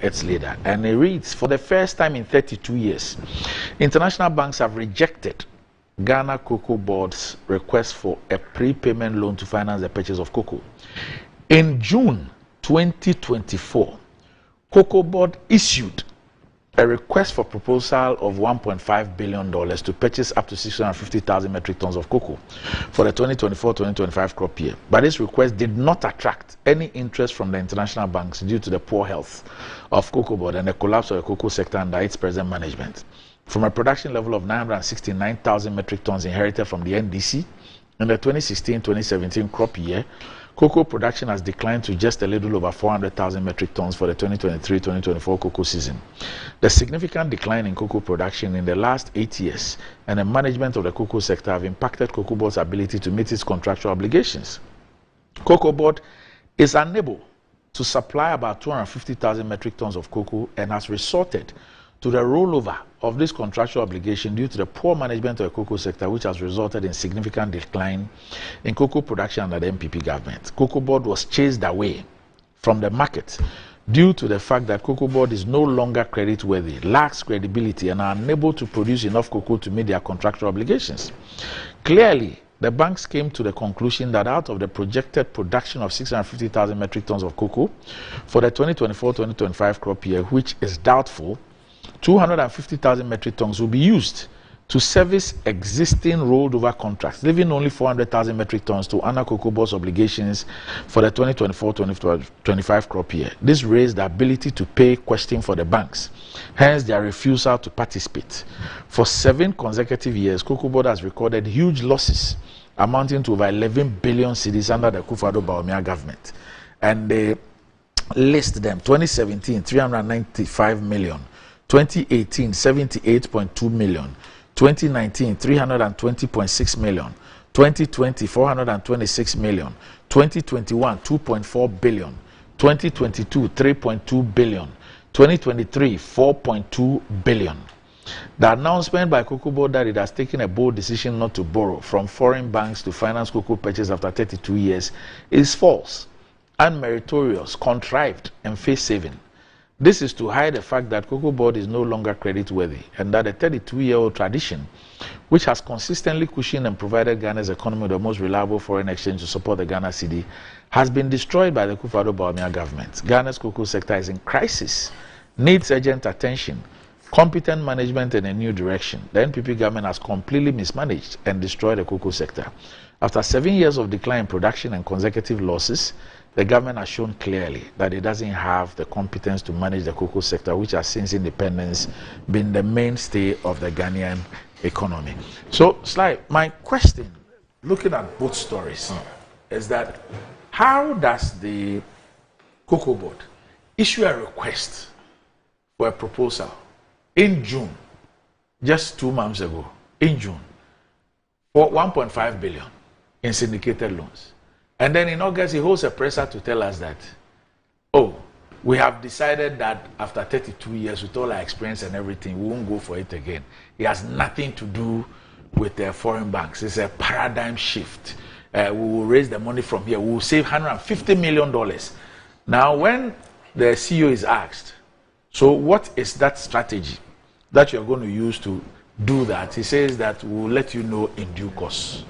its leader. And it reads, for the first time in 32 years, international banks have rejected Ghana Cocoa Board's request for a prepayment loan to finance the purchase of cocoa. In June 2024, Cocoa Board issued a request for proposal of $1.5 billion to purchase up to 650,000 metric tons of cocoa for the 2024-2025 crop year. But this request did not attract any interest from the international banks due to the poor health of Cocoa Board and the collapse of the cocoa sector under its present management. From a production level of 969,000 metric tons inherited from the NDC in the 2016-2017 crop year, cocoa production has declined to just a little over 400,000 metric tons for the 2023-2024 cocoa season. The significant decline in cocoa production in the last 8 years and the management of the cocoa sector have impacted Cocoa Board's ability to meet its contractual obligations. Cocoa Board is unable to supply about 250,000 metric tons of cocoa and has resorted to the rollover of this contractual obligation due to the poor management of the cocoa sector, which has resulted in significant decline in cocoa production under the MPP government. Cocoa Board was chased away from the market due to the fact that Cocoa Board is no longer creditworthy, lacks credibility, and are unable to produce enough cocoa to meet their contractual obligations. Clearly, the banks came to the conclusion that out of the projected production of 650,000 metric tons of cocoa for the 2024-2025 crop year, which is doubtful, 250,000 metric tons will be used to service existing rolled over contracts, leaving only 400,000 metric tons to honor Cocoa Board's obligations for the 2024-2025 crop year. This raised the ability to pay question for the banks, hence their refusal to participate. For 7 consecutive years, Cocoa Board has recorded huge losses amounting to over 11 billion cedis under the Akufo-Addo Bawumia government. And they list them: 2017, 395 million. 2018, 78.2 million. 2019, 320.6 million. 2020, 426 million. 2021, 2.4 billion. 2022, 3.2 billion. 2023, 4.2 billion. The announcement by Cocoa Board that it has taken a bold decision not to borrow from foreign banks to finance cocoa purchase after 32 years is false, unmeritorious, contrived, and face-saving. This is to hide the fact that Cocoa Board is no longer creditworthy and that a 32-year-old tradition, which has consistently cushioned and provided Ghana's economy with the most reliable foreign exchange to support the Ghana cedi, has been destroyed by the Akufo-Addo Bawumia government. Ghana's cocoa sector is in crisis, needs urgent attention, competent management and a new direction. The NPP government has completely mismanaged and destroyed the cocoa sector. After 7 years of decline in production and consecutive losses, the government has shown clearly that it doesn't have the competence to manage the cocoa sector, which has since independence been the mainstay of the Ghanaian economy. So, Sly, my question, looking at both stories, is that how does the Cocoa Board issue a request for a proposal in June, just 2 months ago, in June, for 1.5 billion in syndicated loans? And then in August, he holds a presser to tell us that, oh, we have decided that after 32 years, with all our experience and everything, we won't go for it again. It has nothing to do with the foreign banks. It's a paradigm shift. We will raise the money from here. We will save $150 million. Now, when the CEO is asked, so what is that strategy that you're going to use to do that? He says that we will let you know in due course.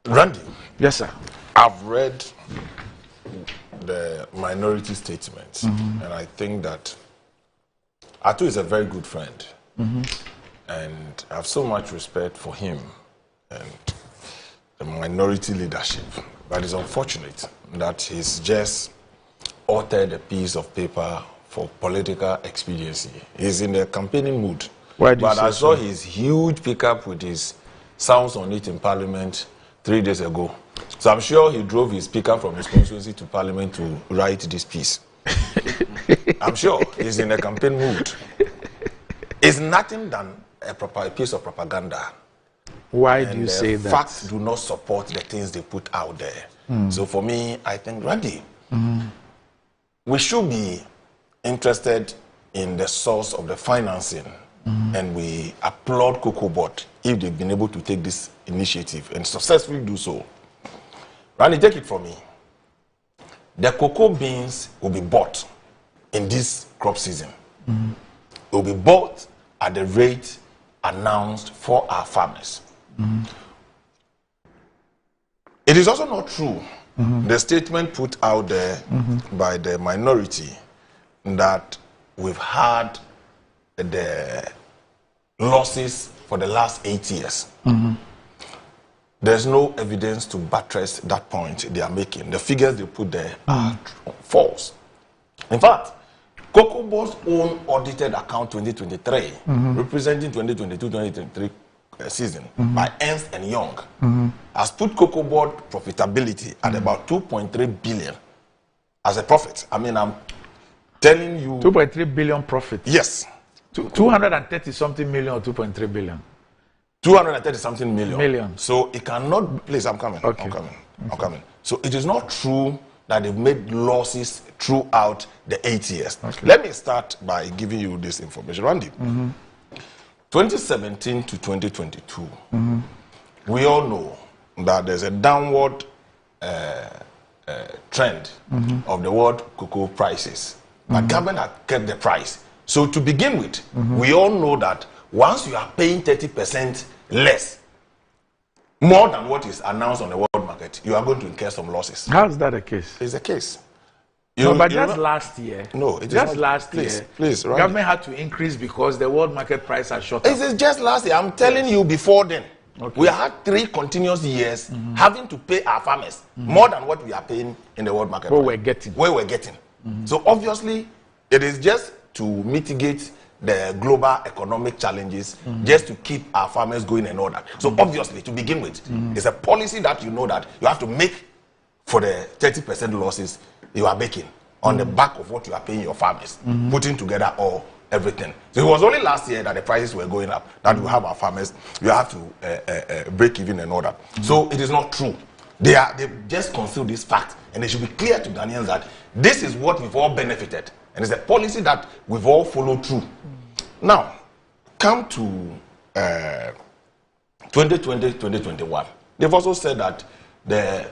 Randy. Yes, sir. I've read the minority statements, and I think that Atu is a very good friend, and I have so much respect for him and the minority leadership. But it's unfortunate that he's just authored a piece of paper for political expediency. He's in the campaigning mood. But I saw his huge pickup with his sounds on it in Parliament 3 days ago. So I'm sure he drove his pickup from his constituency to Parliament to write this piece. I'm sure he's in a campaign mood. It's nothing than a piece of propaganda. Why do you say that? Facts do not support the things they put out there. So for me, I think, Randy, we should be interested in the source of the financing, and we applaud Cocoa Board if they've been able to take this initiative and successfully do so. Randy, take it from me. The cocoa beans will be bought in this crop season. It will be bought at the rate announced for our farmers. It is also not true, the statement put out there by the minority, that we've had the losses for the last 8 years. There's no evidence to buttress that point they are making. The figures they put there are false. In fact, Cocoa Board's own audited account 2023, representing 2022-2023 season, by Ernst & Young, has put Cocoa Board profitability at about 2.3 billion as a profit. I mean, I'm telling you... 2.3 billion profit? Yes. 230 something million or 2.3 billion? 230 something million. Million. So it cannot... Please, I'm coming. Okay. I'm coming. So it is not true that they've made losses throughout the 8 years. Let me start by giving you this information. Randy, 2017 to 2022, we all know that there's a downward trend of the world cocoa prices. But government has kept the price. So to begin with, we all know that once you are paying 30% less, more than what is announced on the world market, you are going to incur some losses. How is that the case? It's the case. But just last year. No, it is just not. Last year. Please, government had to increase because the world market price has shot up. It is just last year. I'm telling you before then. We had 3 continuous years having to pay our farmers more than what we are paying in the world market. Where we're getting. So obviously, it is just to mitigate the global economic challenges, just to keep our farmers going and all that. So obviously, to begin with, it's a policy that you know that you have to make for the 30% losses you are making on the back of what you are paying your farmers, putting together all everything. So it was only last year that the prices were going up, that we have our farmers, you have to break even and all that. So it is not true. They just conceal this fact, and it should be clear to Ghanaians that this is what we've all benefited, and it's a policy that we've all followed through. Now, come to 2020-2021. They've also said that the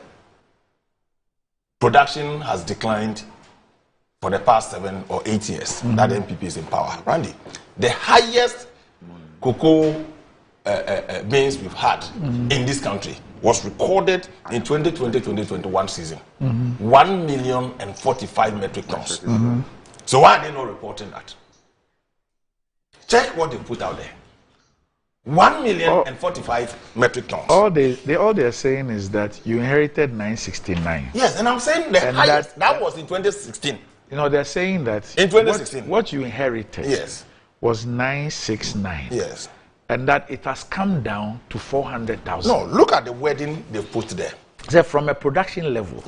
production has declined for the past 7 or 8 years that the NPP is in power. Randy, the highest cocoa beans we've had in this country was recorded in 2020-2021 season. 1,045,000 metric tons. So why are they not reporting that? Check what they put out there. 1,045,000 metric tons. All they're saying is that you inherited 969. Yes, and I'm saying the highest, that was in 2016. You know, they're saying that in 2016, what you inherited was 969. Yes. And that it has come down to 400,000. No, look at the wording they put there. So from a production level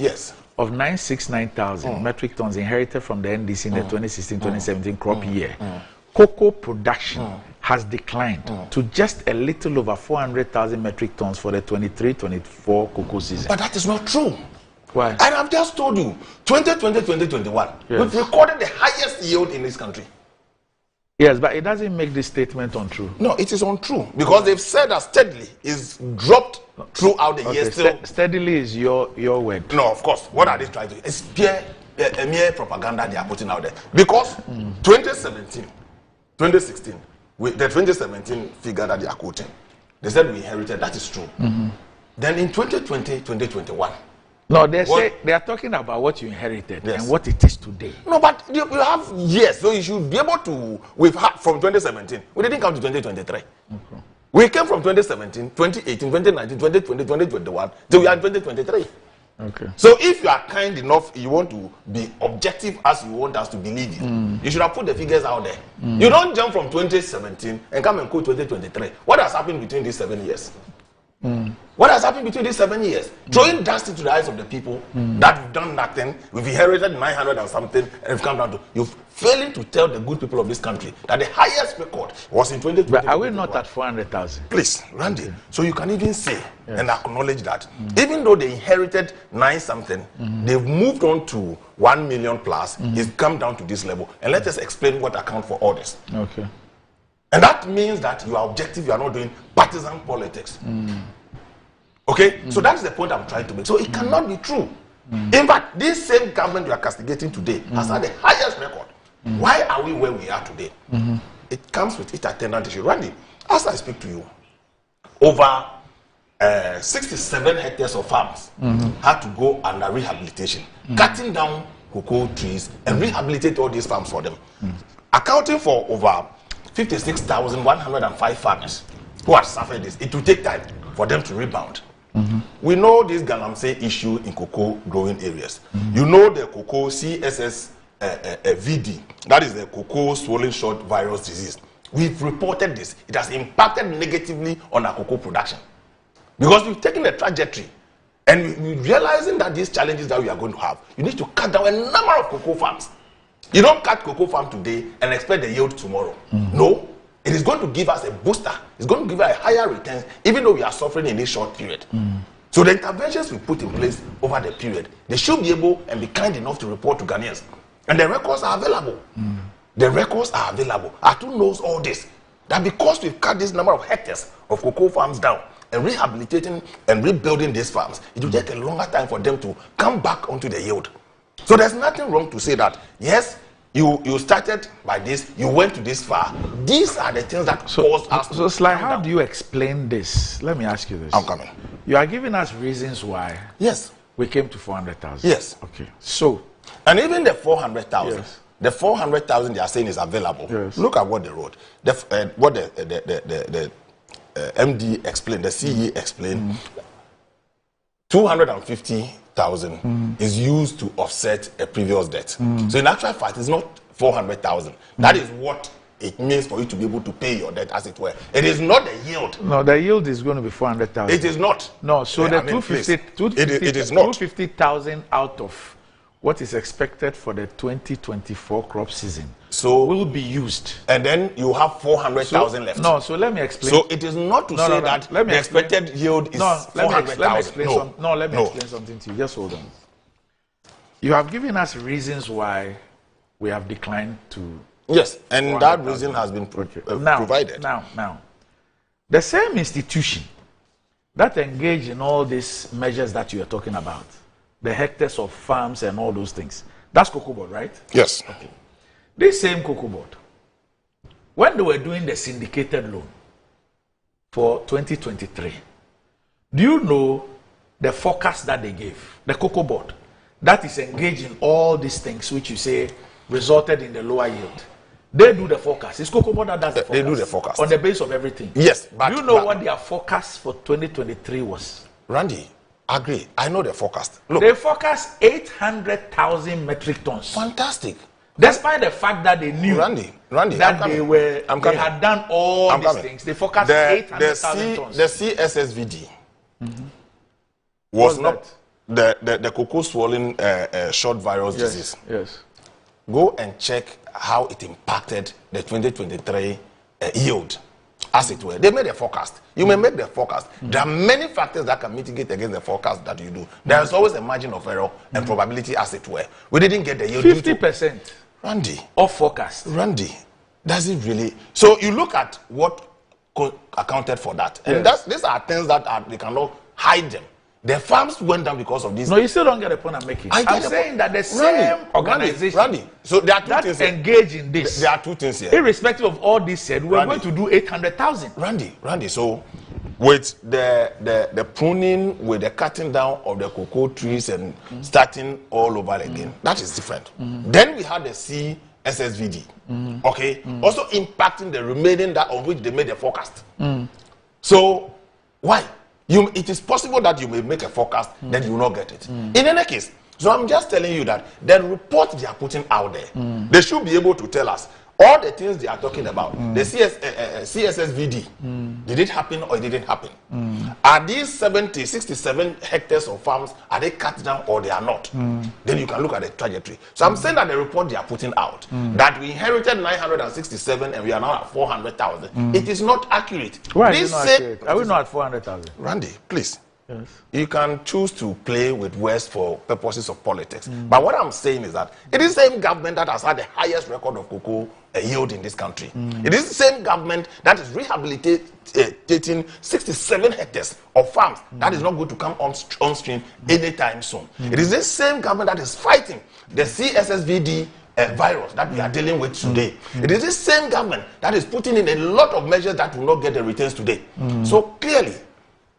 of 969,000 metric tons inherited from the NDC in the 2016-2017 crop year, cocoa production has declined to just a little over 400,000 metric tons for the 23-24 cocoa season. But that is not true. Why? And I've just told you, 2020-2021, we've recorded the highest yield in this country. Yes, but it doesn't make this statement untrue. No, it is untrue because they've said that steadily is dropped throughout the year. Still, steadily is your word. No, of course. What are they trying to do? It's mere propaganda they are putting out there. Because 2017, 2016, the 2017 figure that they are quoting, they said we inherited. That is true. Then in 2020, 2021. No, they are talking about what you inherited and what it is today. No, but you have years, so you should be able to. We've had from 2017. We didn't come to 2023. Okay. We came from 2017, 2018, 2019, 2020, 2021 till we are in 2023. Okay. So if you are kind enough, you want to be objective as you want us to believe you, you should have put the figures out there. You don't jump from 2017 and come and quote 2023. What has happened between these 7 years? What has happened between these 7 years? Throwing dust into the eyes of the people that we've done nothing, we've inherited 900 and something, and we've come down to you're failing to tell the good people of this country that the highest record was in 2020. But are we not at 400,000? Please, Randy. So you can even say and acknowledge that even though they inherited 9 something, they've moved on to 1 million plus. It's come down to this level, and let us explain what accounts for all this. Okay. And that means that you are objective, you are not doing partisan politics. Okay? So that's the point I'm trying to make. So it cannot be true. In fact, this same government you are castigating today has had the highest record. Why are we where we are today? It comes with its attendant issue. Randy, as I speak to you, over 67 hectares of farms had to go under rehabilitation, cutting down cocoa trees and rehabilitate all these farms for them, accounting for over 56,105 farmers who have suffered this. It will take time for them to rebound. We know this galamsey issue in cocoa growing areas. You know the cocoa CSSVD, that is the cocoa swollen short virus disease. We've reported this. It has impacted negatively on our cocoa production because we've taken a trajectory and we're realizing that these challenges that we are going to have, you need to cut down a number of cocoa farms. You don't cut cocoa farm today and expect the yield tomorrow. No, it is going to give us a booster. It's going to give us a higher return, even though we are suffering in this short period. So the interventions we put in place over the period, they should be able and be kind enough to report to Ghanaians. And the records are available. The records are available. Atu knows all this. That because we've cut this number of hectares of cocoa farms down and rehabilitating and rebuilding these farms, it will take a longer time for them to come back onto the yield. So there's nothing wrong to say that, yes, you started by this, you went to this far. These are the things that caused us to. So, Sly, how do you explain this? Let me ask you this. I'm coming. You are giving us reasons why we came to 400,000. Yes. Okay. So, and even the 400,000, the 400,000 they are saying is available. Look at what they wrote. What the MD explained, the CE explained. 250,000 is used to offset a previous debt. So in actual fact, it's not 400,000. That is what it means for you to be able to pay your debt, as it were. It is not the yield. No, the yield is going to be 400,000. It is not. No, so the 250,000 it is not. 250,000 out of what is expected for the 2024 crop season will be used. And then you have 400,000 left. No, so let me explain. So it is not to say that the expected yield is 400,000. Let me explain something to you. Just hold on. You have given us reasons why we have declined to... Yes, and that reason has been provided. Now, the same institution that engaged in all these measures that you are talking about, the hectares of farms and all those things, That's Cocoa Board, right? Yes. Okay. This same Cocoa Board, when they were doing the syndicated loan for 2023, do you know the forecast that they gave? The Cocoa Board that is engaged in all these things which you say resulted in the lower yield. They do the forecast. It's Cocoa Board that does the forecast. They do the forecast. On the basis of everything. Yes. But, do you know what their forecast for 2023 was? Randy, I agree. I know the forecast. Look, they forecast 800,000 metric tons. Fantastic. Despite the fact that they knew Randy, that they had done all these things, they forecast 800,000 tons. The CSSVD was not the cocoa swollen short virus disease. Yes. Go and check how it impacted the 2023 yield, as it were. They made a forecast. You may make the forecast. There are many factors that can mitigate against the forecast that you do. There is always a margin of error and probability, as it were. We didn't get the yield. 50%. Randy. Of forecast. Randy, does it really? So you look at what accounted for that. And these are things that they cannot hide them. The farms went down because of this. No, you still don't get the point I'm making. I'm saying that the same organization Randy, so there are two that things engage in this. There are two things here. Irrespective of all this said, we're going to do 800,000. Randy, so with the pruning, with the cutting down of the cocoa trees and starting all over again, that is different. Then we had the CSSVD, okay, also impacting the remaining that on which they made the forecast. So why? It is possible that you may make a forecast, then you will not get it. In any case, so I'm just telling you that the report they are putting out there, they should be able to tell us all the things they are talking about. The CSSVD, did it happen or it didn't happen? Are these 67 hectares of farms, are they cut down or they are not? Then you can look at the trajectory. So I'm saying that the report they are putting out, that we inherited 967 and we are now at 400,000, it is not accurate. Why is it not accurate? Are we not at 400,000? Randy, please. Yes. You can choose to play with words for purposes of politics. But what I'm saying is that it is the same government that has had the highest record of cocoa yield in this country. It is the same government that is rehabilitating 67 hectares of farms that is not going to come on stream anytime soon. It is the same government that is fighting the CSSVD virus that we are dealing with today. It is the same government that is putting in a lot of measures that will not get the returns today. So clearly,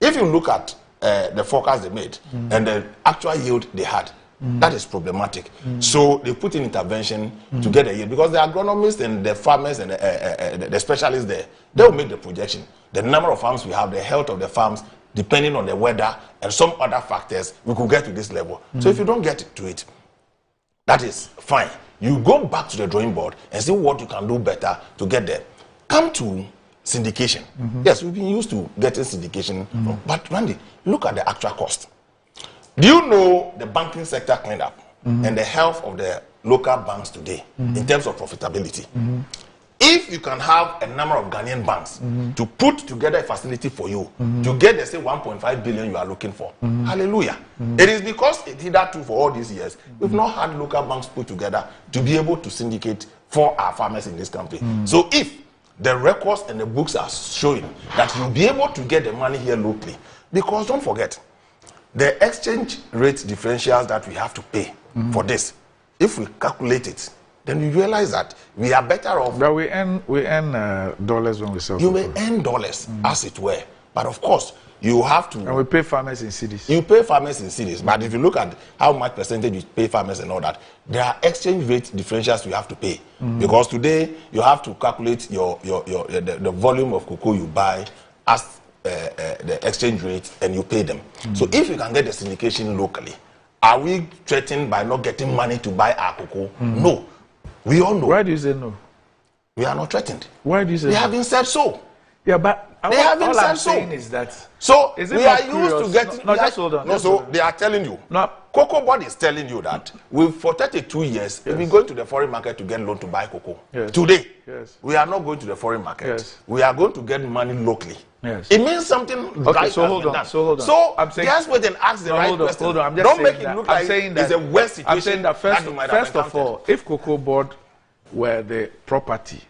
if you look at the forecast they made and the actual yield they had, that is problematic. So they put in intervention to get a yield because the agronomists and the farmers and the specialists there, they will make the projection. The number of farms we have, the health of the farms, depending on the weather and some other factors, we could get to this level. So if you don't get to it, that is fine. You go back to the drawing board and see what you can do better to get there. Come to syndication. Yes, we've been used to getting syndication, but Randy, look at the actual cost. Do you know the banking sector cleanup and the health of the local banks today in terms of profitability? If you can have a number of Ghanaian banks to put together a facility for you to get the say 1.5 billion you are looking for, hallelujah. It is because it did that too for all these years. We've not had local banks put together to be able to syndicate for our farmers in this country. So if the records and the books are showing that you'll be able to get the money here locally. Because don't forget, the exchange rate differentials that we have to pay for this, if we calculate it, then you realize that we are better off. But we earn dollars when we sell. You may earn dollars, as it were. But of course, you have to. And we pay farmers in cities. You pay farmers in cities. But if you look at how much percentage you pay farmers and all that, there are exchange rate differentials you have to pay. Because today, you have to calculate the volume of cocoa you buy as the exchange rate and you pay them. So if you can get the syndication locally, are we threatened by not getting money to buy our cocoa? No. We all know. Why do you say no? We are not threatened. Why do you say they no? haven't said so. Yeah, but they haven't all said I'm so. saying is that. So is it we are used to getting. No, just hold on. No, so they are telling you. No, Cocoa Board is telling you that for 32 years we've been going to the foreign market to get loan to buy cocoa. Today, we are not going to the foreign market. We are going to get money locally. It means something. Okay, so hold on. So I'm saying, just wait and ask the right question. Hold on. I'm just don't saying make it that, look like it's a worse situation. I'm saying that first of all, if Cocoa Board were the property,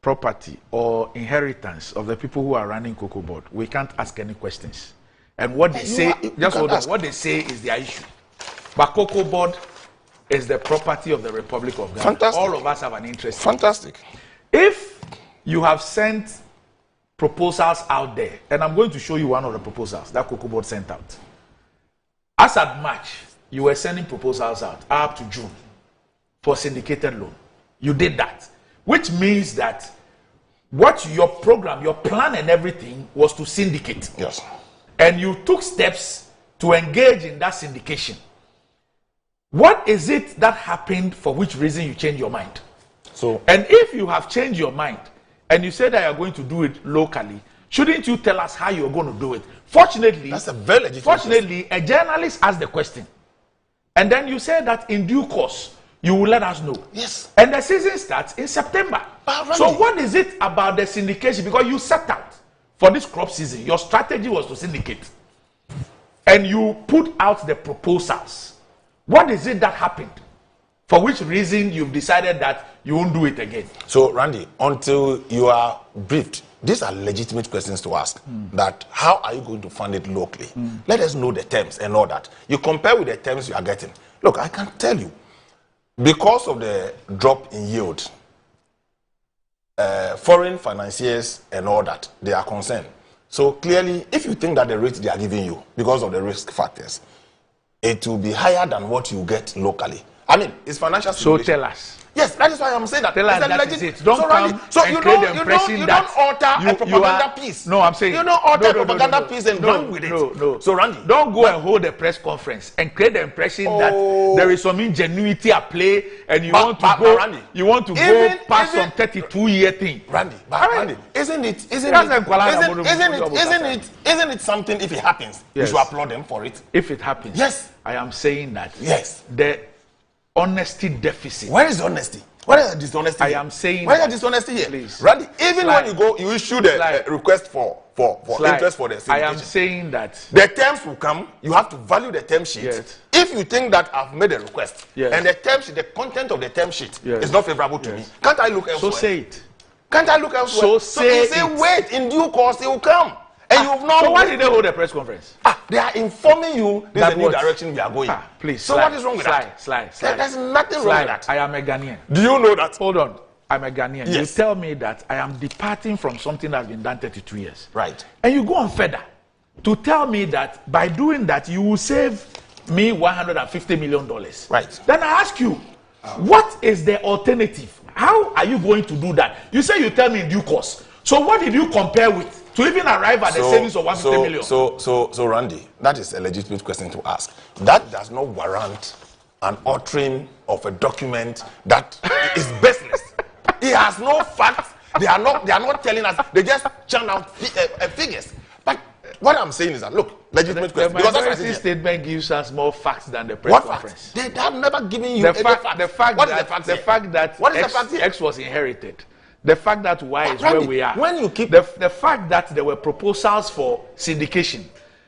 property or inheritance of the people who are running Cocoa Board, we can't ask any questions. And what they say, just hold on. What they say is their issue. But Cocoa Board is the property of the Republic of Ghana. Fantastic. All of us have an interest. Fantastic. If you have sent proposals out there, and I'm going to show you one of the proposals that Cocoa Board sent out. As at March, you were sending proposals out up to June for syndicated loan. You did that, which means that what your program, your plan and everything was to syndicate. Yes. And you took steps to engage in that syndication. What is it that happened for which reason you changed your mind? So, and if you have changed your mind and you say that you're going to do it locally, shouldn't you tell us how you're going to do it? Fortunately, that's a very legitimate question. A journalist asked the question. And then you said that in due course, you will let us know. Yes. And the season starts in September. So what is it about the syndication? Because you set out for this crop season, your strategy was to syndicate. And you put out the proposals. What is it that happened? For which reason you've decided that you won't do it again? So, Randy, until you are briefed, these are legitimate questions to ask. That how are you going to fund it locally? Let us know the terms and all that. You compare with the terms you are getting. Look, I can tell you, because of the drop in yield, foreign financiers and all that, they are concerned. So clearly, if you think that the rate they are giving you, because of the risk factors, it will be higher than what you get locally. I mean, it's financial So tell us. Yes, that is why I'm saying that. Tell us that is it. Don't come you and create the impression you that don't alter a propaganda piece. No, I'm saying you don't alter a propaganda piece and run with it. No. So Randy, don't go and hold a press conference and create the impression that there is some ingenuity at play and you want to go. Randy, you want to go past some 32-year thing. Randy, isn't it something if it happens, you should applaud them for it? If it happens, yes. I am saying that. Yes. The honesty deficit. Where is honesty? Where is the dishonesty? I am saying. Where is the dishonesty here? Please. Randy, even when you go, you issue the request for interest for the syndication. I am saying that the terms will come. You have to value the term sheet. Yes. If you think that I've made a request and the term sheet, the content of the term sheet is not favorable to me, can't I look elsewhere? So say it. Can't I look elsewhere? So say wait, in due course it will come. And you've not. So why did they hold a press conference? They are informing you this is the new direction we are going. Please. So what is wrong with that? There's nothing wrong with that. I am a Ghanaian. Do you know that? Hold on. I'm a Ghanaian. Yes. You tell me that I am departing from something that has been done 32 years. Right. And you go on further to tell me that by doing that you will save me $150 million. Right. Then I ask you, what is the alternative? How are you going to do that? You say you tell me in due course. So what did you compare with to even arrive at the savings of 150 million? So Randy, that is a legitimate question to ask. That does not warrant an altering of a document that is baseless. It has no facts. They are not telling us. They just churn out figures. But what I'm saying is that look, legitimate question. The minority statement gives us more facts than the press what conference. Facts? They have never given you any facts. The fact that X was inherited. The fact that Y is Randy, where we are. When you keep the fact that there were proposals for syndication.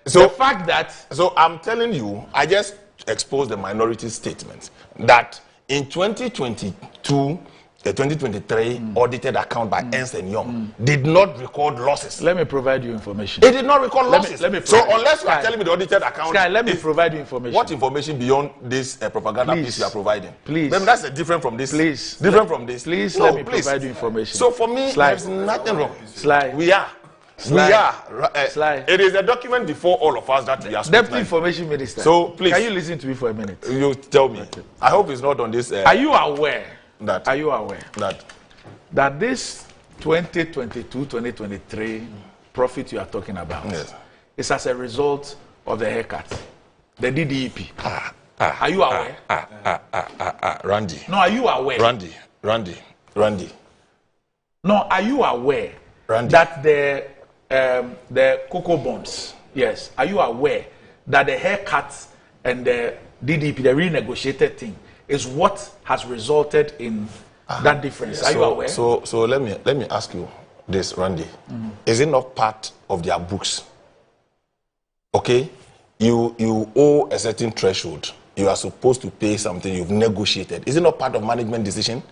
So the fact that I'm telling you, I just exposed the minority statement that in 2022, the 2023 audited account by Ernst & Young did not record losses. Let me provide you information. It did not record losses. So unless you are telling me the audited account, let me provide you information. What information beyond this propaganda piece you are providing? Please. Then that's different from this. Please. Different from this. Please let me provide you information. So for me, there's nothing wrong. We are. It is a document before all of us that we are Deputy Information Minister. So please. Can you listen to me for a minute? You tell me. I hope it's not on this. Are you aware that this 2022-2023 profit you are talking about is as a result of the haircut, the DDEP? Are you aware? Randy. No, are you aware? Randy. No, are you aware that the cocoa bonds? Yes. Are you aware that the haircuts and the DDP, the renegotiated thing, is what has resulted in that difference? Are you aware? So let me ask you this, Randy. Is it not part of their books? Okay, you owe a certain threshold. You are supposed to pay something you've negotiated. Is it not part of management decision?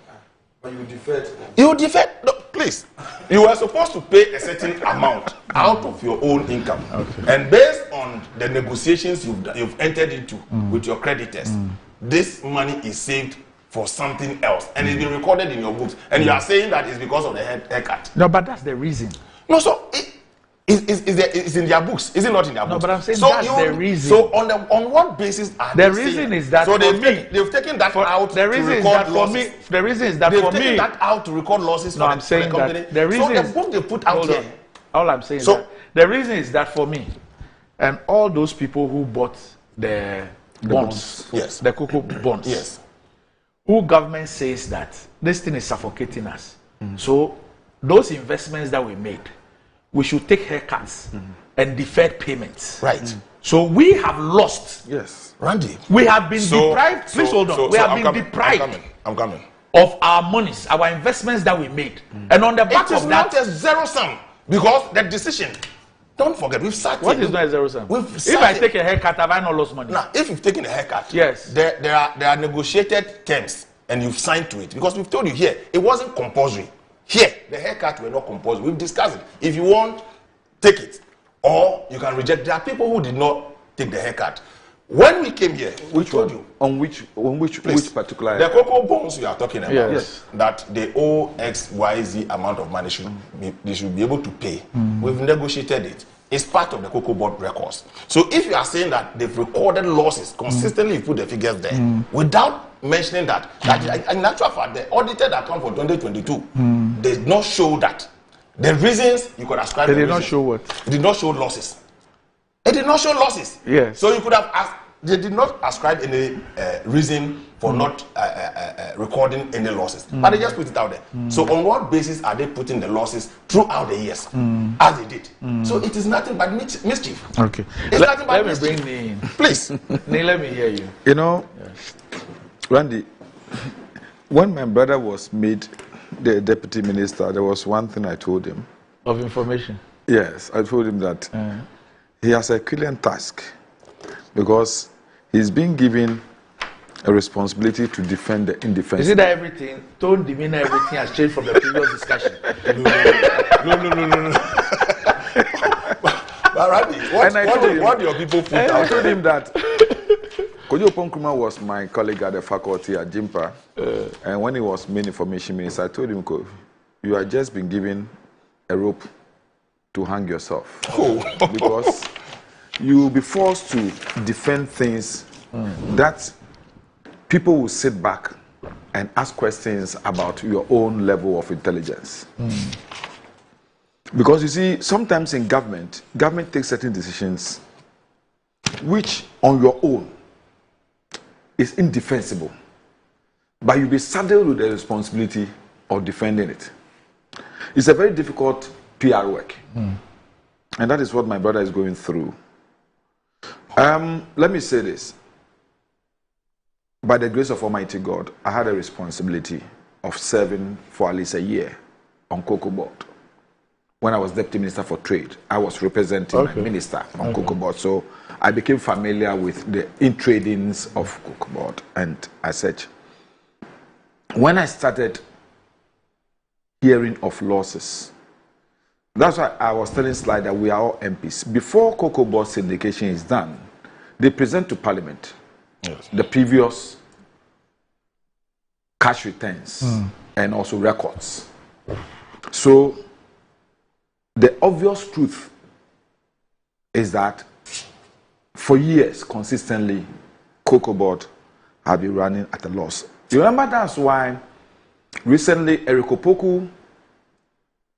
But you deferred. You deferred. No, please. You are supposed to pay a certain amount out of your own income, and based on the negotiations you've entered into with your creditors, this money is saved for something else, and it's been recorded in your books, and you are saying that it's because of the haircut. No, but that's the reason. No, so it's in their books. Is it not in their books? No, but I'm saying so that's the reason. So on what basis are the they reason saying is that so for they've taken that out the reason to is record that losses. for me. The reason is that they've for taken me. that out to record losses. No, for I'm the saying company. that the reason so is the book they put out here. All I'm saying So- is that the reason is that for me, and all those people who bought the bonds, yes, the cocoa bonds, yes, who government says that this thing is suffocating us. So those investments that we made, we should take haircuts and deferred payments. Right. So we have lost. Yes, Randy. We have been deprived. Please hold on. We have been deprived. I'm coming. Of our monies, our investments that we made, and on the back It is of that, not a zero sum because the decision. Don't forget, we've sat what here. is not a zero sum? We've If sat I here. take a haircut, have I not lost money? Now, if you've taken a haircut, yes, there are negotiated terms, and you've signed to it because we've told you here it wasn't compulsory. Here, the haircut were not compulsory. We've discussed it. If you want, take it, or you can reject. There are people who did not take the haircut. When we came here, we told you on which particular the cocoa bonds you are talking about. Yes. That they owe XYZ amount of money they should be able to pay. We've negotiated it. It's part of the cocoa board records. So if you are saying that they've recorded losses consistently, you put the figures there without mentioning that in actual fact the audited account for 2022 did not show that. The reasons you could ascribe. They the did not reasons. show what? It did not show losses. It did not show losses. Yes. So you could have asked. They did not ascribe any reason for not recording any losses, but they just put it out there. So on what basis are they putting the losses throughout the years, as they did? So it is nothing but mischief. Okay. It's nothing but Let me mischief. bring in. Please. Let me hear you. You know, Randy, when my brother was made the deputy minister, there was one thing I told him. Of information. Yes, I told him that he has a Herculean task because he's been given a responsibility to defend the indefensible. Is it that everything, tone, demeanor, everything has changed from the previous discussion? No. But Randy, what do your people put out? I told him that Kojo Ponkrumah was my colleague at the faculty at Jimpa, and when he was main information minister, I told him, you have just been given a rope to hang yourself. Because you will be forced to defend things that people will sit back and ask questions about your own level of intelligence. Because you see, sometimes in government takes certain decisions which on your own is indefensible, but you'll be saddled with the responsibility of defending it. It's a very difficult PR work, and that is what my brother is going through. Let me say this. By the grace of Almighty God, I had a responsibility of serving for at least a year on Cocoa Board. When I was Deputy Minister for Trade, I was representing my minister on Cocoa Board. So I became familiar with the in-tradings of Cocoa Board and as such. When I started hearing of losses, that's why I was telling Sly that we are all MPs. Before Cocoa Board syndication is done, they present to Parliament the previous cash returns and also records. So the obvious truth is that for years, consistently, Cocoa Board have been running at a loss. You remember that's why recently Eric Opoku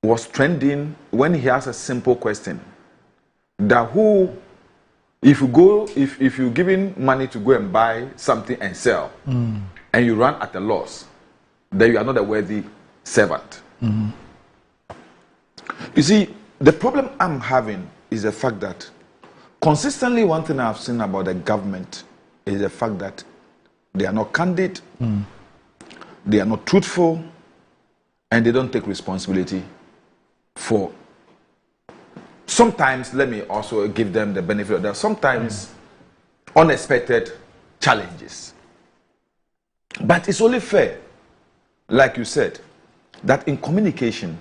was trending when he asked a simple question that if you're giving money to go and buy something and sell and you run at a loss, then you are not a worthy servant. You see, the problem I'm having is the fact that consistently one thing I've seen about the government is the fact that they are not candid, they are not truthful, and they don't take responsibility for. Sometimes, let me also give them the benefit of that, sometimes unexpected challenges. But it's only fair, like you said, that in communication,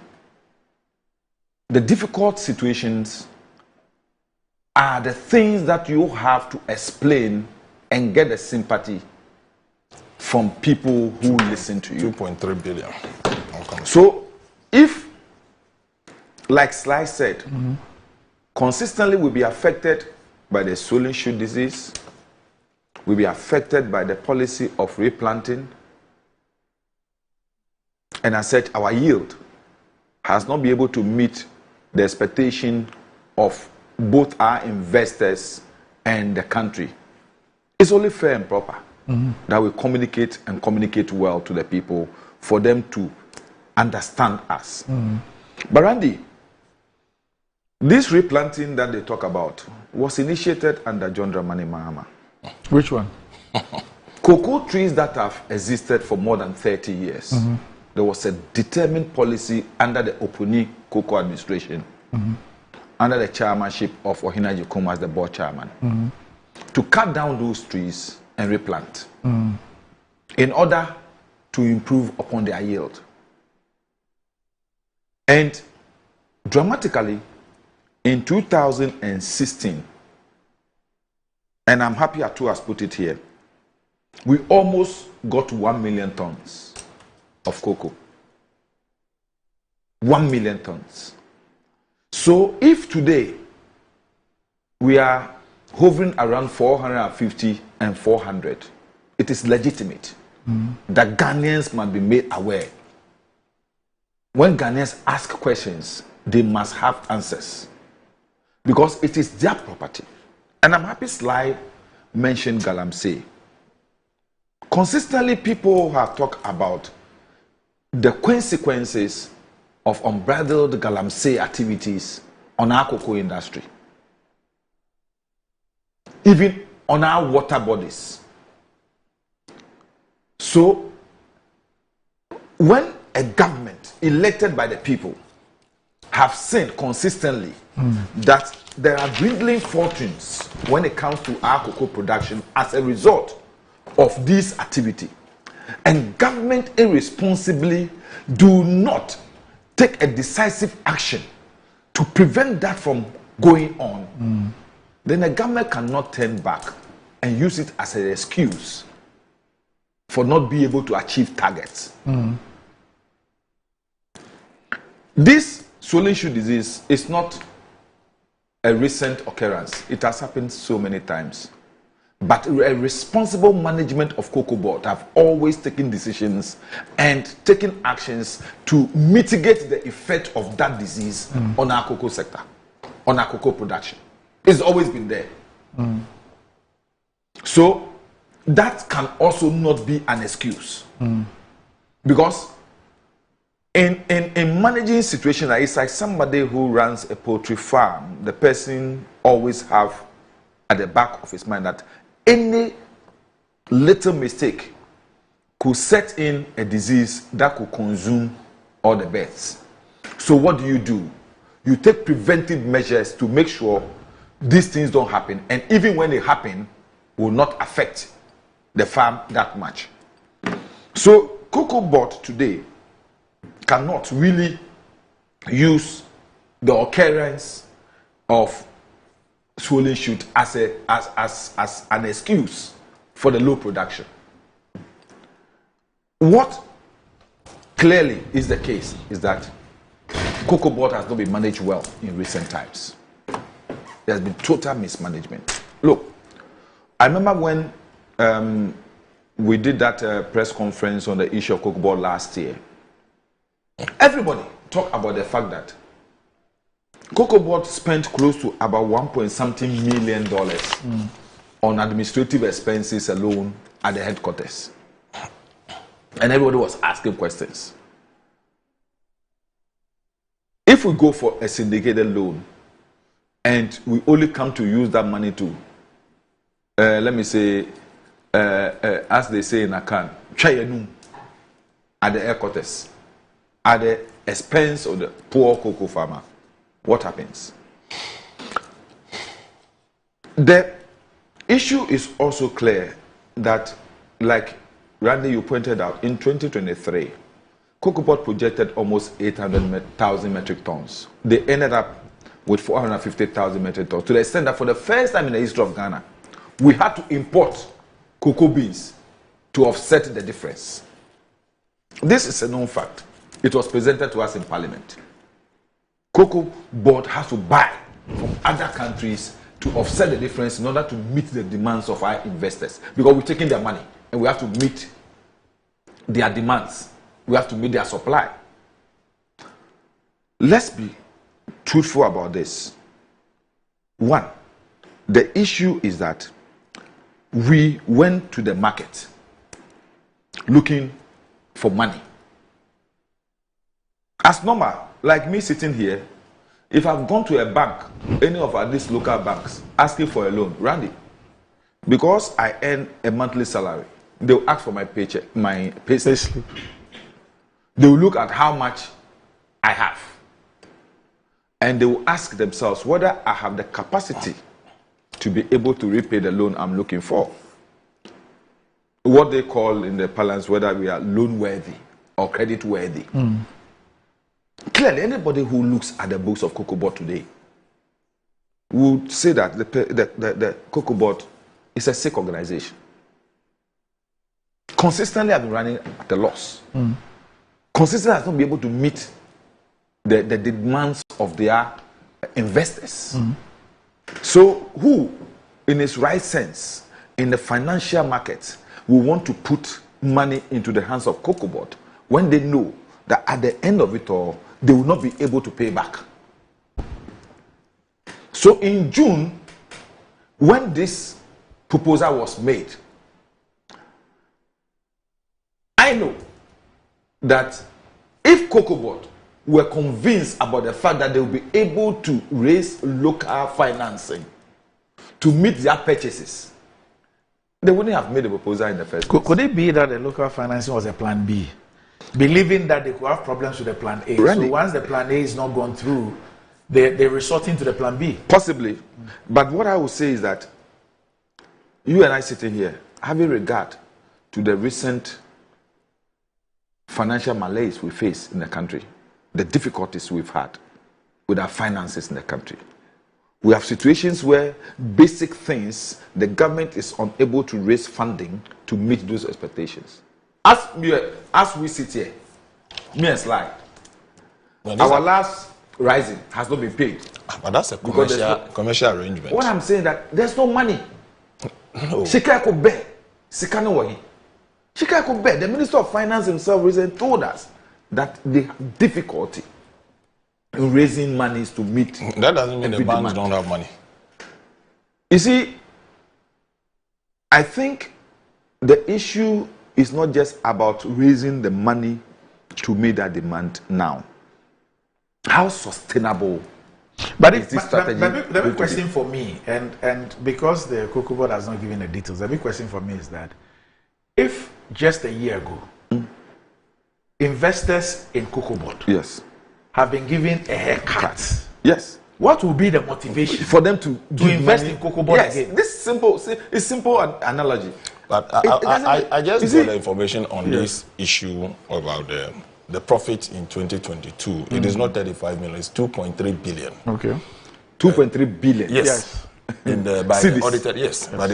the difficult situations are the things that you have to explain and get the sympathy from people who listen to you. 2.3 billion. So, if, like Sly said, consistently we'll be affected by the swollen shoot disease, we'll be affected by the policy of replanting, and I said our yield has not been able to meet the expectation of both our investors and the country. It's only fair and proper that we communicate well to the people for them to understand us. But Randy, this replanting that they talk about was initiated under John Dramani Mahama. Which one? Cocoa trees that have existed for more than 30 years. There was a determined policy under the Opuni Cocoa administration, under the chairmanship of Ohina Yekuma as the board chairman, to cut down those trees and replant in order to improve upon their yield. And dramatically, in 2016, and I'm happy Atu has put it here, we almost got 1 million tons of cocoa. 1 million tons. So if today we are hovering around 450 and 400, it is legitimate that Ghanaians must be made aware. When Ghanaians ask questions, they must have answers, because it is their property. And I'm happy Sly mentioned Galamsey. Consistently, people have talked about the consequences of unbridled Galamsey activities on our cocoa industry, even on our water bodies. So, when a government elected by the people have seen consistently that there are dwindling fortunes when it comes to our cocoa production as a result of this activity, and government irresponsibly do not take a decisive action to prevent that from going on, then the government cannot turn back and use it as an excuse for not being able to achieve targets. This swollen shoot disease is not a recent occurrence. It has happened so many times. But a responsible management of Cocoa Board have always taken decisions and taken actions to mitigate the effect of that disease on our cocoa sector, on our cocoa production. It's always been there. So that can also not be an excuse. Because in managing situations, it's like somebody who runs a poultry farm. The person always have at the back of his mind that any little mistake could set in a disease that could consume all the birds. So what do? You take preventive measures to make sure these things don't happen, and even when they happen, will not affect the farm that much. So Cocoa Board today cannot really use the occurrence of swollen shoot as an excuse for the low production. What clearly is the case is that Cocoa Board has not been managed well in recent times. There has been total mismanagement. Look, I remember when we did that press conference on the issue of Cocoa Board last year. Everybody talked about the fact that Cocoa Board spent close to about $1.something million on administrative expenses alone at the headquarters. And everybody was asking questions. If we go for a syndicated loan and we only come to use that money to, let me say, as they say in Akan, at the headquarters, at the expense of the poor cocoa farmer, what happens? The issue is also clear that, like Randy, you pointed out, in 2023, Cocoa Board projected almost 800,000 metric tons. They ended up with 450,000 metric tons, to the extent that for the first time in the history of Ghana, we had to import cocoa beans to offset the difference. This is a known fact. It was presented to us in Parliament. Cocoa Board has to buy from other countries to offset the difference in order to meet the demands of our investors. Because we're taking their money and we have to meet their demands. We have to meet their supply. Let's be truthful about this. One, the issue is that we went to the market looking for money. As normal, like me sitting here, if I've gone to a bank, any of these local banks, asking for a loan, Randy, because I earn a monthly salary, they'll ask for my paycheck, my pay slip. They will look at how much I have. And they will ask themselves whether I have the capacity to be able to repay the loan I'm looking for. What they call in the parlance whether we are loan worthy or credit worthy. Clearly, anybody who looks at the books of Cocoa Board today would say that the Cocoa Board is a sick organization. Consistently have been running at a loss. Consistently has not been able to meet the demands of their investors. So who, in its right sense, in the financial market, will want to put money into the hands of Cocoa Board when they know that at the end of it all, they will not be able to pay back? So in June, when this proposal was made, I know that if Cocoa Board were convinced about the fact that they will be able to raise local financing to meet their purchases, they wouldn't have made a proposal in the first place. Could it be that the local financing was a plan B? Believing that they could have problems with the plan A. Randy, so once the plan A is not gone through, they're resorting to the plan B. Possibly. But what I will say is that you and I sitting here, having regard to the recent financial malaise we face in the country, the difficulties we've had with our finances in the country. We have situations where basic things, the government is unable to raise funding to meet those expectations. As we sit here, me and Sly, our last rising has not been paid. But that's a commercial arrangement. What I'm saying that there's no money. Chicago Bay, Sikano Chicago Bay, the Minister of Finance himself recently told us that they have difficulty in raising monies to meet. That doesn't mean the banks don't have money. You see, I think the issue is not just about raising the money to meet that demand now. How sustainable is this strategy? The big question for me, and because the Cocoa Board has not given the details, the big question for me is that if just a year ago, investors in Cocoa Board have been given a haircut, what will be the motivation for them to invest in Cocoa Board again? This is simple analogy. But I just got the information on this issue about the profit in 2022. It is not 35 million, it's 2.3 billion. Okay. 2.3 billion. Yes. In the by the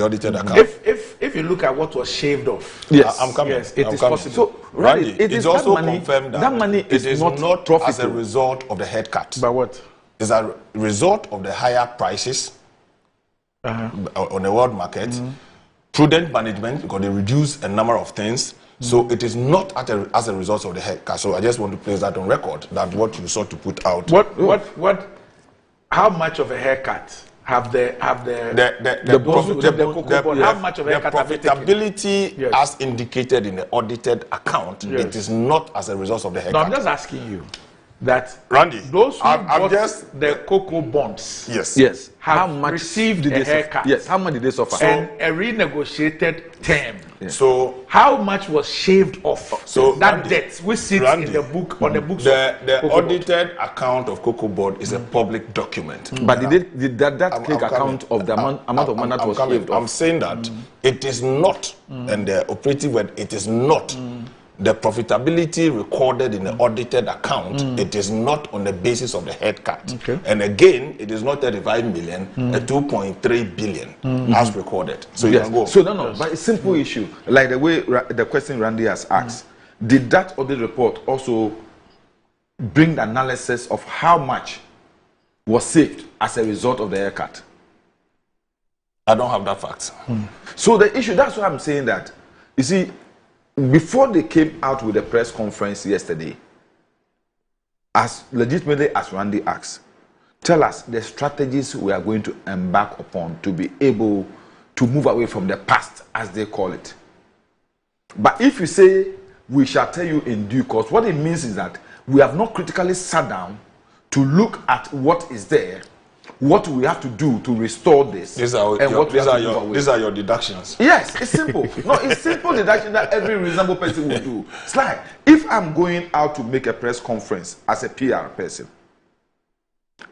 audited account. If you look at what was shaved off, I'm coming. Yes, it is possible. So, Randy, it is also confirmed that money is not as a result of the haircut. But what? It's a result of the higher prices on the world market. Prudent management, because they reduce a number of things. So it is not as a result of the haircut. So I just want to place that on record, that what you sought to put out. How much of a haircut have the profitability as indicated in the audited account? It is not as a result of the haircut. No, I'm just asking you that, Randy, those who bought the cocoa bonds, have received a haircut. Yes, how much did they suffer? And a renegotiated term. So how much was shaved off? So that debt which sits in the book on the books. The audited account of Cocoa Board is a public document. But did that take account of the amount of money that was shaved off? I'm saying that it is not, and the operative word, it is not the profitability recorded in the audited account, it is not on the basis of the haircut. Okay. And again, it is not 35 million, a 2.3 billion as recorded. So you yes. can go. So no, but it's a simple issue. Like the way the question Randy has asked, did that audit report also bring the analysis of how much was saved as a result of the haircut? I don't have that fact. So the issue, that's why I'm saying that, you see, before they came out with a press conference yesterday, as legitimately as Randy asked, tell us the strategies we are going to embark upon to be able to move away from the past, as they call it. But if you say, we shall tell you in due course, what it means is that we have not critically sat down to look at what is there, what we have to do to restore this. These are your deductions. Yes, it's simple. No, it's simple deduction that every reasonable person will do. It's like, if I'm going out to make a press conference as a PR person,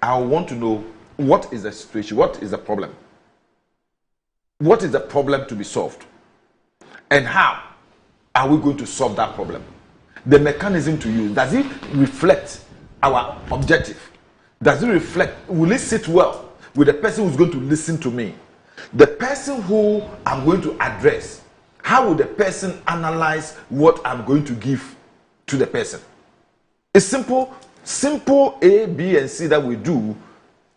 I want to know what is the situation, what is the problem? What is the problem to be solved? And how are we going to solve that problem? The mechanism to use, does it reflect our objective? Does it reflect, will it sit well with the person who's going to listen to me? The person who I'm going to address, how will the person analyze what I'm going to give to the person? It's simple A, B, and C that we do,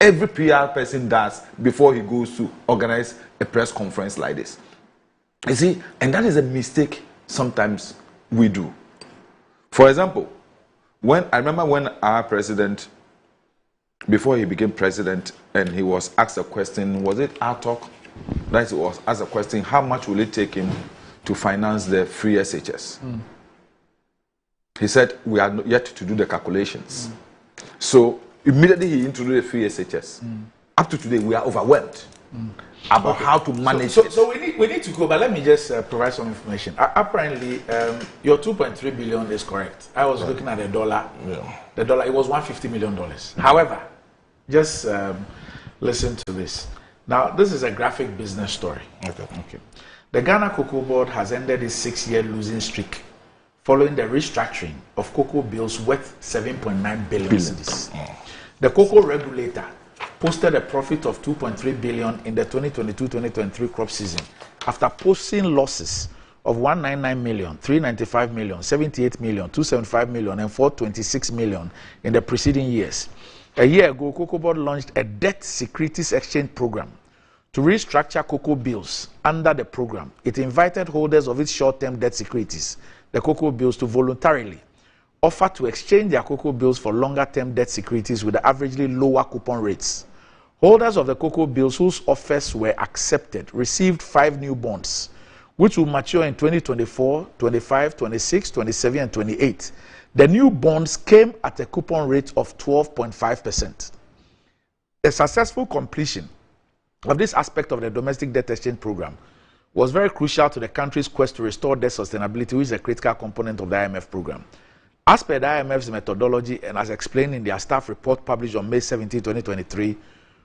every PR person does before he goes to organize a press conference like this. You see, and that is a mistake sometimes we do. For example, I remember when our president, before he became president, and he was asked a question, was it Artok? That was asked a question, how much will it take him to finance the free SHS? He said, we are yet to do the calculations. So immediately he introduced the free SHS. Up to today, we are overwhelmed about how to manage it. So we need to go, but let me just provide some information. Apparently, your 2.3 billion is correct. I was looking at the dollar. Yeah. The dollar, it was $150 million. However, just listen to this. Now, this is a graphic business story. Okay. The Ghana Cocoa Board has ended its 6-year losing streak following the restructuring of cocoa bills worth 7.9 billion cedis. The cocoa regulator posted a profit of 2.3 billion in the 2022-2023 crop season after posting losses of 199 million, 395 million, 78 million, 275 million, and 426 million in the preceding years. A year ago, Cocoa Board launched a debt securities exchange program to restructure cocoa bills. Under the program, it invited holders of its short-term debt securities, the cocoa bills, to voluntarily offer to exchange their cocoa bills for longer-term debt securities with averagely lower coupon rates. Holders of the cocoa bills whose offers were accepted received 5 new bonds, which will mature in 2024, 25, 26, 27, and 28. The new bonds came at a coupon rate of 12.5%. The successful completion of this aspect of the domestic debt exchange program was very crucial to the country's quest to restore debt sustainability, which is a critical component of the IMF program. As per the IMF's methodology and as explained in their staff report published on May 17, 2023,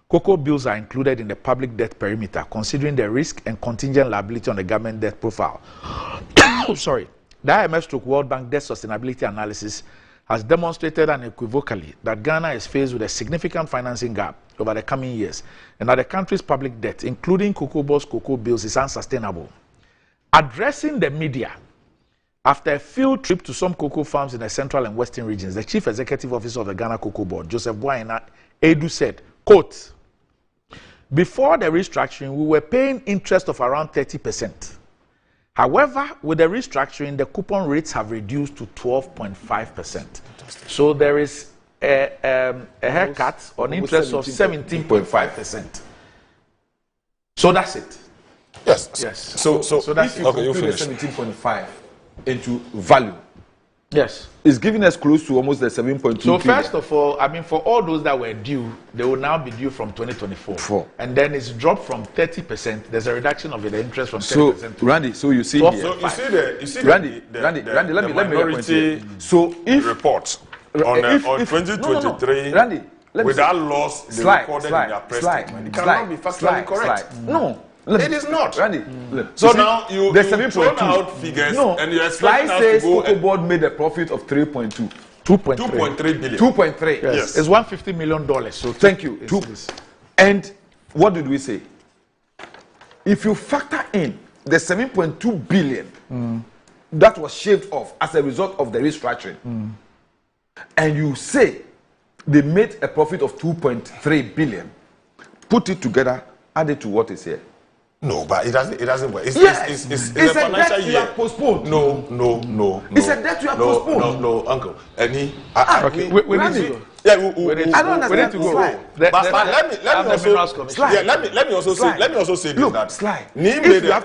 cocoa bills are included in the public debt perimeter, considering the risk and contingent liability on the government debt profile. Sorry. The IMF/World Bank debt sustainability analysis has demonstrated unequivocally that Ghana is faced with a significant financing gap over the coming years, and that the country's public debt, including Cocoa Board's cocoa bills, is unsustainable. Addressing the media after a field trip to some cocoa farms in the central and western regions, the Chief Executive Officer of the Ghana Cocoa Board, Joseph Boyena Edu, said, quote, "Before the restructuring, we were paying interest of around 30%. However, with the restructuring, the coupon rates have reduced to 12.5%. So there is a haircut on interest of 17.5%. So that's it. Yes. So that's if you compute the 17.5 into value, yes, it's giving us close to almost the 7.2. So first of all, I mean, for all those that were due, they will now be due from 2024. And then it's dropped from 30%. There's a reduction of the interest from 30% to Randy, so you see here. So you see Randy, let me point here. So if report on 2023, Randy, with that loss they recorded in their press statement, it cannot be factually correct. No, It is not. Randy, so now you thrown 7.2 out figures and you're Sly expecting us says to go. Cocoa Board made a profit of 3.2. 2.3 billion. 2.3. Yes. It's $150 million. So thank you. And what did we say? If you factor in the 7.2 billion that was shaved off as a result of the restructuring, and you say they made a profit of 2.3 billion, put it together, add it to what is here. No, but it doesn't work. It's a a financial debt year. you have postponed. No. It's a debt you have postponed. No, uncle. Okay, we need to go. Yeah, I don't understand. We need to go. But let me also say this, that Sly. He made a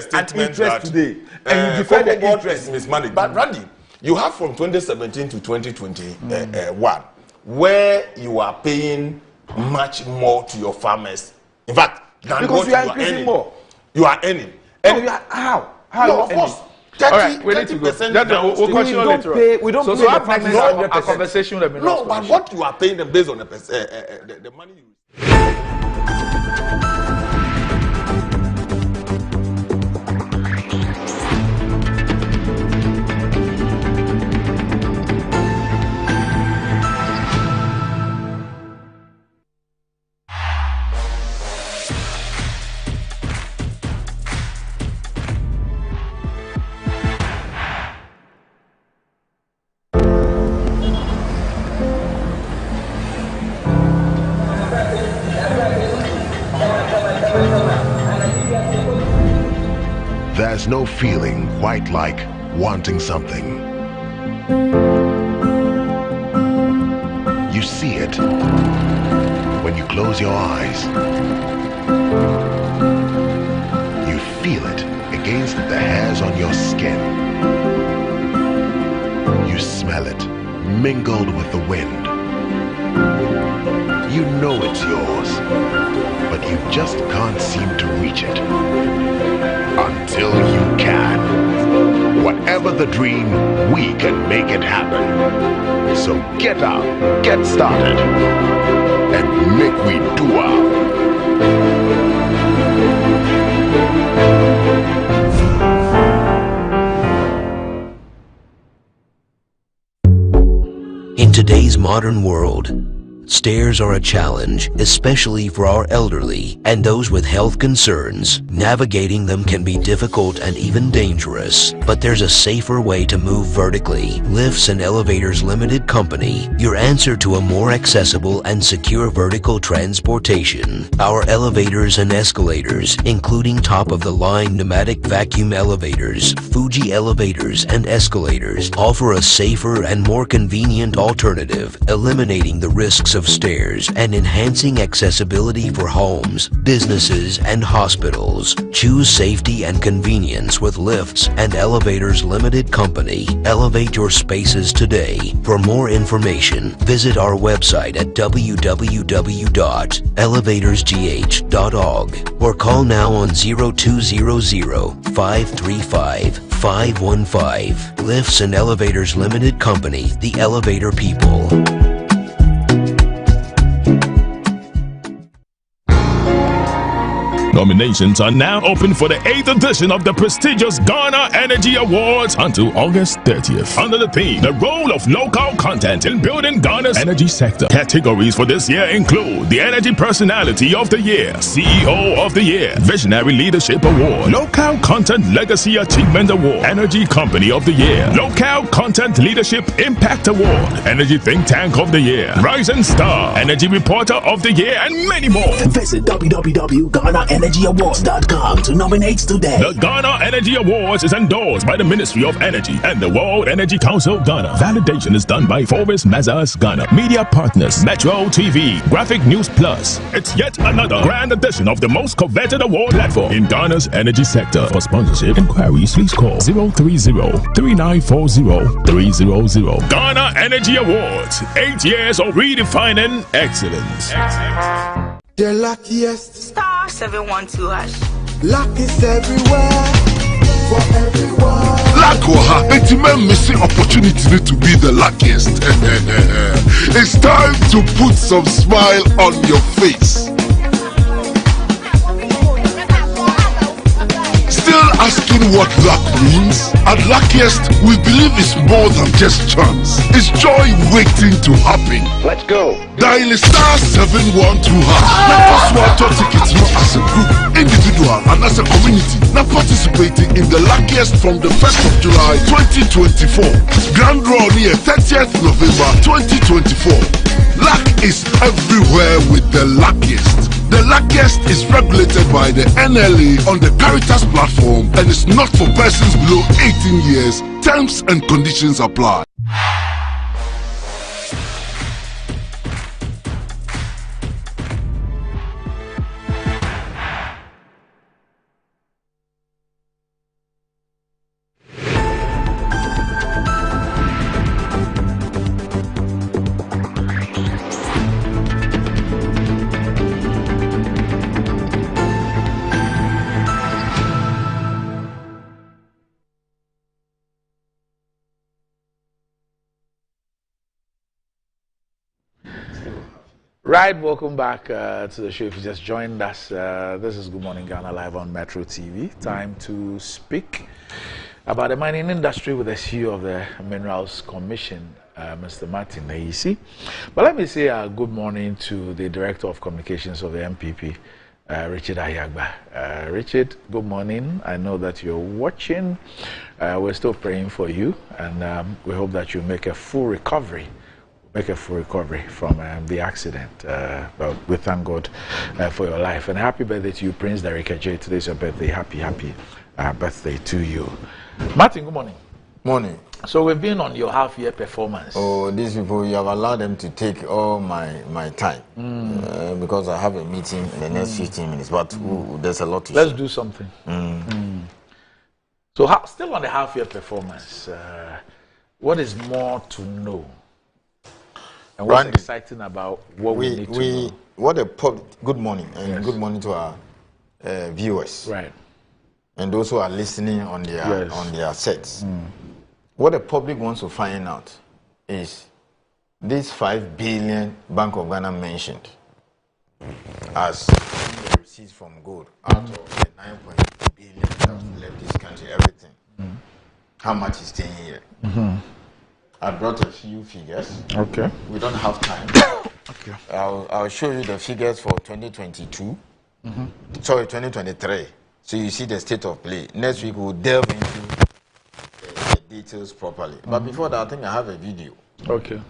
statement that today, and you defend the interest mismanaged. But Randy, you have from 2017 to 2021 where you are paying much more to your farmers. In fact, than because what you are increasing more. You are earning. And you are how? No, of course. 30%. We need to go. We'll continue later. We don't pay the farmers 100%. Our conversation will be no, but what you are paying them based on the money you. There's no feeling quite like wanting something. You see it when you close your eyes. You feel it against the hairs on your skin. You smell it mingled with the wind. You know it's yours, but you just can't seem to reach it. Until you can. Whatever the dream, we can make it happen. So get up, get started, and make we do In today's modern world, stairs are a challenge, especially for our elderly and those with health concerns. Navigating them can be difficult and even dangerous, but there's a safer way to move vertically. Lifts and Elevators Limited Company, your answer to a more accessible and secure vertical transportation. Our elevators and escalators, including top-of-the-line pneumatic vacuum elevators, Fuji elevators and escalators, offer a safer and more convenient alternative, eliminating the risks of stairs and enhancing accessibility for homes, businesses, and hospitals. Choose safety and convenience with Lifts and Elevators Limited Company. Elevate your spaces today. For more information, visit our website at www.elevatorsgh.org or call now on 0200-535-515. Lifts and Elevators Limited Company, the elevator people. Nominations are now open for the 8th edition of the prestigious Ghana Energy Awards until August 30th. Under the theme, the role of local content in building Ghana's energy sector. Categories for this year include the Energy Personality of the Year, CEO of the Year, Visionary Leadership Award, Local Content Legacy Achievement Award, Energy Company of the Year, Local Content Leadership Impact Award, Energy Think Tank of the Year, Rising Star, Energy Reporter of the Year, and many more. Visit www.GhanaEnergyAwards.com to nominate today. The Ghana Energy Awards is endorsed by the Ministry of Energy and the World Energy Council Ghana. Validation is done by Forbes Mazars Ghana. Media partners, Metro TV, Graphic News Plus. It's yet another grand edition of the most coveted award platform in Ghana's energy sector. For sponsorship inquiries, please call 030-3940-300. Ghana Energy Awards, 8 years of redefining excellence. The luckiest. Star 712 hash. Luck is everywhere. For everyone. Lakwaha, it's my missing opportunity to be the luckiest. It's time to put some smile on your face. Still asking what luck means? At Luckiest, we believe it's more than just chance. It's joy waiting to happen. Let's go. Dial *712#. Now password your tickets not as a group, individual and as a community. Now participating in the Luckiest from the 1st of July 2024. Grand draw near 30th November 2024. Luck is everywhere with the Luckiest. The Luckiest is regulated by the NLA on the Caritas platform and is not for persons below 18 years. Terms and conditions apply. Right, welcome back to the show. If you just joined us, this is Good Morning Ghana live on Metro TV. Time to speak about the mining industry with the CEO of the Minerals Commission, Mr. Martin Ayisi. But let me say good morning to the Director of Communications of the MPP, Richard Ayagba. Richard, good morning. I know that you're watching. We're still praying for you, and we hope that you make a full recovery. From the accident. But we thank God for your life. And happy birthday to you, Prince Derek Ajay. Today's your birthday. Happy birthday to you. Martin, good morning. Morning. So we've been on your half-year performance. Oh, these people, you have allowed them to take all my time. Because I have a meeting in the next 15 minutes. But there's a lot to Let's say. do something. So still on the half-year performance, what is more to know? And what's Randy, exciting about what we need to know? Good morning, and good morning to our viewers. Right. And those who are listening on their sets. What the public wants to find out is this 5 billion Bank of Ghana mentioned as the receipts from gold out of the 9.2 billion that left this country, everything. How much is staying here? I brought a few figures. Okay. We don't have time. Okay. I'll show you the figures for 2022. Sorry, 2023. So you see the state of play. Next week we'll delve into the details properly. But before that, I think I have a video. Okay.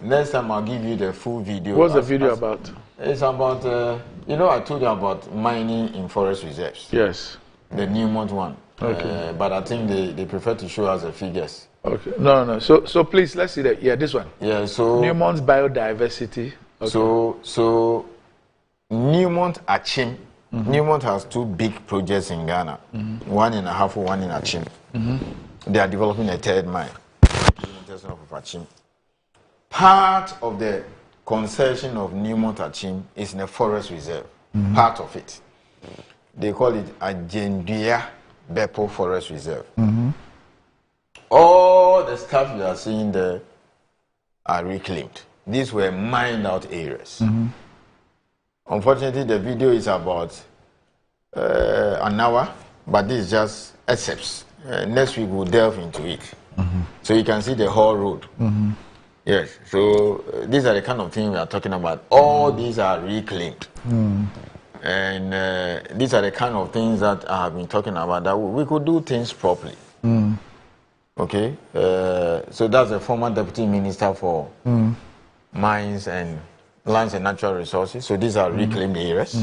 Next time I'll give you the full video. What's the video about? It's about, I told you about mining in forest reserves. Yes. The Newmont one. Okay. But I think they prefer to show us the figures. Okay. No. So please, let's see that. Yeah, this one. Yeah, so... Newmont's biodiversity. Okay. So Newmont Achim. Newmont has 2 big projects in Ghana. 1 in Ahafo, 1 in Achim. They are developing a 3rd mine. Of Achim. Part of the concession of Newmont Achim is in a forest reserve. Part of it. They call it Agendia Beppo Forest Reserve. All the stuff you are seeing there are reclaimed. These were mined out areas. Unfortunately, the video is about an hour, but this is just excerpts. Next week we'll delve into it. So you can see the whole road. Yes, so these are the kind of things we are talking about. All these are reclaimed. And these are the kind of things that I have been talking about, that we could do things properly. Okay, so that's the former Deputy Minister for Mines and Lands and Natural Resources. So these are reclaimed areas.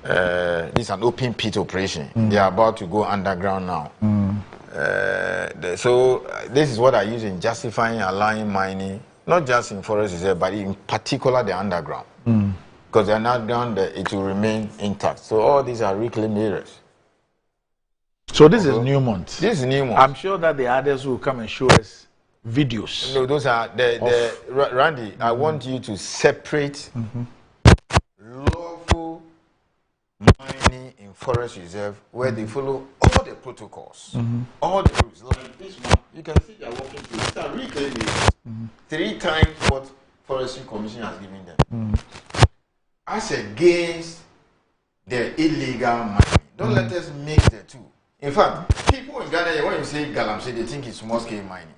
This is an open pit operation. They are about to go underground now. So this is what I use in justifying allowing mining, not just in forest reserve, but in particular the underground. Because the underground, it will remain intact. So all these are reclaimed areas. So this is Newmont. This is Newmont. I'm sure that the others will come and show us videos. No, those are Randy, I want you to separate lawful mining in forest reserve where they follow all the protocols, all the rules. Like this one, you can see they are walking through. These are reclaimed areas. 3 times what Forestry Commission has given them. As against the illegal mining. Don't let us mix the two. In fact, people in Ghana, when you say Galamsey, they think it's small-scale mining.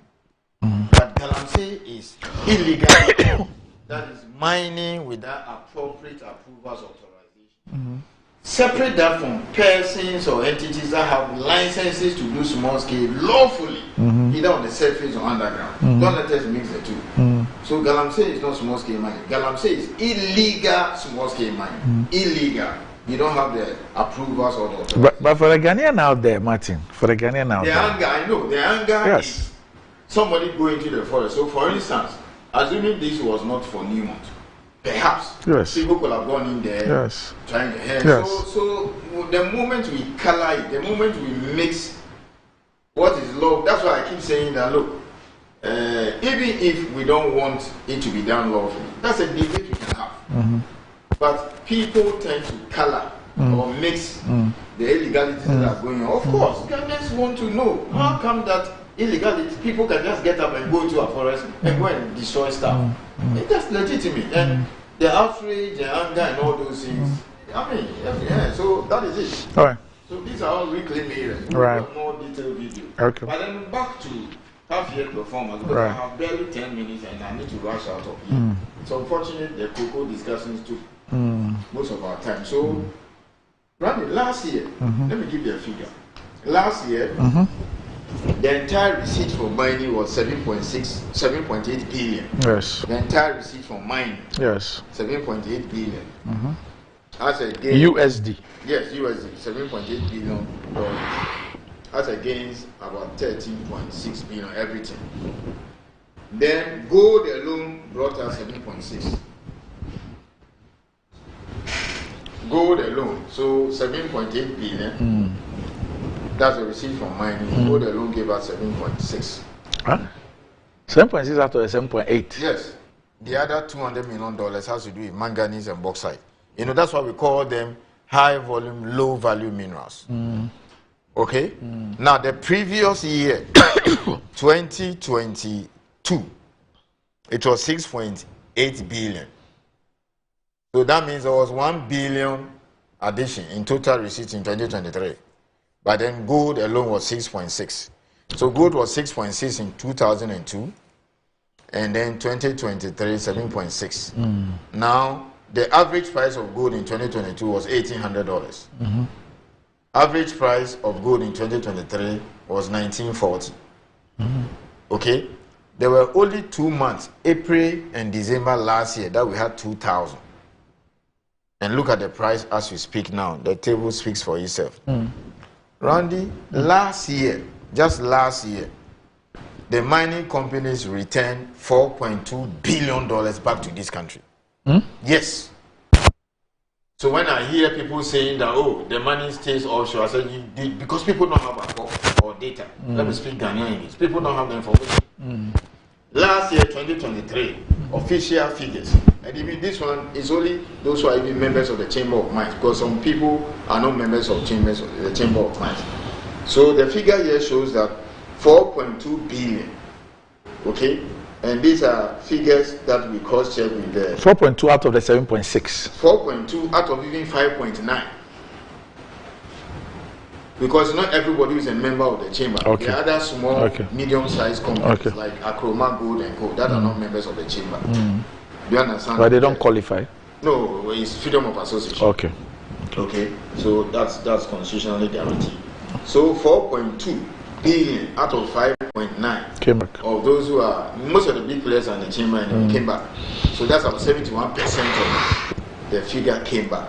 But Galamsey is illegal. That is mining without appropriate approvals authorization. Separate that from persons or entities that have licenses to do small-scale lawfully, either on the surface or underground. Don't let us mix the two. So Galamsey is not small-scale mining. Galamsey is illegal small-scale mining. Illegal. You don't have the approvals or the authorization. But for the Ghanaian out there, Martin, for the Ghanaian out the there. anger, I know, the anger is somebody going to the forest. So for instance, assuming this was not for Newmont, perhaps people could have gone in there trying to help. So the moment we color it, the moment we mix what is law, that's why I keep saying that, look, even if we don't want it to be done lawfully, that's a debate we can have. But people tend to color or mix the illegalities that are going on. Of course, Ghanaians want to know how come that illegality, people can just get up and go into a forest and go and destroy stuff. That's legitimate. And the outrage, the anger, and all those things. I mean, so that is it. All right. So these are all reclaimed areas. Right. More detailed video. Okay. But then back to half-year performance, because I have barely 10 minutes and I need to rush out of here. So unfortunately, the cocoa discussions took most of our time. So, Randy, last year, let me give you a figure. Last year, the entire receipt for mining was 7.8 billion. Yes. The entire receipt for mining. Yes. 7.8 billion. As against USD. Yes, USD. 7.8 billion dollars. As against about 13.6 billion everything. Then gold alone brought us 7.6. Gold alone, so 7.8 billion. That's the receipt from mining. Gold alone gave us 7.6. Huh? 7.6 out of 7.8. Yes. The other $200 million has to do with manganese and bauxite. You know, that's why we call them high volume, low value minerals. Okay? Now, the previous year, 2022, it was 6.8 billion. So that means there was 1 billion addition in total receipts in 2023. But then gold alone was 6.6. So gold was 6.6 in 2002, and then 2023, 7.6. Now, the average price of gold in 2022 was $1,800. Average price of gold in 2023 was $1,940. Okay? There were only 2 months, April and December last year, that we had 2,000. And look at the price as we speak now. The table speaks for itself. Randy, last year, just last year, the mining companies returned $4.2 billion back to this country. Yes. So when I hear people saying that, oh, the money stays offshore, I said, because people don't have a call or data. Let me speak Ghanaian English. People don't have the information. Last year, 2023, official figures, and even this one is only those who are even members of the Chamber of Mines, because some people are not members of the Chamber of Mines. So the figure here shows that 4.2 billion, okay, and these are figures that we cross-check with the 4.2 out of the 7.6. 4.2 out of even 5.9. Because not everybody is a member of the chamber. Okay. There are other small, medium-sized companies like Akroma Gold and Co. that are not members of the chamber. Do you understand? But they don't qualify? No, it's freedom of association. Okay. Okay, so that's constitutionally guaranteed. So 4.2 billion out of 5.9 came back. of those who are, most of the big players are in the chamber and they came back. So that's about 71% of the figure came back.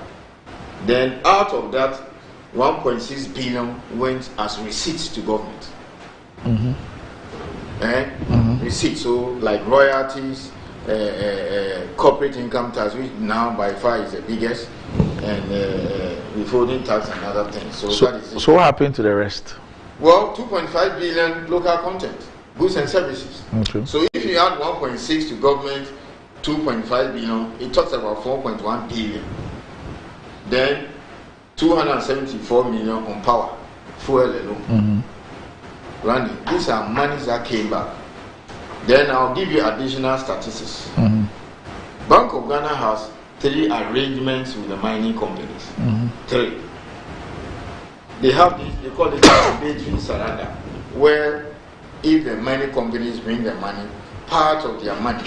Then out of that, 1.6 billion went as receipts to government. Receipts, so like royalties, corporate income tax, which now by far is the biggest, and withholding tax and other things. So that is it. So what happened to the rest? Well, 2.5 billion local content, goods and services. Okay. So if you add 1.6 to government, 2.5 billion, it talks about 4.1 billion. Then 274 million on power, fuel alone. Randy, these are monies that came back. Then I'll give you additional statistics. Bank of Ghana has 3 arrangements with the mining companies. 3. They have this, they call it mandatory surrender, where if the mining companies bring the money, part of their money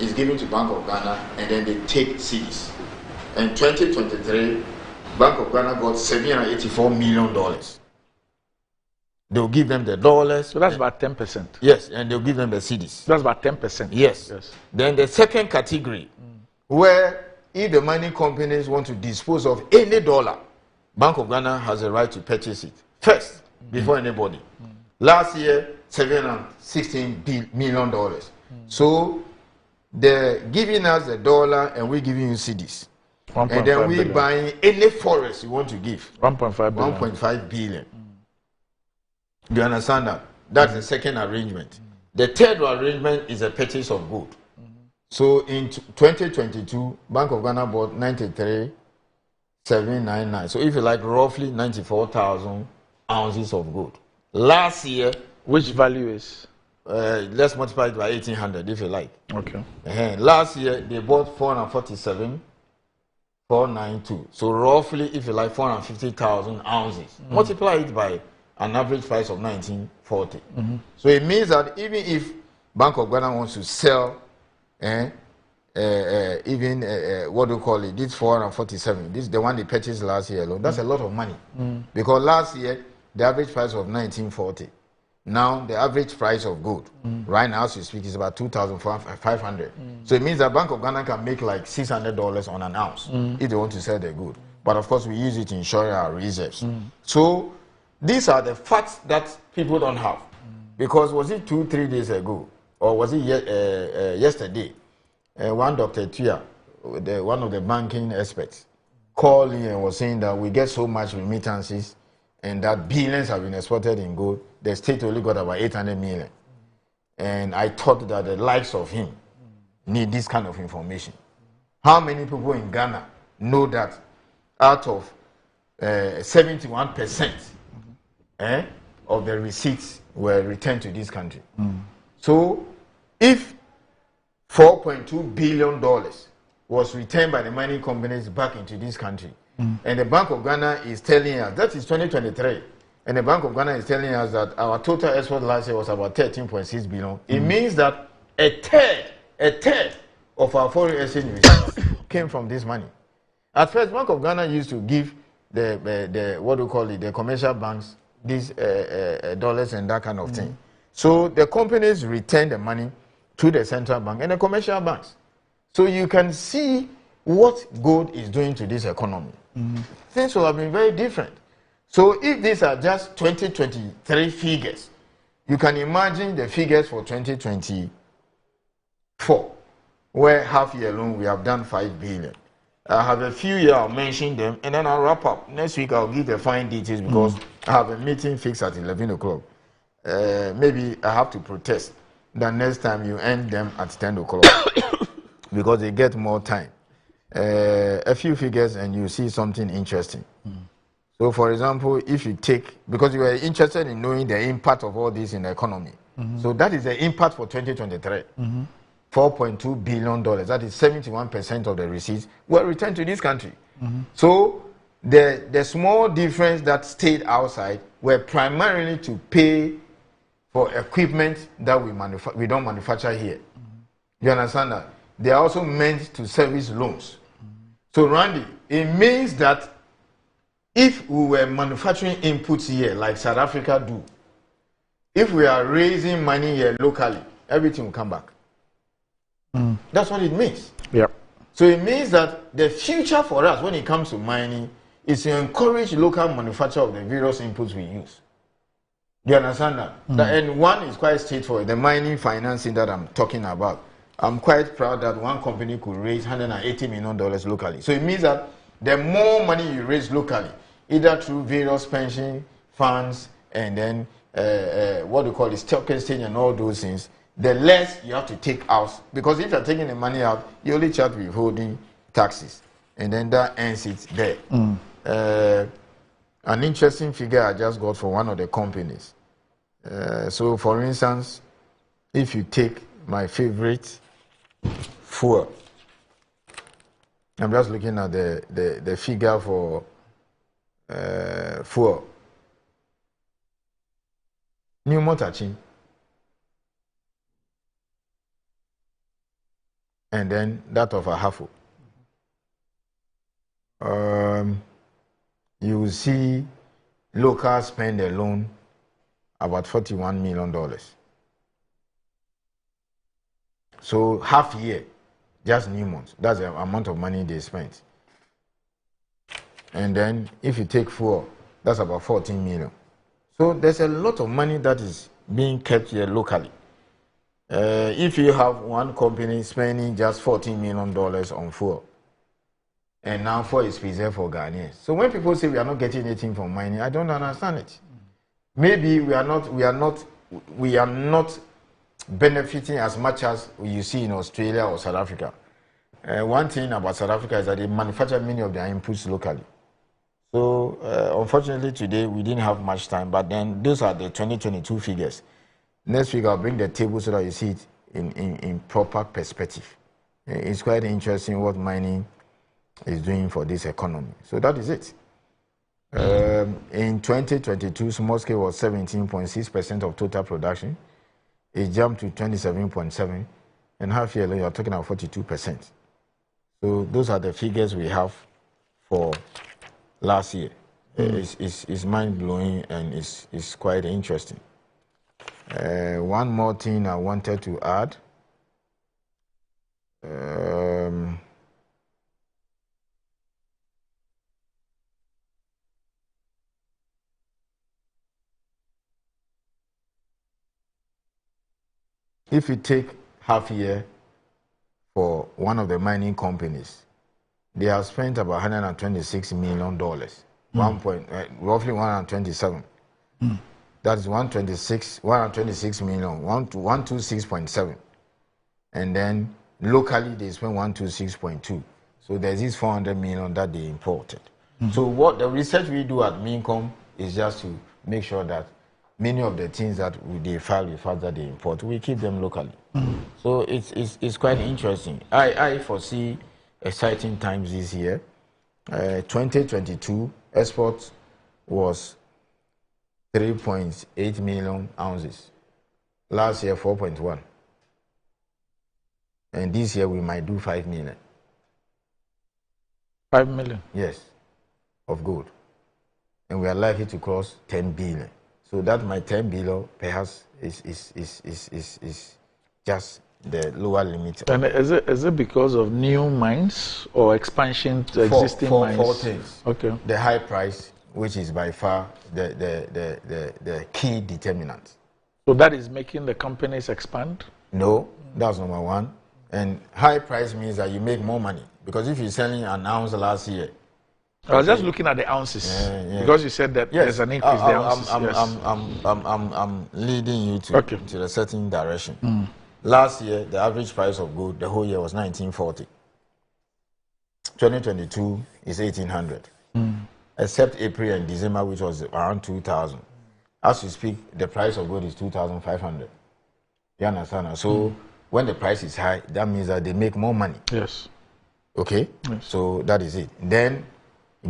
is given to Bank of Ghana, and then they take cedis. In 2023, Bank of Ghana got $784 million. They'll give them the dollars. So that's about 10%. Yes, and they'll give them the cedis. That's about 10%. Yes. Then the second category, where if the mining companies want to dispose of any dollar, Bank of Ghana has a right to purchase it first, before anybody. Last year, $716 million. So they're giving us the dollar and we're giving you cedis. And then we're buying any forest you want to give. 1.5 billion. 1.5 billion. Do you understand that? That's the second arrangement. The third arrangement is a purchase of gold. So in 2022, Bank of Ghana bought 93,799. So if you like, roughly 94,000 ounces of gold. Last year, which value is? Let's multiply it by 1,800 if you like. Okay. Last year they bought 447,492. So roughly, if you like, 450,000 ounces. Multiply it by an average price of 1940. So it means that even if Bank of Ghana wants to sell, even what do you call it? This 447. This is the one they purchased last year alone. That's a lot of money because last year the average price of 1940. Now the average price of gold right now, as we speak, is about 2,500. So it means that Bank of Ghana can make like $600 on an ounce if they want to sell their gold. But of course, we use it to ensure our reserves. So these are the facts that people don't have. Because was it 2-3 days ago, or was it yesterday? One Dr. Tia, one of the banking experts, called in and was saying that we get so much remittances and that billions have been exported in gold. The state only got about 800 million. And I thought that the likes of him need this kind of information. How many people in Ghana know that out of 71% of the receipts were returned to this country? So if $4.2 billion was returned by the mining companies back into this country, and the Bank of Ghana is telling us, that is 2023, and the Bank of Ghana is telling us that our total export last year was about 13.6 billion. It means that a third of our foreign exchange receipts came from this money. At first, Bank of Ghana used to give the what do you call it, the commercial banks these dollars and that kind of thing. So the companies return the money to the central bank and the commercial banks. So you can see what gold is doing to this economy. Things will have been very different. So if these are just 2023 figures, you can imagine the figures for 2024, where half year alone we have done 5 billion. I have a few here, I'll mention them, and then I'll wrap up. Next week I'll give the fine details because I have a meeting fixed at 11 o'clock. Maybe I have to protest that next time you end them at 10 o'clock because they get more time. A few figures and you see something interesting. So for example, if you take, because you are interested in knowing the impact of all this in the economy. So that is the impact for 2023. $4.2 billion, that is 71% of the receipts were returned to this country. So the small difference that stayed outside were primarily to pay for equipment that we don't manufacture here. You understand that? They are also meant to service loans. So Randy, it means that if we were manufacturing inputs here like South Africa do, if we are raising money here locally, everything will come back. That's what it means. Yep. So it means that the future for us when it comes to mining is to encourage local manufacture of the various inputs we use. Do you understand that? And one is quite straightforward, the mining financing that I'm talking about. I'm quite proud that one company could raise $180 million locally. So it means that the more money you raise locally, either through various pension funds and then what do you call it, stock exchange and all those things, the less you have to take out. Because if you're taking the money out, you only charge withholding taxes. And then that ends it there. An interesting figure I just got for one of the companies. So for instance, if you take my favorite fuel, I'm just looking at the figure for fuel. Newmont Achim. And then that of Ahafo. You will see local spend alone about $41 million. So half year, just Newmont. That's the amount of money they spent. And then if you take fuel, that's about 14 million. So there's a lot of money that is being kept here locally. If you have one company spending just $14 million on fuel, and now fuel is preserved for Ghanaians. So when people say we are not getting anything from mining, I don't understand it. Maybe we are not benefiting as much as you see in Australia or South Africa. One thing about South Africa is that they manufacture many of their inputs locally. So unfortunately today we didn't have much time, but then those are the 2022 figures. Next week I'll bring the table so that you see it in proper perspective. It's quite interesting what mining is doing for this economy. So that is it. In 2022, small scale was 17.6% of total production. It jumped to 27.7%, and half year you are talking about 42%. So those are the figures we have for last year. It's mind-blowing and it's quite interesting. One more thing I wanted to add. If you take half year for one of the mining companies, they have spent about $126 million, roughly 127. That is 126 million, 126.7. And then locally they spent 126.2. So there's this 400 million that they imported. So what the research we do at Mincom is just to make sure that many of the things that they file with us that they import, we keep them locally. So it's quite interesting. I foresee exciting times this year. 2022 export was 3.8 million ounces. Last year 4.1. And this year we might do 5 million. 5 million? Yes, of gold. And we are likely to cross 10 billion. So that my 10 billion perhaps is just the lower limit. And is it because of new mines or expansion to existing mines? Four things. Okay. The high price, which is by far the key determinant. So that is making the companies expand? No, that's number one. And high price means that you make more money. Because if you're selling an ounce last year, I was just looking at the ounces because you said that there's an increase in the ounces. I'm leading you to the certain direction. Last year, the average price of gold the whole year was 1940. 2022 is 1800, except April and December, which was around 2000. As we speak, the price of gold is 2,500. You understand? So when the price is high, that means that they make more money. Yes. Okay. Yes. So that is it. Then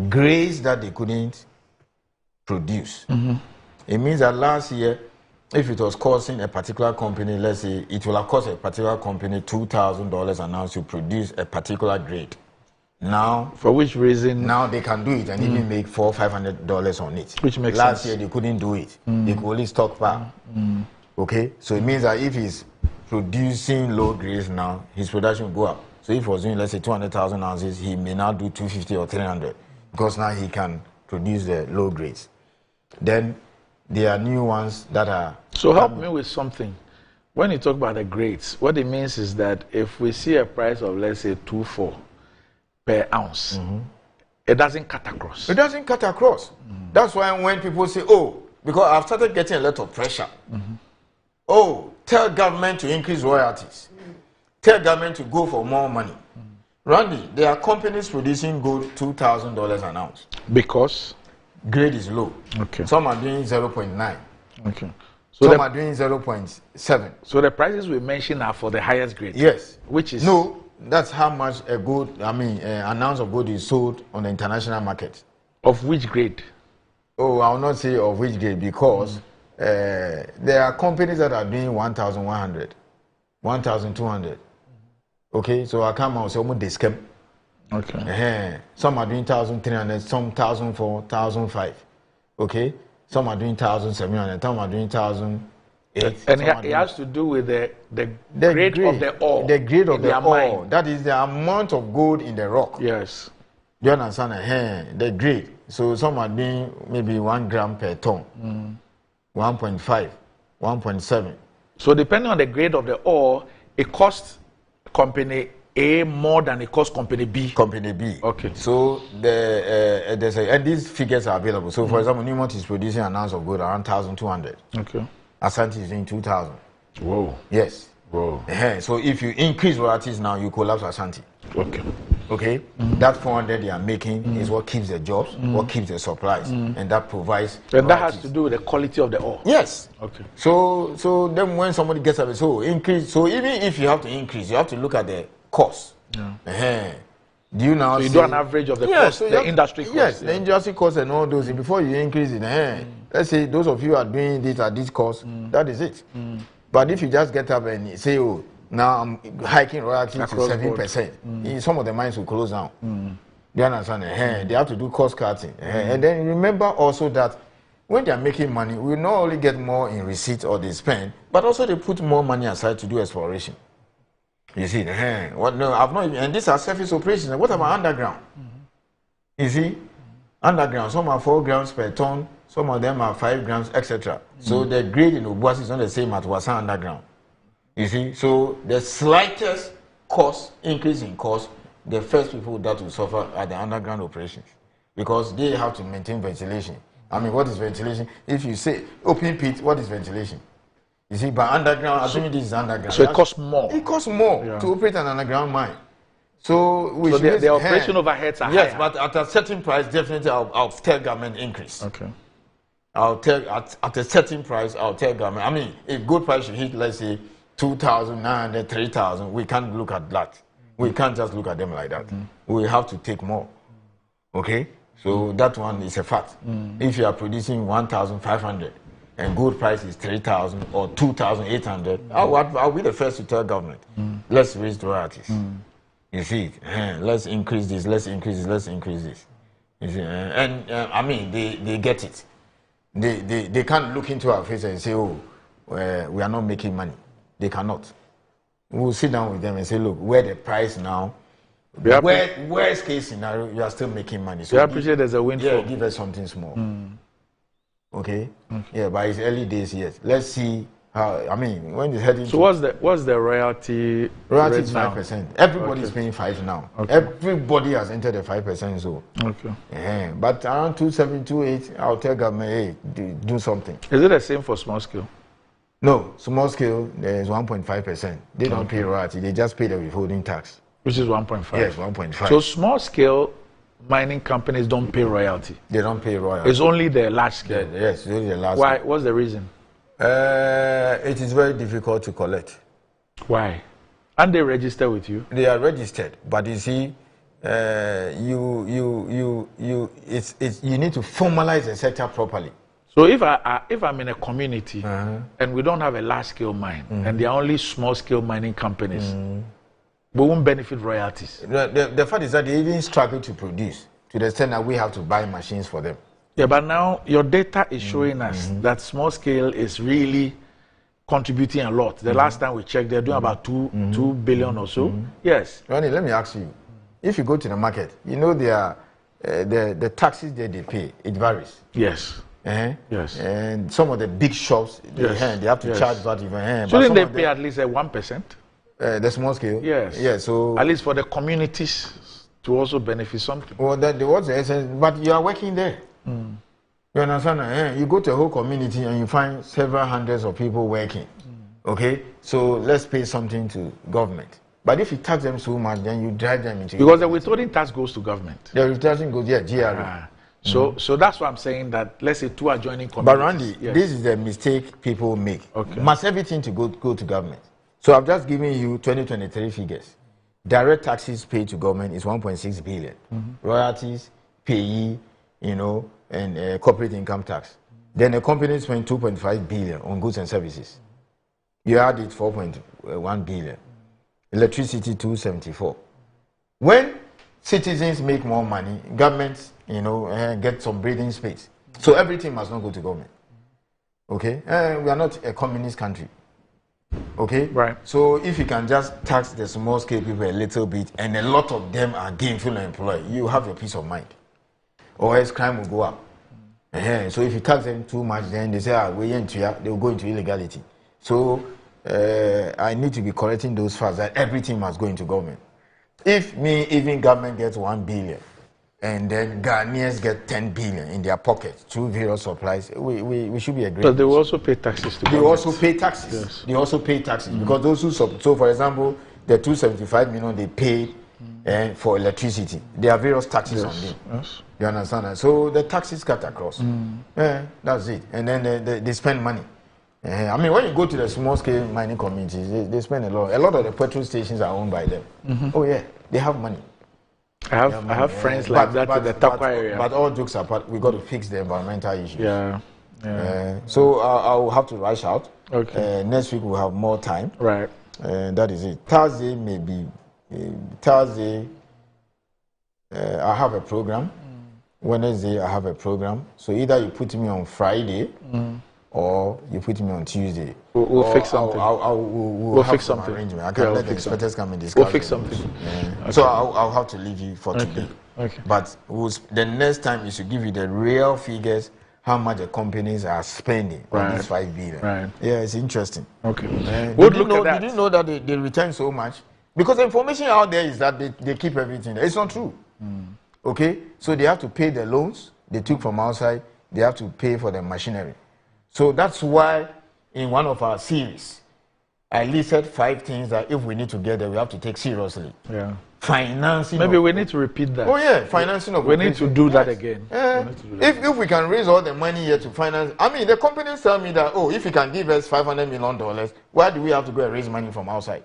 grades that they couldn't produce. It means that last year, if it was costing a particular company, let's say it will have cost a particular company $2,000 an ounce to produce a particular grade. Now, for which reason? Now they can do it and even make $400-500 on it. Which makes last sense. year they couldn't do it. They could only stockpile. Okay, so it means that if he's producing low grades now, his production will go up. So if he was doing, let's say, 200,000 ounces, he may now do 250 or 300 because now he can produce the low grades. Then there are new ones that are... So help me with something. When you talk about the grades, what it means is that if we see a price of, let's say, 2.4 per ounce, it doesn't cut across. It doesn't cut across. That's why when people say, oh, because I've started getting a lot of pressure. Oh, tell government to increase royalties. Tell government to go for more money. Randy, there are companies producing gold $2,000 an ounce. Because? Grade is low. Okay. Some are doing 0.9. Okay. So some are doing 0.7. So the prices we mentioned are for the highest grade? Yes. Which is? No, that's how much a gold, an ounce of gold is sold on the international market. Of which grade? Oh, I will not say of which grade because there are companies that are doing 1,100, 1,200. Okay, so I come out, so almost they scam. Okay. Some are doing 1,300, some 1,400, 1,500. Okay, some are doing 1,700, some are doing 1,800. And it has to do with the grade of the ore. The grade of the ore. Mine. That is the amount of gold in the rock. Yes. Do you understand? The grade. So some are doing maybe 1 gram per ton, 1.5, 1.7. So depending on the grade of the ore, it costs company A more than it costs company B. Company B. Okay. So and these figures are available. So for example, Newmont is producing an ounce of gold around 1,200. Okay. Asante is doing 2,000. Whoa. Yes. Whoa. So if you increase royalties now, you collapse Asante. Okay. Okay. That 400 they are making is what keeps the jobs, what keeps the supplies, and that provides. And that has to do with the quality of the ore. Yes. Okay. So then when somebody gets up, so increase. So even if you have to increase, you have to look at the cost. Yeah. Do you now? So you do an average of the cost, so the industry cost. Yes, the industry cost and all those. Before you increase it, let's say those of you who are doing this at this cost, that is it. But if you just get up and say, oh, now I'm hiking royalty to 7%, some of the mines will close down. Do you understand? They have to do cost cutting. And then remember also that when they are making money, we not only get more in receipt or they spend, but also they put more money aside to do exploration. You see, what? No, I've not. And these are surface operations. What about underground? You see, underground. Some are 4 grams per ton. Some of them are 5 grams, etc. So the grade in Obuasi is not the same as Wasan underground. You see, so the slightest cost increase in cost, the first people that will suffer are the underground operations because they have to maintain ventilation. What is ventilation? If you say open pit, what is ventilation? You see, but underground, assuming this is underground. So it costs more. It costs more to operate an underground mine. So the operation overheads are higher. Yes, but at a certain price, definitely I'll tell government increase. Okay. I'll tell at a certain price, I'll tell government. If gold price should hit, let's say 2,900, 3,000, we can't look at that. We can't just look at them like that. We have to take more. Okay? So that one is a fact. If you are producing 1,500 and gold price is 3,000 or 2,800, I'll be the first to tell government, let's raise the royalties. You see, let's increase this, let's increase this, let's increase this. You see, they get it. They can't look into our face and say, oh, we are not making money. They cannot. We'll sit down with them and say, look, where the price now, worst case scenario, you are still making money. So I appreciate there's a windfall. Yeah, give us something small. Okay? Yeah, but it's early days yet. Let's see how, when it's heading So what's the royalty? Royalty is 5%. Everybody is paying 5 now. Okay. Everybody has entered the 5% zone. Okay. But around 2.7, 2.8, I'll tell government, hey, do something. Is it the same for small scale? No, small scale, there is 1.5%. They don't pay royalty, they just pay the withholding tax. Which is 1.5? Yes, 1.5. So small scale mining companies don't pay royalty? They don't pay royalty. It's only the large scale? Yes, it's only the large Why? scale. What's the reason? It is very difficult to collect. Why? And they register with you? They are registered, but you see, you need to formalize the sector properly. So if I'm in a community and we don't have a large scale mine and there are only small scale mining companies, we won't benefit royalties. The fact is that they even struggle to produce to the extent that we have to buy machines for them. Yeah, but now your data is showing us that small scale is really contributing a lot. The last time we checked, they're doing about 2 billion or so. Yes. Ronnie, let me ask you, if you go to the market, you know the taxes that they pay, it varies. Yes. Yes. And some of the big shops, they have to charge that even. Shouldn't they pay at least 1%? The small scale? Yes. Yeah, so at least for the communities to also benefit something. Well, what's the essence? But you are working there. You understand? You go to a whole community and you find several hundreds of people working. Okay? So let's pay something to government. But if you tax them so much, then you drive them into... Because the withholding tax goes to government. The withholding goes, GRA. So that's why I'm saying that, let's say 2 adjoining communities. But Randy, this is the mistake people make. Okay. Must everything to go to government. So I've just given you 2023 figures. direct taxes paid to government is 1.6 billion. Royalties, payee, you know, and corporate income tax. Then the company spent 2.5 billion on goods and services. You add it 4.1 billion. Electricity 274. When citizens make more money, governments, you know, get some breathing space. So everything must not go to government. Okay? We are not a communist country. Okay? Right. So if you can just tax the small scale people a little bit and a lot of them are gainfully employed, you have your peace of mind. Or else crime will go up. So if you tax them too much, then they say, they will go into illegality. So I need to be correcting those facts that everything must go into government. If even government gets 1 billion and then Ghanaians get 10 billion in their pockets through various supplies, we should be agreeing. But they will also pay taxes to They also pay taxes. Yes. They also pay taxes because those who, so for example, the 275 million they paid for electricity, there are various taxes on them. Yes. You understand that? So the taxes cut across. That's it. And then they spend money. I mean, when you go to the small scale mining communities, they spend a lot. A lot of the petrol stations are owned by them. Oh yeah, they have money. I have friends like that in the Takwa area. But all jokes apart, we got to fix the environmental issues. Yeah. So I'll have to rush out. Okay. Next week we'll have more time. Right. That is it. Thursday maybe. Thursday I have a program. Wednesday I have a program. So either you put me on Friday or you put me on Tuesday. We'll fix something. We'll fix something. Arrangement. I can let the inspectors come and discuss. We'll fix something. Okay. So I'll have to leave you for today. Okay. But the next time is to give you the real figures, how much the companies are spending on this 5 billion. Right. Yeah, it's interesting. Okay. Did you know that they return so much? Because the information out there is that they keep everything there. It's not true. Okay? So they have to pay the loans they took from outside. They have to pay for the machinery. So that's why in one of our series, I listed 5 things that if we need to get there, we have to take seriously. Yeah. Financing. Maybe we need to repeat that. Oh yeah, financing of. We need to do that again. If we can raise all the money here to finance, I mean, the companies tell me that, oh, if you can give us $500 million, why do we have to go and raise money from outside?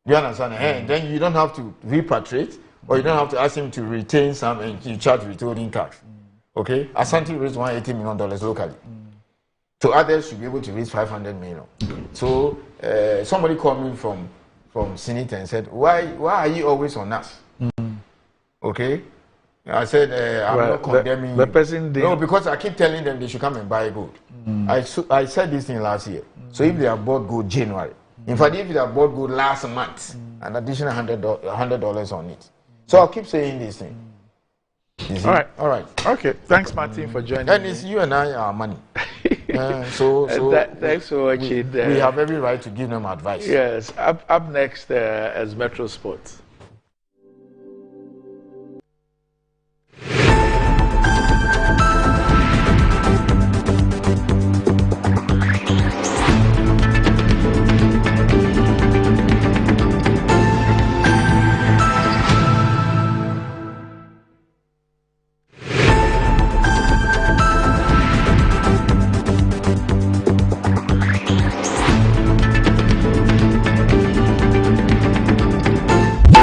Do you understand? And then you don't have to repatriate, or you don't have to ask him to retain some and you charge withholding tax. Okay? Asante raised $180 million locally. So others should be able to raise 500 million. So somebody called me from Senate and said, why are you always on us? Okay? I said, I'm not condemning the person did. No, because I keep telling them they should come and buy gold. I said this thing last year. So if they have bought gold January, in fact, if they have bought gold last month, an additional $100 on it. So I'll keep saying this thing. All right. Okay. Thanks, Martin, for joining me. And it's you and I are money. Thanks for watching. We have every right to give them advice. Yes. Up next is Metro Sports.